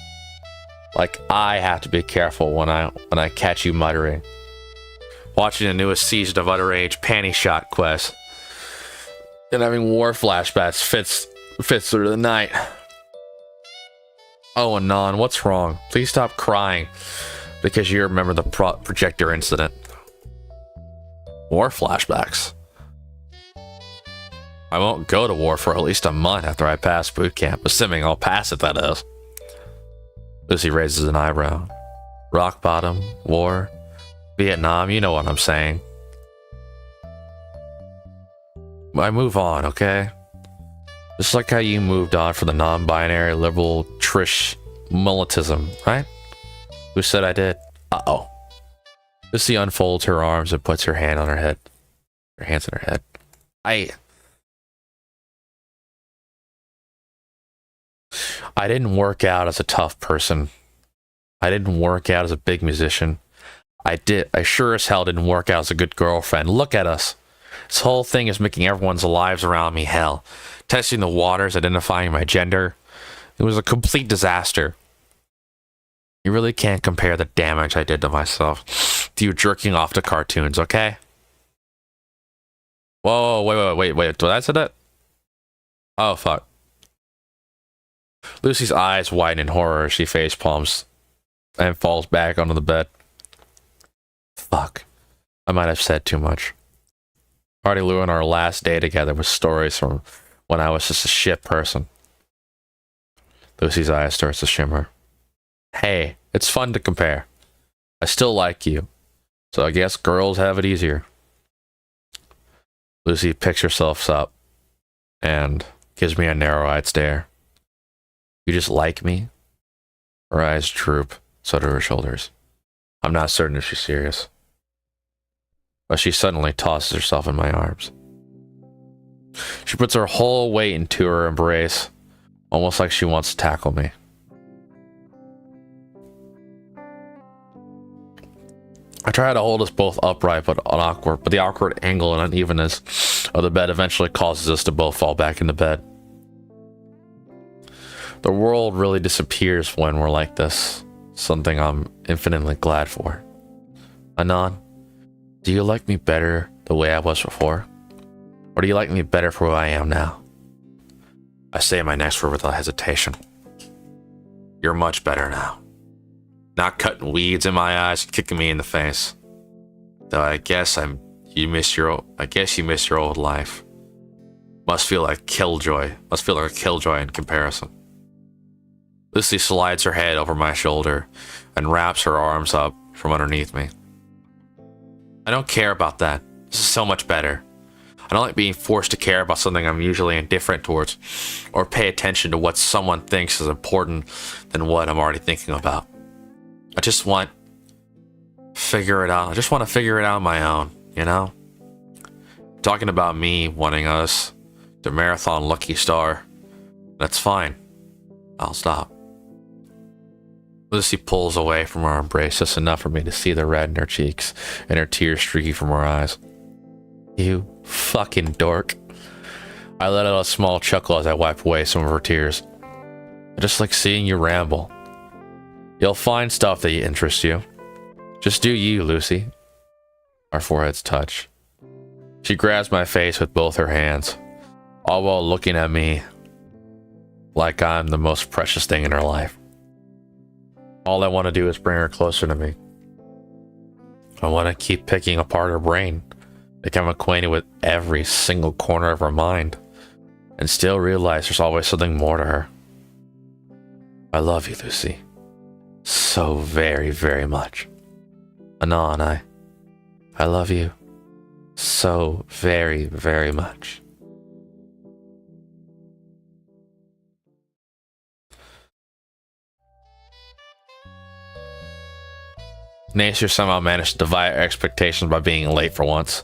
Speaker 1: Like I have to be careful when I catch you muttering. Watching the newest season of Underage Panty Shot Quest. And having war flashbacks fits through the night. Oh, Anon, what's wrong? Please stop crying. Because you remember the projector incident. War flashbacks. I won't go to war for at least a month after I pass boot camp, assuming I'll pass it, that is. Lucy raises an eyebrow. Rock bottom, war, Vietnam, you know what I'm saying. I move on, okay? Just like how you moved on from the non-binary liberal Trish Mulletism, right? Who said I did? Uh-oh. Lucy unfolds her arms and puts her hand on her head. Her hands on her head. I didn't work out as a tough person. I didn't work out as a big musician. I sure as hell didn't work out as a good girlfriend. Look at us. This whole thing is making everyone's lives around me hell. Testing the waters, identifying my gender. It was a complete disaster. You really can't compare the damage I did to myself to you jerking off to cartoons, okay? Whoa, wait. Did I say that? Oh, fuck. Lucy's eyes widen in horror as she face palms and falls back onto the bed. Fuck. I might have said too much. Already ruined our last day together with stories from when I was just a shit person. Lucy's eyes starts to shimmer. Hey, it's fun to compare. I still like you, so I guess girls have it easier. Lucy picks herself up and gives me a narrow-eyed stare. You just like me? Her eyes droop, so do her shoulders. I'm not certain if she's serious. But she suddenly tosses herself in my arms. She puts her whole weight into her embrace, almost like she wants to tackle me. I try to hold us both upright, but the awkward angle and unevenness of the bed eventually causes us to both fall back into bed. The world really disappears when we're like this, something I'm infinitely glad for. Anon, do you like me better the way I was before? Or do you like me better for who I am now? I say my next word without hesitation. You're much better now. not cutting weeds in my eyes and kicking me in the face. Though I guess you miss your old life. Must feel like a killjoy in comparison. Lucy slides her head over my shoulder and wraps her arms up from underneath me. I don't care about that. This is so much better. I don't like being forced to care about something I'm usually indifferent towards, or pay attention to what someone thinks is important than what I'm already thinking about. I just want to figure it out on my own, you know? Talking about me wanting us to marathon Lucky Star, that's fine. I'll stop. Lucy pulls away from our embrace just enough for me to see the red in her cheeks and her tears streaking from her eyes. You fucking dork. I let out a small chuckle as I wiped away some of her tears. I just like seeing you ramble. You'll find stuff that interests you. Just do you, Lucy. Our foreheads touch. She grabs my face with both her hands, all while looking at me like I'm the most precious thing in her life. All I want to do is bring her closer to me. I want to keep picking apart her brain, become acquainted with every single corner of her mind, and still realize there's always something more to her. I love you, Lucy. So very, very much. Anon, I love you so very, very much. Nasir somehow managed to defy our expectations by being late for once.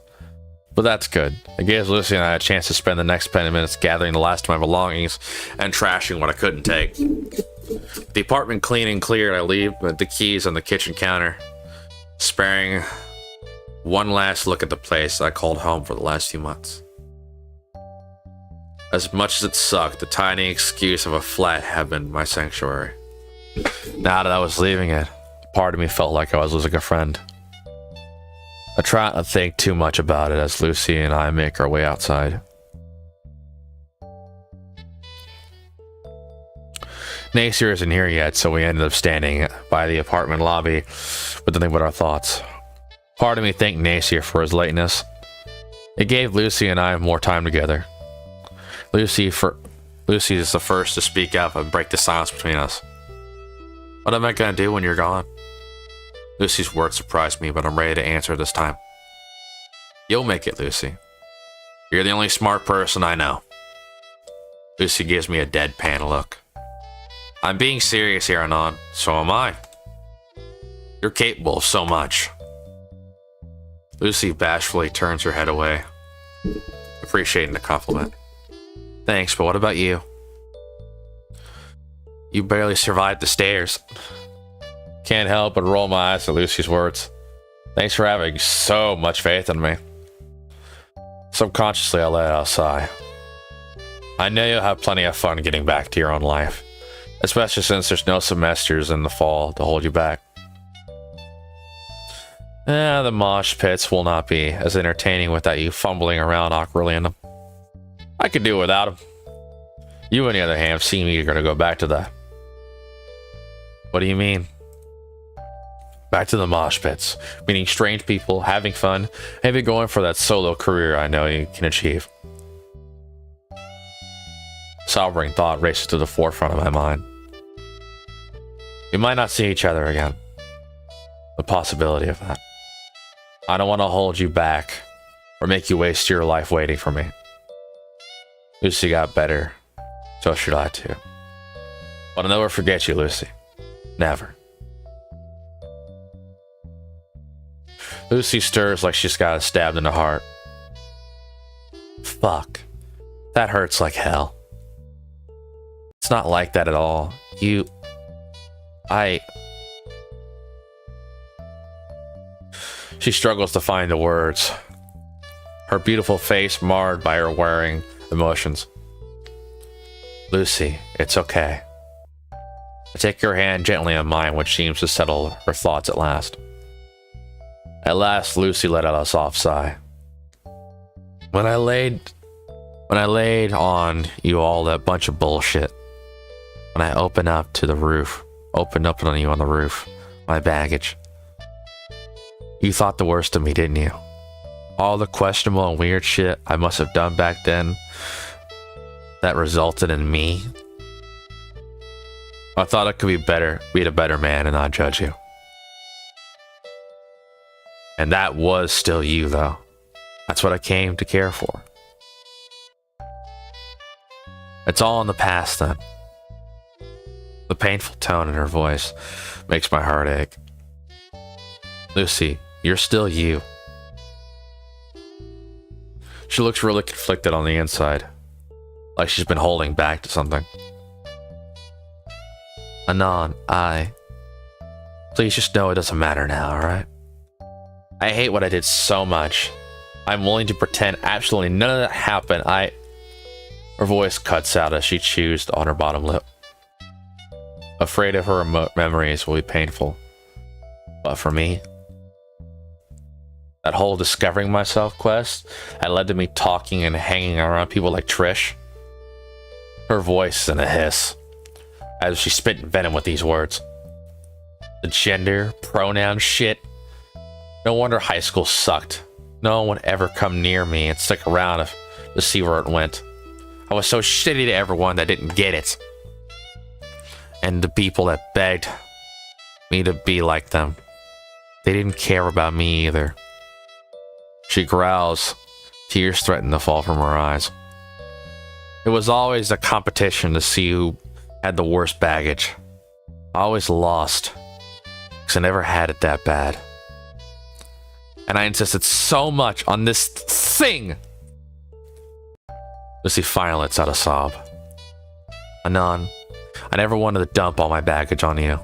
Speaker 1: But that's good. It gives Lucy and I a chance to spend the next 10 minutes gathering the last of my belongings and trashing what I couldn't take. The apartment clean and cleared, I leave the keys on the kitchen counter, sparing one last look at the place I called home for the last few months. As much as it sucked, the tiny excuse of a flat had been my sanctuary. Now that I was leaving it, part of me felt like I was losing a friend. I try not to think too much about it as Lucy and I make our way outside. Nasir isn't here yet, so we ended up standing by the apartment lobby with nothing but our thoughts. Part of me thanked Nasir for his lateness. It gave Lucy and I more time together. Lucy is the first to speak up and break the silence between us. What am I gonna do when you're gone? Lucy's words surprised me, but I'm ready to answer this time. You'll make it, Lucy. You're the only smart person I know. Lucy gives me a deadpan look. I'm being serious here, Anon. So am I. You're capable of so much. Lucy bashfully turns her head away, appreciating the compliment. Thanks, but what about you? You barely survived the stairs. Can't help but roll my eyes at Lucy's words. Thanks for having so much faith in me. Subconsciously, I let out a sigh. I know you'll have plenty of fun getting back to your own life, especially since there's no semesters in the fall to hold you back. The mosh pits will not be as entertaining without you fumbling around awkwardly in them. I could do without them. You, on the other hand, seem eager to go back to that. What do you mean? Back to the mosh pits, meeting strange people, having fun, maybe going for that solo career I know you can achieve. Sobering thought races to the forefront of my mind. We might not see each other again. The possibility of that. I don't want to hold you back or make you waste your life waiting for me. Lucy got better, so should I too. But I'll never forget you, Lucy. Never. Lucy stirs like she's got stabbed in the heart. Fuck. That hurts like hell. It's not like that at all. She struggles to find the words, her beautiful face marred by her wearing emotions. Lucy, it's okay. I take her hand gently on mine, which seems to settle her thoughts at last. At last, Lucy let out a soft sigh. When I laid on you all that bunch of bullshit, when I opened up on you on the roof, My baggage. You thought the worst of me, didn't you? All the questionable and weird shit I must have done back then that resulted in me. I thought I could be a better man and not judge you. And that was still you, though. That's what I came to care for. It's all in the past, then. The painful tone in her voice makes my heart ache. Lucy, you're still you. She looks really conflicted on the inside, like she's been holding back to something. Anon, please just know it doesn't matter now, alright? I hate what I did so much. I'm willing to pretend absolutely none of that happened. Her voice cuts out as she chews on her bottom lip. Afraid of her memories will be painful. But for me, that whole discovering myself quest had led to me talking and hanging around people like Trish. Her voice in a hiss as she spit venom with these words. The gender, pronoun shit. No wonder high school sucked. No one would ever come near me and stick around to see where it went. I was so shitty to everyone that didn't get it. And the people that begged me to be like them. They didn't care about me either. She growls. Tears threaten to fall from her eyes. It was always a competition to see who had the worst baggage. I always lost, because I never had it that bad. And I insisted so much on this thing. Lucy finally lets out a sob. Anon, I never wanted to dump all my baggage on you.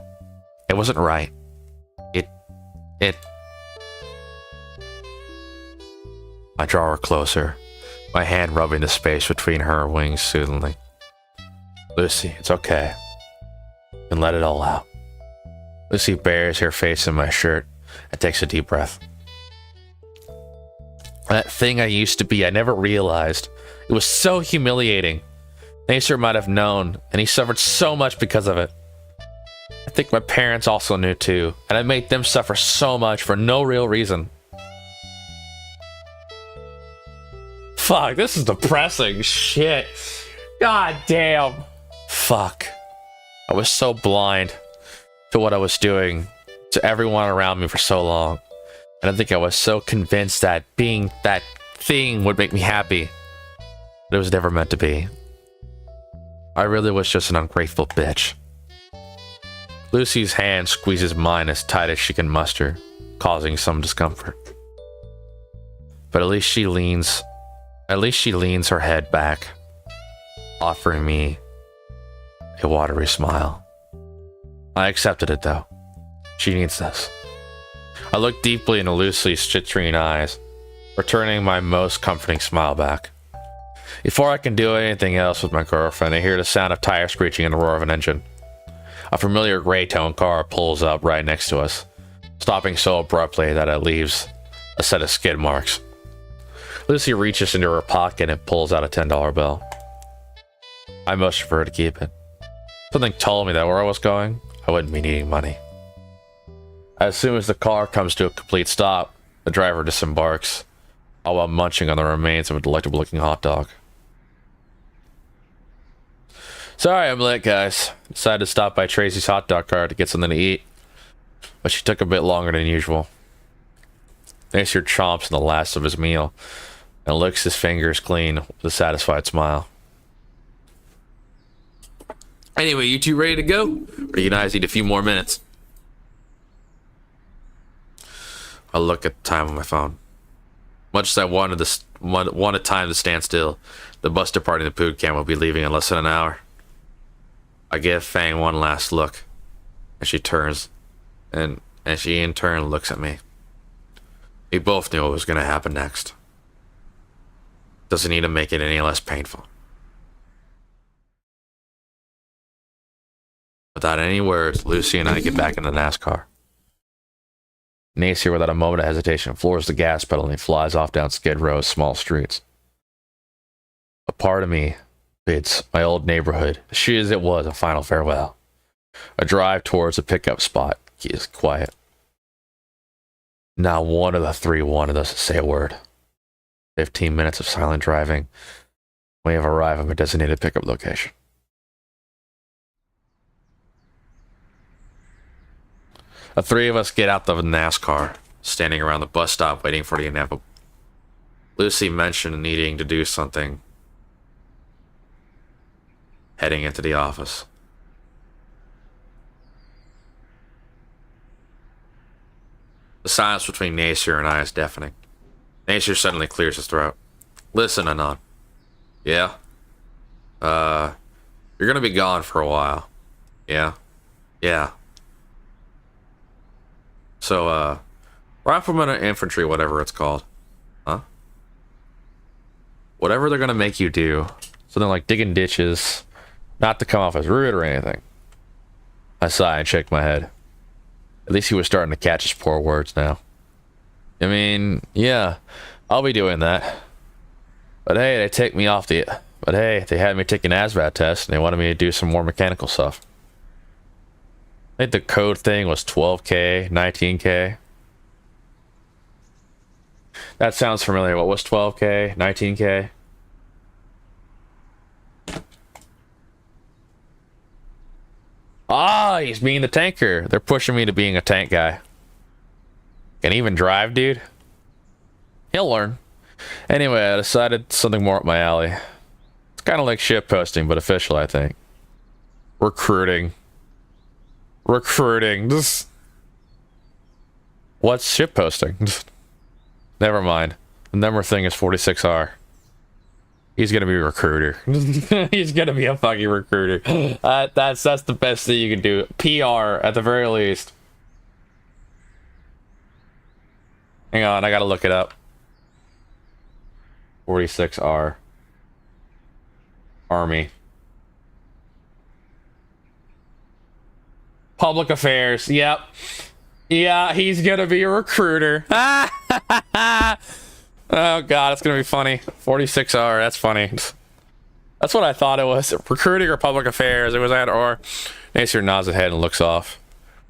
Speaker 1: It wasn't right. I draw her closer, my hand rubbing the space between her wings soothingly. Lucy, it's okay. You can let it all out. Lucy buries her face in my shirt and takes a deep breath. That thing I used to be, I never realized. It was so humiliating. Nasir might have known, and he suffered so much because of it. I think my parents also knew too, and I made them suffer so much for no real reason. Fuck, this is depressing. Shit. God damn. Fuck. I was so blind to what I was doing, to everyone around me for so long. And I think I was so convinced that being that thing would make me happy. But it was never meant to be. I really was just an ungrateful bitch. Lucy's hand squeezes mine as tight as she can muster, causing some discomfort. But at least she leans her head back, offering me a watery smile. I accepted it though. She needs this. I looked deeply into Lucy's citrine eyes, returning my most comforting smile back. Before I can do anything else with my girlfriend, I hear the sound of tires screeching and the roar of an engine. A familiar gray-toned car pulls up right next to us, stopping so abruptly that it leaves a set of skid marks. Lucy reaches into her pocket and pulls out a $10 bill. I motioned for her to keep it. Something told me that where I was going, I wouldn't be needing money. As soon as the car comes to a complete stop, the driver disembarks, all while munching on the remains of a delectable-looking hot dog. Sorry I'm late, guys. Decided to stop by Tracy's hot dog cart to get something to eat, but she took a bit longer than usual. Nasir chomps in the last of his meal and licks his fingers clean with a satisfied smile. Anyway, you two ready to go? Or you guys need a few more minutes? I look at the time on my phone. Much as I wanted time to stand still, the bus departing the boot camp will be leaving in less than an hour. I give Fang one last look, and she turns, and she in turn looks at me. We both knew what was going to happen next. Doesn't need to make it any less painful. Without any words, Lucy and I get back into the NASCAR. Nasir, without a moment of hesitation, floors the gas pedal and he flies off down Skid Row's small streets. A part of me bids my old neighborhood, shitty as it was, a final farewell. A drive towards a pickup spot, He is quiet. Not one of the three wanted us to say a word. 15 minutes of silent driving. We have arrived at a designated pickup location. The three of us get out the NASCAR, standing around the bus stop waiting for the inevitable. Lucy mentioned needing to do something. Heading into the office. The silence between Nasir and I is deafening. Nasir suddenly clears his throat. Listen, Anon. Yeah? You're gonna be gone for a while. Yeah? Yeah. So, rifleman or infantry, whatever it's called. Huh? Whatever they're gonna make you do. Something like digging ditches. Not to come off as rude or anything. I sigh and shake my head. At least he was starting to catch his poor words now. I mean, yeah, I'll be doing that. But hey, they take me off the... But hey, they had me take an ASVAB test and they wanted me to do some more mechanical stuff. I think the code thing was 12K, 19K. That sounds familiar. What was 12K, 19K? Ah, he's being the tanker. They're pushing me to being a tank guy. Can he even drive, dude? He'll learn. Anyway, I decided something more up my alley. It's kind of like ship posting, but official, I think. Recruiting. What's ship posting? Never mind. The number thing is 46R. He's gonna be a recruiter. He's gonna be a fucking recruiter. That's the best thing you can do. PR at the very least. Hang on, I gotta look it up. 46R. Army. Public affairs. Yep. Yeah, he's gonna be a recruiter. Oh god, it's gonna be funny. 46R, that's funny. That's what I thought it was. Recruiting or public affairs. It was either or. Nasir nods his head and looks off.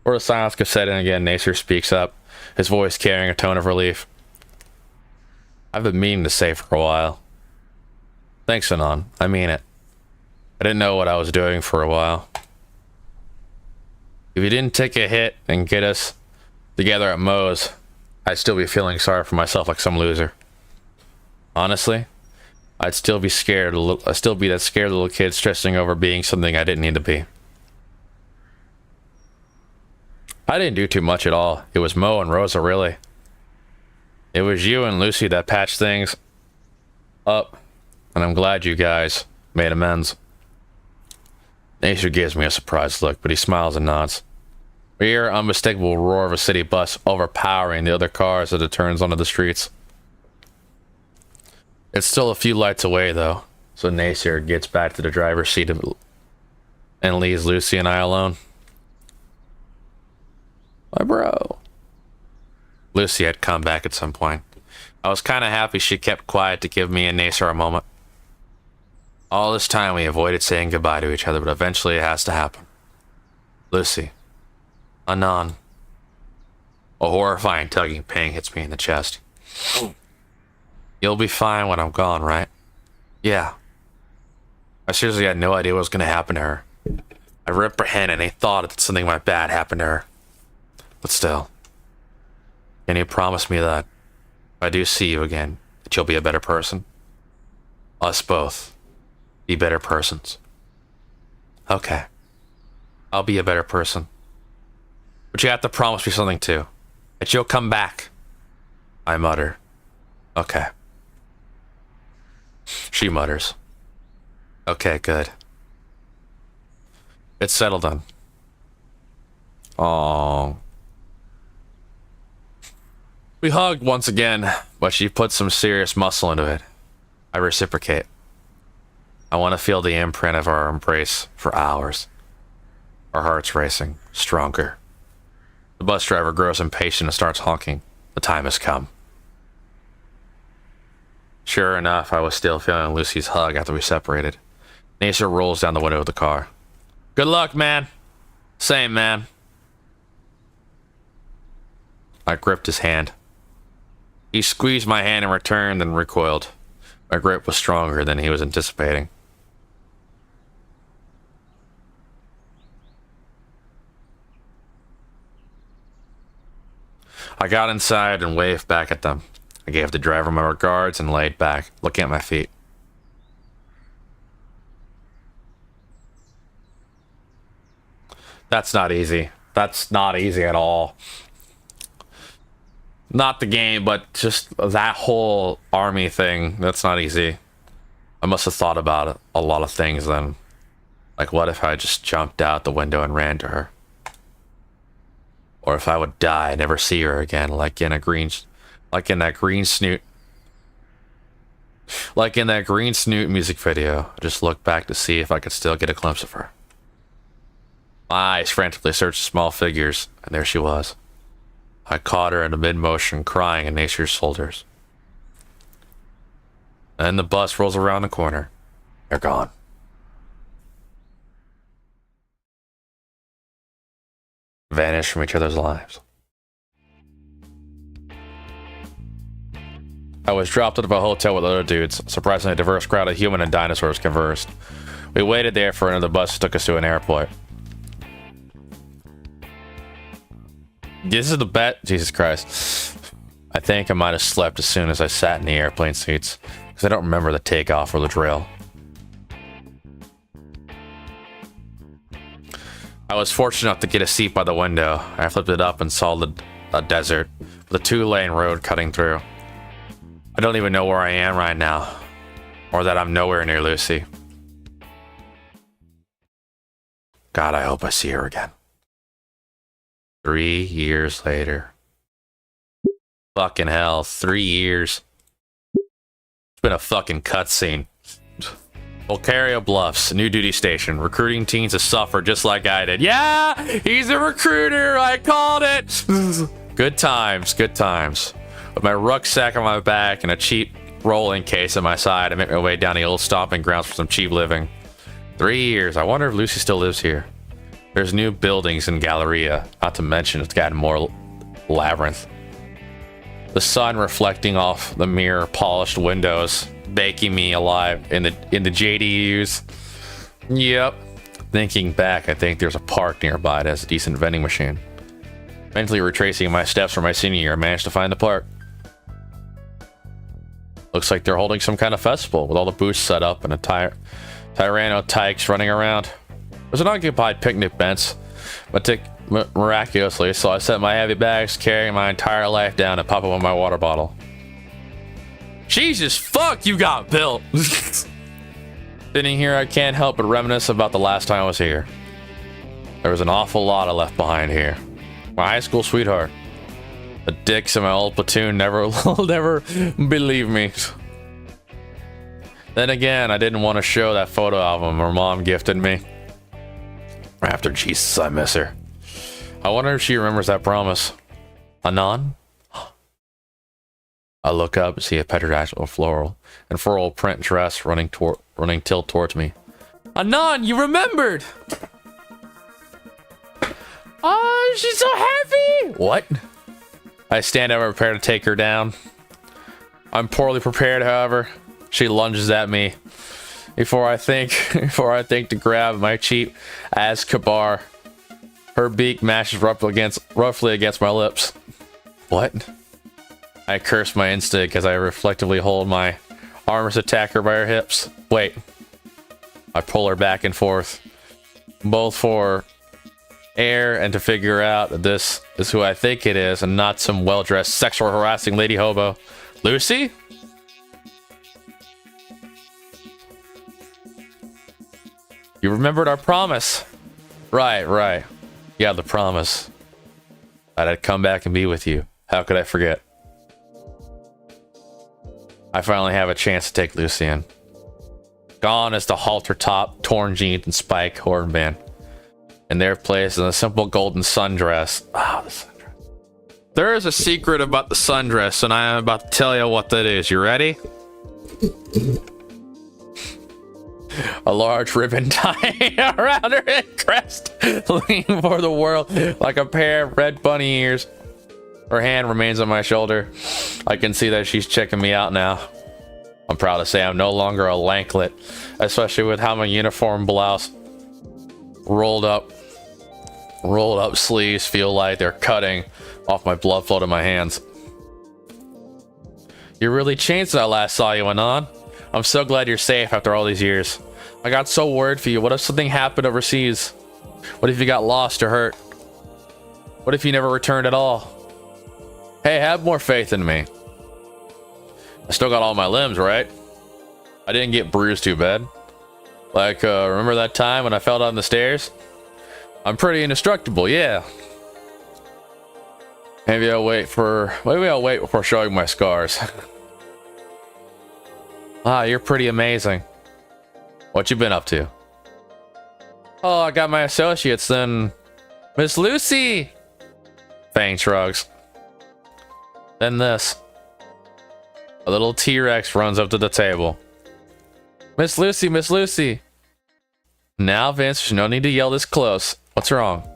Speaker 1: Or the silence gets set in again. Nasir speaks up, his voice carrying a tone of relief. I've been meaning to say for a while. Thanks, Anon. I mean it. I didn't know what I was doing for a while. If you didn't take a hit and get us together at Moe's, I'd still be feeling sorry for myself like some loser. Honestly, I'd still be scared. I'd still be that scared little kid stressing over being something I didn't need to be. I didn't do too much at all. It was Mo and Rosa, really. It was you and Lucy that patched things up, and I'm glad you guys made amends. Nasir gives me a surprised look, but he smiles and nods. We hear an unmistakable roar of a city bus overpowering the other cars as it turns onto the streets. It's still a few lights away, though, so Nasir gets back to the driver's seat and leaves Lucy and I alone. My bro. Lucy had come back at some point. I was kind of happy she kept quiet to give me and Nasir a moment. All this time we avoided saying goodbye to each other, but eventually it has to happen. Lucy. Anon. A horrifying tugging pain hits me in the chest. You'll be fine when I'm gone, right? Yeah. I seriously had no idea what was going to happen to her. I ripped her hand and I thought that something might bad happen to her. But still. Can you promise me that if I do see you again, that you'll be a better person? Us both. Be better persons. Okay. I'll be a better person. But you have to promise me something too. That you'll come back. I mutter. Okay. She mutters. Okay, good. It's settled then. Aww. We hugged once again, but she put some serious muscle into it. I reciprocate. I want to feel the imprint of our embrace for hours. Our hearts racing, stronger. The bus driver grows impatient and starts honking. The time has come. Sure enough, I was still feeling Lucy's hug after we separated. Nasir rolls down the window of the car. Good luck, man. Same, man. I gripped his hand. He squeezed my hand in return, then recoiled. My grip was stronger than he was anticipating. I got inside and waved back at them. I gave the driver my regards and laid back, looking at my feet. That's not easy. That's not easy at all. Not the game, but just that whole army thing. That's not easy. I must have thought about it, a lot of things then. Like, what if I just jumped out the window and ran to her? Or if I would die and never see her again, like in that green Snoot music video. I just looked back to see if I could still get a glimpse of her. My eyes frantically searched small figures, and there she was. I caught her in a mid-motion, crying in nature's shoulders. And the bus rolls around the corner. They're gone. Vanished from each other's lives. I was dropped out of a hotel with other dudes. Surprisingly, a diverse crowd of human and dinosaurs conversed. We waited there for another bus took us to an airport. This is the bet. Jesus Christ. I think I might have slept as soon as I sat in the airplane seats, because I don't remember the takeoff or the drill. I was fortunate enough to get a seat by the window. I flipped it up and saw a desert with a 2-lane road cutting through. I don't even know where I am right now, or that I'm nowhere near Lucy. God, I hope I see her again. 3 years later. Fucking hell, 3 years. It's been a fucking cutscene. Volcaria Bluffs, new duty station. Recruiting teens to suffer just like I did. Yeah, he's a recruiter. I called it. Good times, good times. With my rucksack on my back and a cheap rolling case on my side, I make my way down the old stomping grounds for some cheap living. 3 years. I wonder if Lucy still lives here. There's new buildings in Galleria. Not to mention it's gotten more labyrinth. The sun reflecting off the mirror polished windows, baking me alive in the JDUs. Yep. Thinking back, I think there's a park nearby that has a decent vending machine. Mentally retracing my steps from my senior year, I managed to find the park. Looks like they're holding some kind of festival with all the booths set up and a Tyranno tykes running around. There's an occupied picnic bench, but miraculously, so I set my heavy bags, carrying my entire life down and pop up with my water bottle. Jesus fuck, you got built! Sitting here, I can't help but reminisce about the last time I was here. There was an awful lot I left behind here. My high school sweetheart. The dicks in my old platoon never believe me. Then again, I didn't want to show that photo album her mom gifted me. After Jesus, I miss her. I wonder if she remembers that promise. Anon? I look up and see a pterodactyl floral and floral print dress running tilt towards me. Anon, you remembered! Oh, she's so happy! What? I stand over, prepared to take her down. I'm poorly prepared, however. She lunges at me. Before I think to grab my cheap ass kabar, her beak mashes roughly against my lips. What? I curse my instinct as I reflectively hold my arms to attack her by her hips. Wait. I pull her back and forth, both for air and to figure out that this is who I think it is and not some well-dressed sexual harassing lady hobo. Lucy? You remembered our promise. Right. Yeah, the promise. That I'd come back and be with you. How could I forget? I finally have a chance to take Lucy in. Gone is the halter top, torn jeans, and spike hornband. In their place is a simple golden sundress. Ah, the sundress. There is a secret about the sundress, and I am about to tell you what that is. You ready? A large ribbon tie around her head crest, leaning for the world like a pair of red bunny ears. Her hand remains on my shoulder. I can see that she's checking me out now. I'm proud to say I'm no longer a lanklet, especially with how my uniform blouse rolled up sleeves feel like they're cutting off my blood flow to my hands. You really changed since I last saw you, Anon. I'm so glad you're safe after all these years. I got so worried for you. What if something happened overseas? What if you got lost or hurt? What if you never returned at all? Hey, have more faith in me. I still got all my limbs, right? I didn't get bruised too bad. Like, remember that time when I fell down the stairs? I'm pretty indestructible, yeah. Maybe I'll wait before showing my scars. Ah, you're pretty amazing. What you been up to? Oh, I got my associates then. Miss Lucy! Fang shrugs. Then this. A little T-Rex runs up to the table. Miss Lucy, Miss Lucy. Now, Vince, there's no need to yell this close. What's wrong?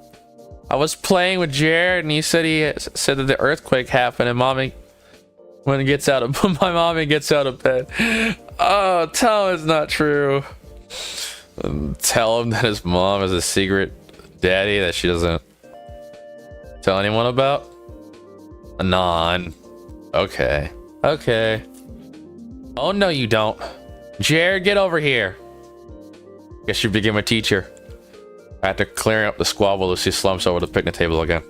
Speaker 1: I was playing with Jared and he said that the earthquake happened and my mommy gets out of bed. Oh, tell him it's not true. Tell him that his mom is a secret daddy that she doesn't tell anyone about. Anon. Okay. Oh no, you don't. Jared, get over here. Guess you became a teacher. After clearing up the squabble, Lucy slumps over the picnic table again.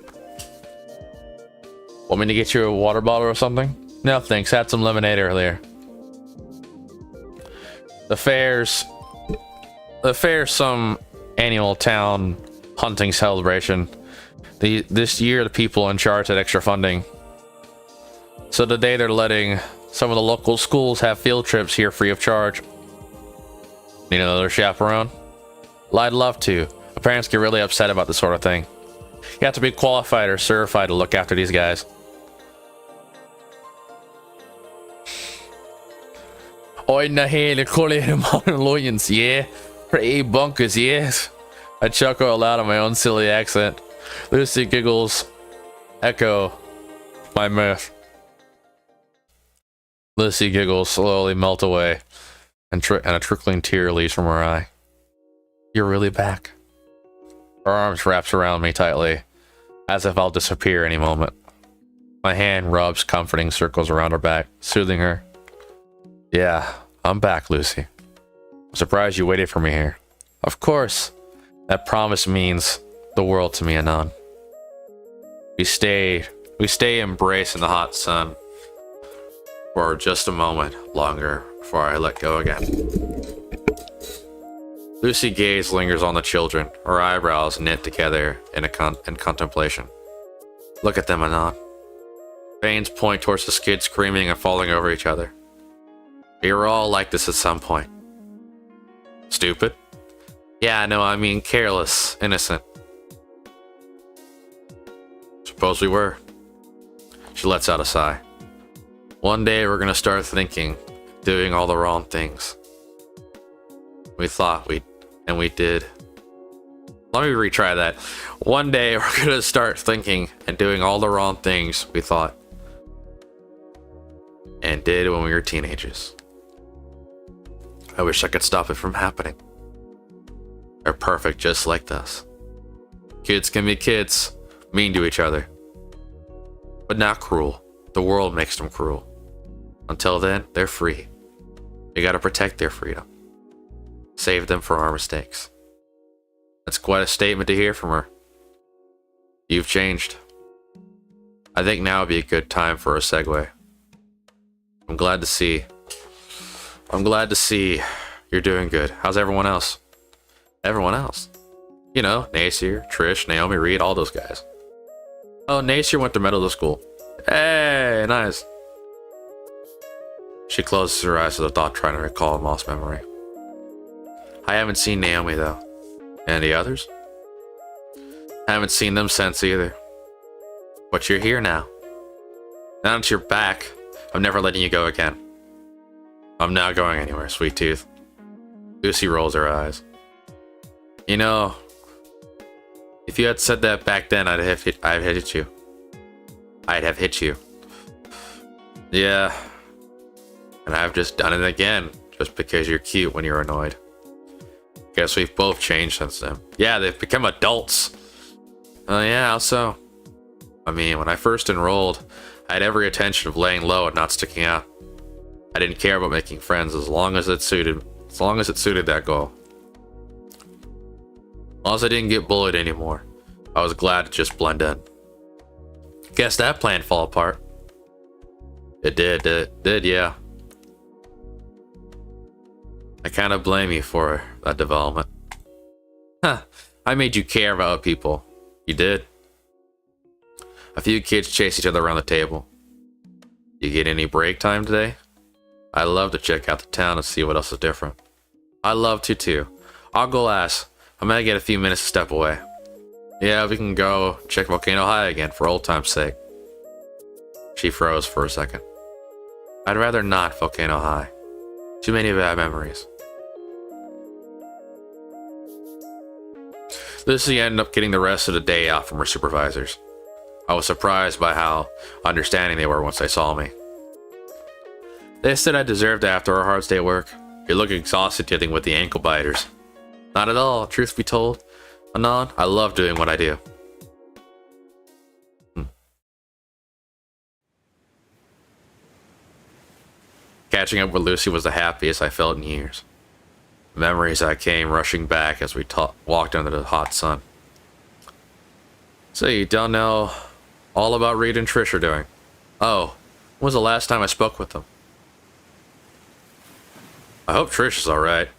Speaker 1: Want me to get you a water bottle or something? No thanks, had some lemonade earlier. The fair's some annual town hunting celebration. This year the people in charge had extra funding. So today they're letting some of the local schools have field trips here free of charge. Need another chaperone? Well, I'd love to. My parents get really upset about this sort of thing. You have to be qualified or certified to look after these guys. Oi, na hele loyans, yeah. Pretty bunkers, yes. I chuckle aloud at my own silly accent. Lucy giggles echo my mirth. Lucy giggles slowly melt away, and a trickling tear leaves from her eye. You're really back. Her arms wraps around me tightly, as if I'll disappear any moment. My hand rubs comforting circles around her back, soothing her. Yeah, I'm back, Lucy. I'm surprised you waited for me here. Of course. That promise means the world to me, Anon. We stay embraced in the hot sun for just a moment longer before I let go again. Lucy's gaze lingers on the children, her eyebrows knit together in contemplation. Look at them, Anon. Veins point towards the skid screaming and falling over each other. We were all like this at some point. Stupid? Yeah, no, I mean careless, innocent. Suppose we were. She lets out a sigh. One day we're gonna start thinking, doing all the wrong things. We thought and we did. Let me retry that. One day we're gonna start thinking and doing all the wrong things we thought and did when we were teenagers. I wish I could stop it from happening. They're perfect just like us. Kids can be kids, mean to each other, but not cruel. The world makes them cruel. Until then, they're free. We gotta protect their freedom. Save them from our mistakes. That's quite a statement to hear from her. You've changed. I think now would be a good time for a segue. I'm glad to see you're doing good. How's everyone else? Everyone else? You know, Nasir, Trish, Naomi, Reed, all those guys. Oh, Nasir went to medical school. Hey, nice. She closes her eyes with a thought trying to recall a lost memory. I haven't seen Naomi though. And the others? Haven't seen them since either. But you're here now. Now that you're back, I'm never letting you go again. I'm not going anywhere, sweet tooth. Lucy rolls her eyes. You know, if you had said that back then, I'd have hit you. I'd have hit you. Yeah. And I've just done it again, just because you're cute when you're annoyed. Guess we've both changed since then. Yeah, they've become adults. Yeah, how so? I mean, when I first enrolled, I had every intention of laying low and not sticking out. I didn't care about making friends as long as it suited that goal. As long as I didn't get bullied anymore, I was glad to just blend in. Guess that plan fell apart. It did, yeah. I kind of blame you for that development. Huh, I made you care about people. You did. A few kids chase each other around the table. You get any break time today? I love to check out the town and see what else is different. I love to too. I'll go ask. I'm gonna get a few minutes to step away. Yeah, we can go check Volcano High again for old time's sake. She froze for a second. I'd rather not Volcano High. Too many bad memories. Lucy ended up getting the rest of the day off from her supervisors. I was surprised by how understanding they were once they saw me. They said I deserved it after a hard day at work. You look exhausted dealing with the ankle biters. Not at all, truth be told. Anon, I love doing what I do. Catching up with Lucy was the happiest I felt in years. Memories I came rushing back as we walked under the hot sun. So you don't know all about Reed and Trish are doing? Oh, when was the last time I spoke with them? I hope Trish is alright.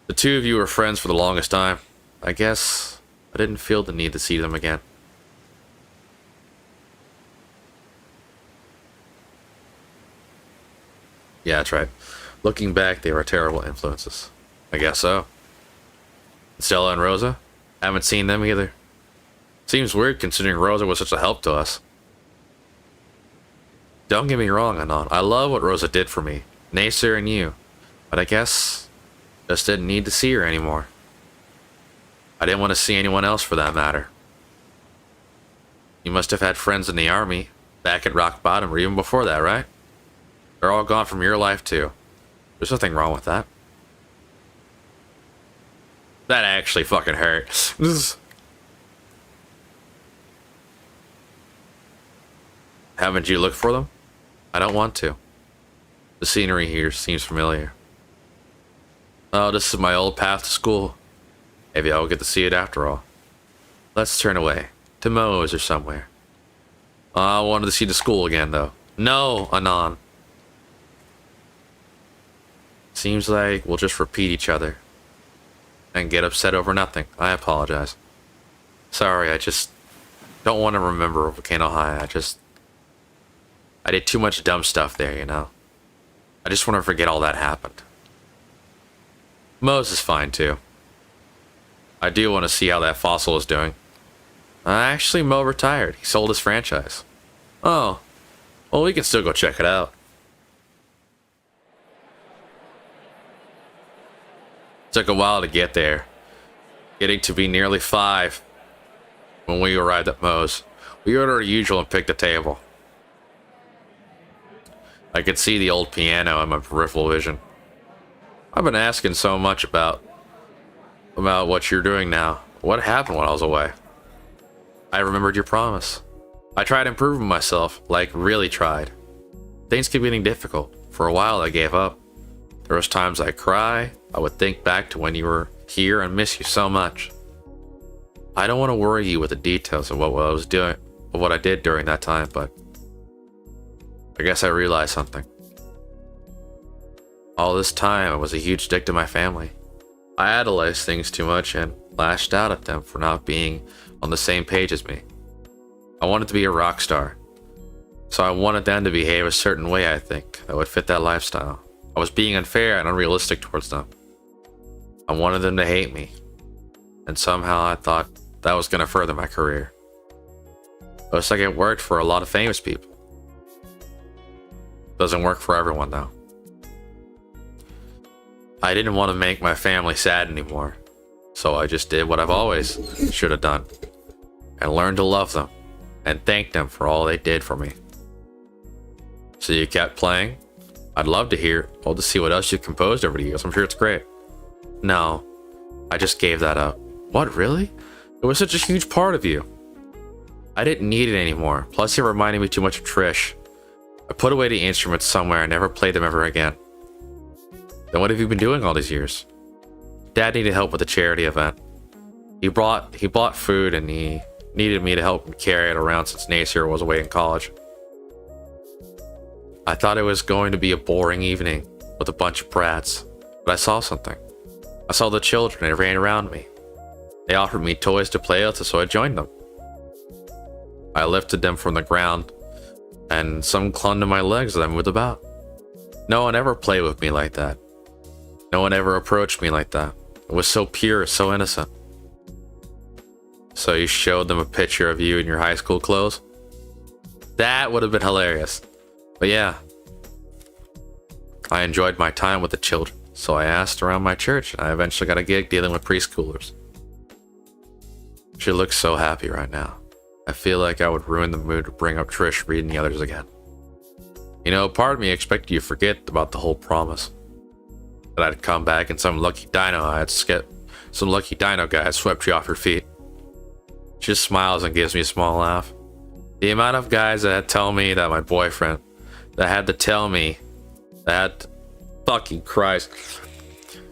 Speaker 1: The two of you were friends for the longest time. I guess I didn't feel the need to see them again. Yeah, that's right. Looking back, they were terrible influences. I guess so. Stella and Rosa? Haven't seen them either. Seems weird considering Rosa was such a help to us. Don't get me wrong, Anon. I love what Rosa did for me. Nacer and you. But I guess just didn't need to see her anymore. I didn't want to see anyone else for that matter. You must have had friends in the army, back at Rock Bottom, or even before that, right? They're all gone from your life too. There's nothing wrong with that. That actually fucking hurt. Haven't you looked for them? I don't want to. The scenery here seems familiar. Oh, this is my old path to school. Maybe I'll get to see it after all. Let's turn away. To Moe's or somewhere. I wanted to see the school again, though. No, Anon. Seems like we'll just repeat each other. And get upset over nothing. I apologize. Sorry, I just don't want to remember Volcano High. I did too much dumb stuff there, you know? I just want to forget all that happened. Moe's is fine, too. I do want to see how that fossil is doing. Actually, Moe retired. He sold his franchise. Oh. Well, we can still go check it out. Took a while to get there. Getting to be nearly 5 when we arrived at Moe's. We ordered our usual and picked a table. I could see the old piano in my peripheral vision. I've been asking so much about what you're doing now. What happened while I was away? I remembered your promise. I tried improving myself, like really tried. Things kept getting difficult. For a while I gave up. There was times I'd cry. I would think back to when you were here and miss you so much. I don't want to worry you with the details of what I was doing, of what I did during that time, but I guess I realized something. All this time I was a huge dick to my family. I idolized things too much and lashed out at them for not being on the same page as me. I wanted to be a rock star, so I wanted them to behave a certain way, I think, that would fit that lifestyle. I was being unfair and unrealistic towards them. I wanted them to hate me, and somehow I thought that was going to further my career. Looks like it worked for a lot of famous people. Doesn't work for everyone, though. I didn't want to make my family sad anymore, so I just did what I've always should have done, and learned to love them and thanked them for all they did for me. So you kept playing? I'd love to hear it. I'll just see what else you've composed over the years. I'm sure it's great. No, I just gave that up. What, really? It was such a huge part of you. I didn't need it anymore. Plus, it reminded me too much of Trish. I put away the instruments somewhere and never played them ever again. Then what have you been doing all these years? Dad needed help with a charity event. He bought food and he needed me to help him carry it around since Nasir was away in college. I thought it was going to be a boring evening with a bunch of brats, but I saw something. I saw the children and they ran around me. They offered me toys to play with, so I joined them. I lifted them from the ground, and some clung to my legs as I moved about. No one ever played with me like that. No one ever approached me like that. It was so pure, so innocent. So you showed them a picture of you in your high school clothes? That would have been hilarious. But yeah, I enjoyed my time with the children, so I asked around my church, and I eventually got a gig dealing with preschoolers. She looks so happy right now. I feel like I would ruin the mood to bring up Trish reading the others again. You know, part of me expected you to forget about the whole promise. That I'd come back and some lucky dino guy had swept you off your feet. She just smiles and gives me a small laugh. The amount of guys that had to tell me that my boyfriend, fucking Christ.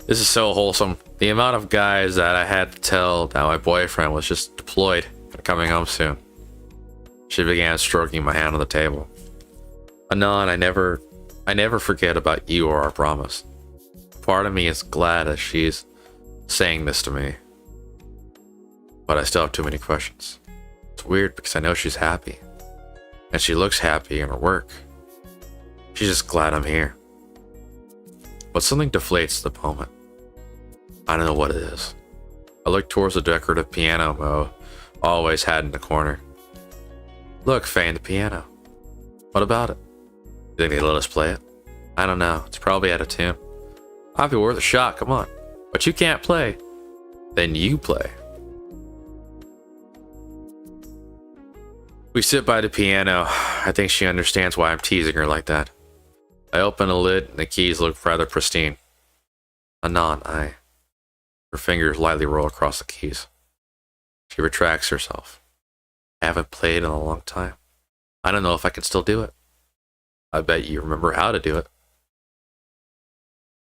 Speaker 1: This is so wholesome. The amount of guys that I had to tell that my boyfriend was just deployed and coming home soon. She began stroking my hand on the table. Anon, I never forget about you or our promise. Part of me is glad that she's saying this to me. But I still have too many questions. It's weird because I know she's happy. And she looks happy in her work. She's just glad I'm here. But something deflates the moment. I don't know what it is. I look towards the decorative piano Mo always had in the corner. Look, Faye, the piano. What about it? You think they let us play it? I don't know. It's probably out of tune. Might be worth a shot, come on. But you can't play. Then you play. We sit by the piano. I think she understands why I'm teasing her like that. I open the lid and the keys look rather pristine. Anon, her fingers lightly roll across the keys. She retracts herself. I haven't played in a long time. I don't know if I can still do it. I bet you remember how to do it.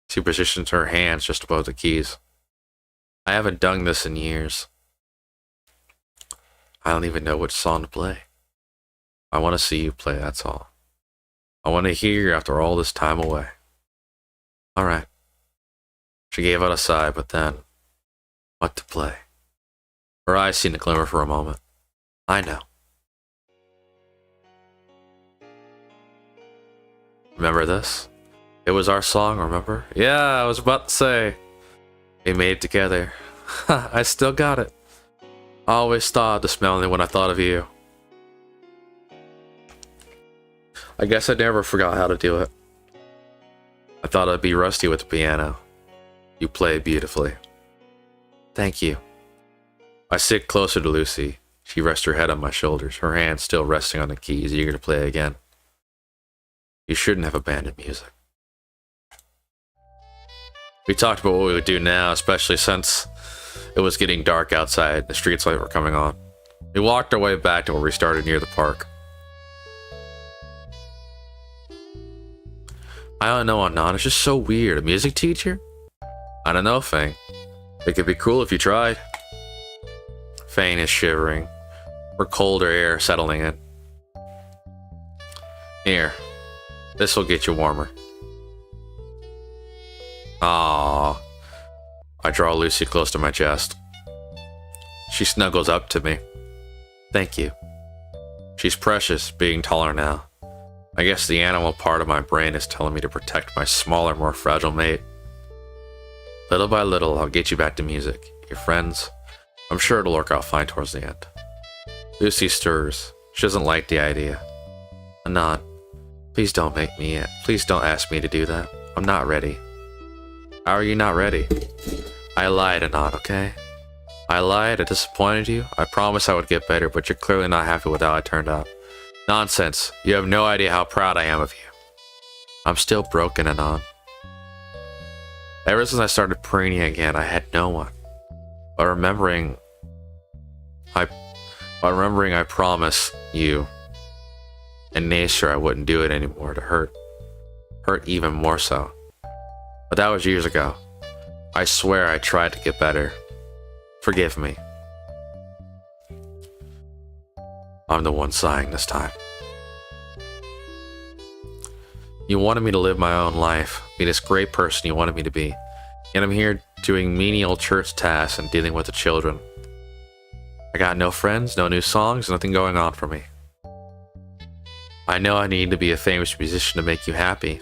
Speaker 1: She positions her hands just above the keys. I haven't done this in years. I don't even know which song to play. I want to see you play, that's all. I want to hear you after all this time away. Alright. She gave out a sigh, but then, what to play? Her eyes seemed to glimmer for a moment. I know. Remember this? It was our song, remember? Yeah, I was about to say. We made it together. I still got it. I always thought of the smelling when I thought of you. I guess I never forgot how to do it. I thought I'd be rusty with the piano. You play beautifully. Thank you. I sit closer to Lucy. She rests her head on my shoulders, her hands still resting on the keys, eager to play again. You shouldn't have abandoned music. We talked about what we would do now, especially since it was getting dark outside, the street lights were coming on. We walked our way back to where we started near the park. I don't know, Anon, it's just so weird. A music teacher? I don't know, Fang. It could be cool if you tried. Fang is shivering, her colder air settling in. Here, this will get you warmer. Aww. I draw Lucy close to my chest. She snuggles up to me. Thank you. She's precious, being taller now. I guess the animal part of my brain is telling me to protect my smaller, more fragile mate. Little by little, I'll get you back to music. Your friends, I'm sure it'll work out fine towards the end. Lucy stirs. She doesn't like the idea. Anon, please don't ask me to do that. I'm not ready. How are you not ready? I lied, Anon, okay? I lied, I disappointed you. I promised I would get better, but you're clearly not happy with how I turned out. Nonsense. You have no idea how proud I am of you. I'm still broken, Anon. Ever since I started preening again, I had no one. But remembering I promised you and nature I wouldn't do it anymore to hurt even more so. But that was years ago. I swear I tried to get better. Forgive me. I'm the one sighing this time. You wanted me to live my own life, be this great person you wanted me to be. Yet I'm here doing menial church tasks and dealing with the children. I got no friends, no new songs, nothing going on for me. I know I need to be a famous musician to make you happy.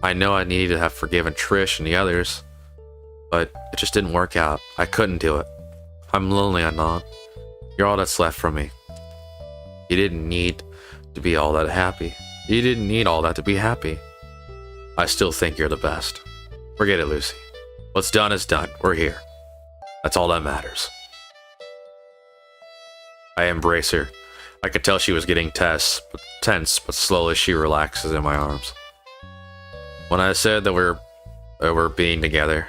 Speaker 1: I know I needed to have forgiven Trish and the others, but it just didn't work out. I couldn't do it. I'm lonely, Anon. You're all that's left from me. You didn't need to be all that happy. You didn't need all that to be happy. I still think you're the best. Forget it, Lucy. What's done is done. We're here. That's all that matters. I embrace her. I could tell she was getting tense, but slowly she relaxes in my arms. When I said that we're being together,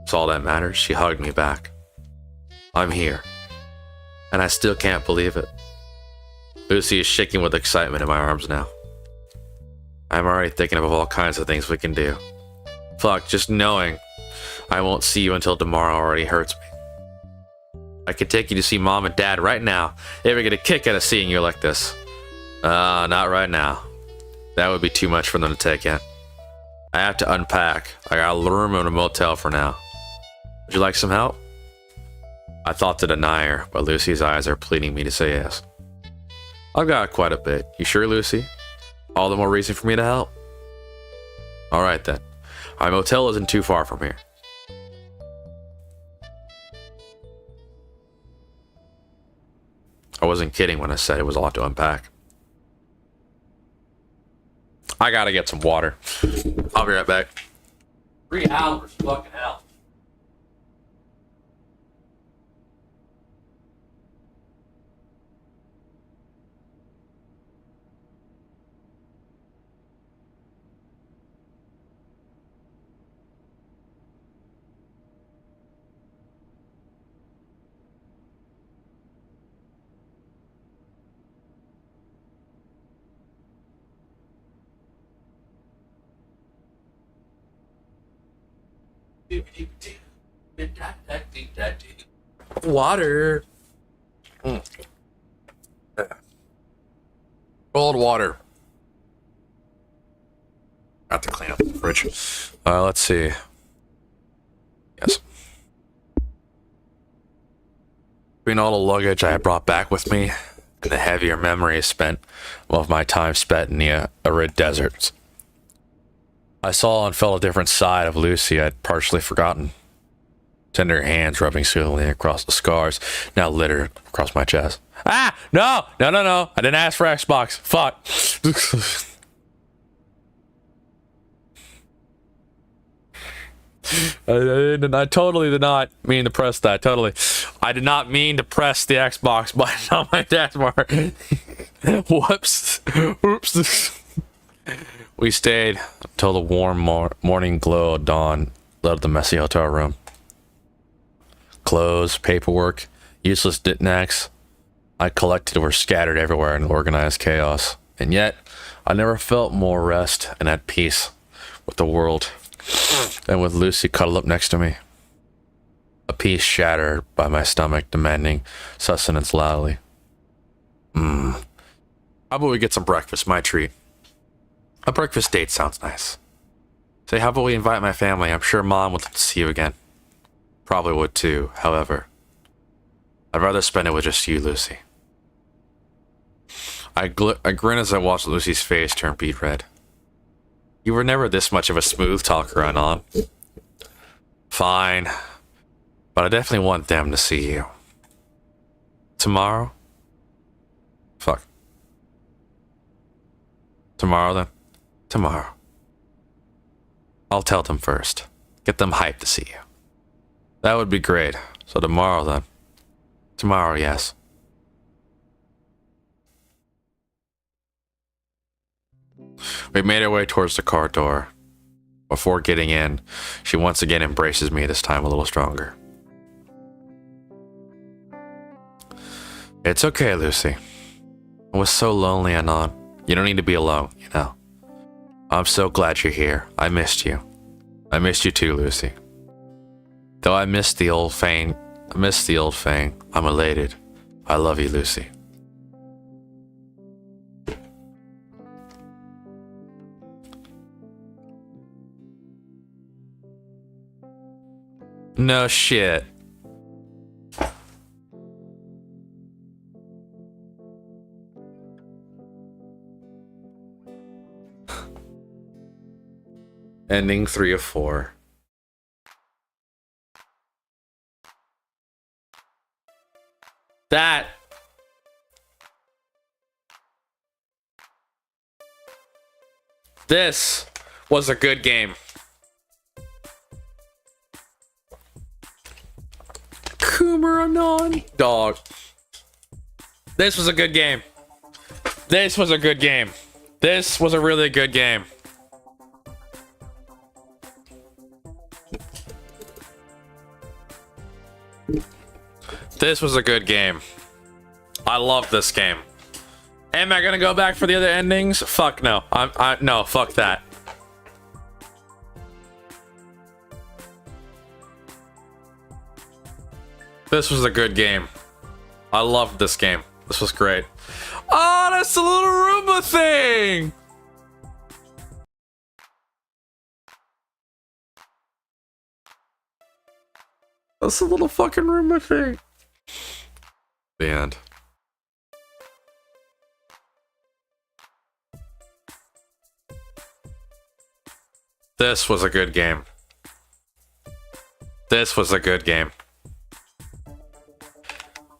Speaker 1: it's all that matters, she hugged me back. I'm here. And I still can't believe it. Lucy is shaking with excitement in my arms now. I'm already thinking of all kinds of things we can do. Fuck, just knowing I won't see you until tomorrow already hurts me. I could take you to see Mom and Dad right now. They ever get a kick out of seeing you like this. Not right now. That would be too much for them to take in. I have to unpack. I got a room in a motel for now. Would you like some help? I thought to deny her, but Lucy's eyes are pleading me to say yes. I've got quite a bit. You sure, Lucy? All the more reason for me to help. Alright then. Our motel isn't too far from here. I wasn't kidding when I said it was a lot to unpack. I gotta get some water. I'll be right back. 3 hours, fucking hell. Water. Cold water. Got to clean up the fridge. Let's see. Yes. Between all the luggage I had brought back with me and the heavier memories of my time spent in the arid deserts, I saw and felt a different side of Lucy I'd partially forgotten. Tender hands rubbing soothingly across the scars, now littered across my chest. Ah! No! I didn't ask for Xbox. Fuck. I totally did not mean to press that. Totally. I did not mean to press the Xbox button on my taskbar. Whoops. Oops. We stayed until the warm morning glow of dawn lit the messy hotel room. Clothes, paperwork, useless knickknacks I collected were scattered everywhere in organized chaos. And yet, I never felt more rest and at peace with the world than with Lucy cuddled up next to me. A peace shattered by my stomach demanding sustenance loudly. How about we get some breakfast, my treat? A breakfast date sounds nice. Say, how about we invite my family? I'm sure Mom would love to see you again. Probably would too, however. I'd rather spend it with just you, Lucy. I grin as I watched Lucy's face turn beet red. You were never this much of a smooth talker, Anon. Fine. But I definitely want them to see you. Tomorrow? Fuck. Tomorrow then? Tomorrow. I'll tell them first. Get them hyped to see you. That would be great. So tomorrow then. Tomorrow, yes. We made our way towards the car door. Before getting in, she once again embraces me, this time a little stronger. It's okay, Lucy. I was so lonely, Anon. You don't need to be alone, you know. I'm so glad you're here. I missed you. I missed you too, Lucy. Though I missed the old Fang, I'm elated. I love you, Lucy. No shit. Ending 3 of 4. That. This was a good game. Kumaranon. Dog. This was a good game. This was a good game. This was a really good game. This was a good game. I love this game. Am I gonna go back for the other endings? Fuck no. No, fuck that. This was a good game. I loved this game. This was great. Oh, that's the little Roomba thing! That's the little fucking Roomba thing. The end. This was a good game. This was a good game.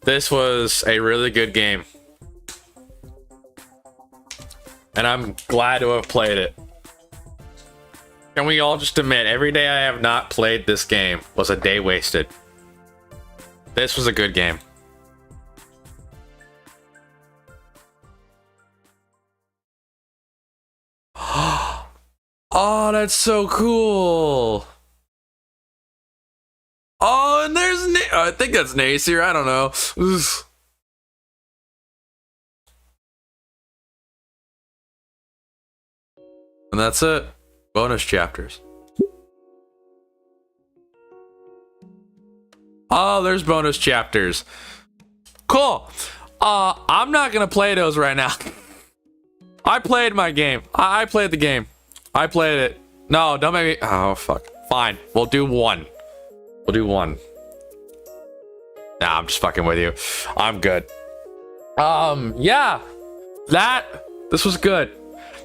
Speaker 1: This was a really good game. And I'm glad to have played it. Can we all just admit, every day I have not played this game was a day wasted. This was a good game. Oh, that's so cool. Oh, and there's I think that's Nasir. I don't know. Oof. And that's it. Bonus chapters. Oh, there's bonus chapters. Cool. I'm not gonna play those right now. I played my game. I played the game. I played it. No, don't make me. Oh, fuck. Fine. We'll do one. We'll do one. Nah, I'm just fucking with you. I'm good. Yeah. This was good.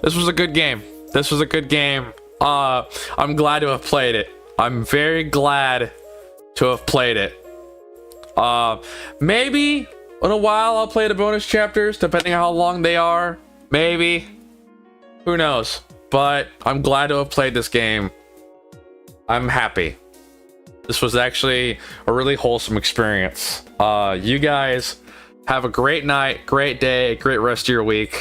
Speaker 1: This was a good game. This was a good game. I'm glad to have played it. I'm very glad to have played it. Maybe in a while I'll play the bonus chapters, depending on how long they are. Maybe. Who knows? But I'm glad to have played this game. I'm happy. This was actually a really wholesome experience. You guys have a great night, great day, great rest of your week.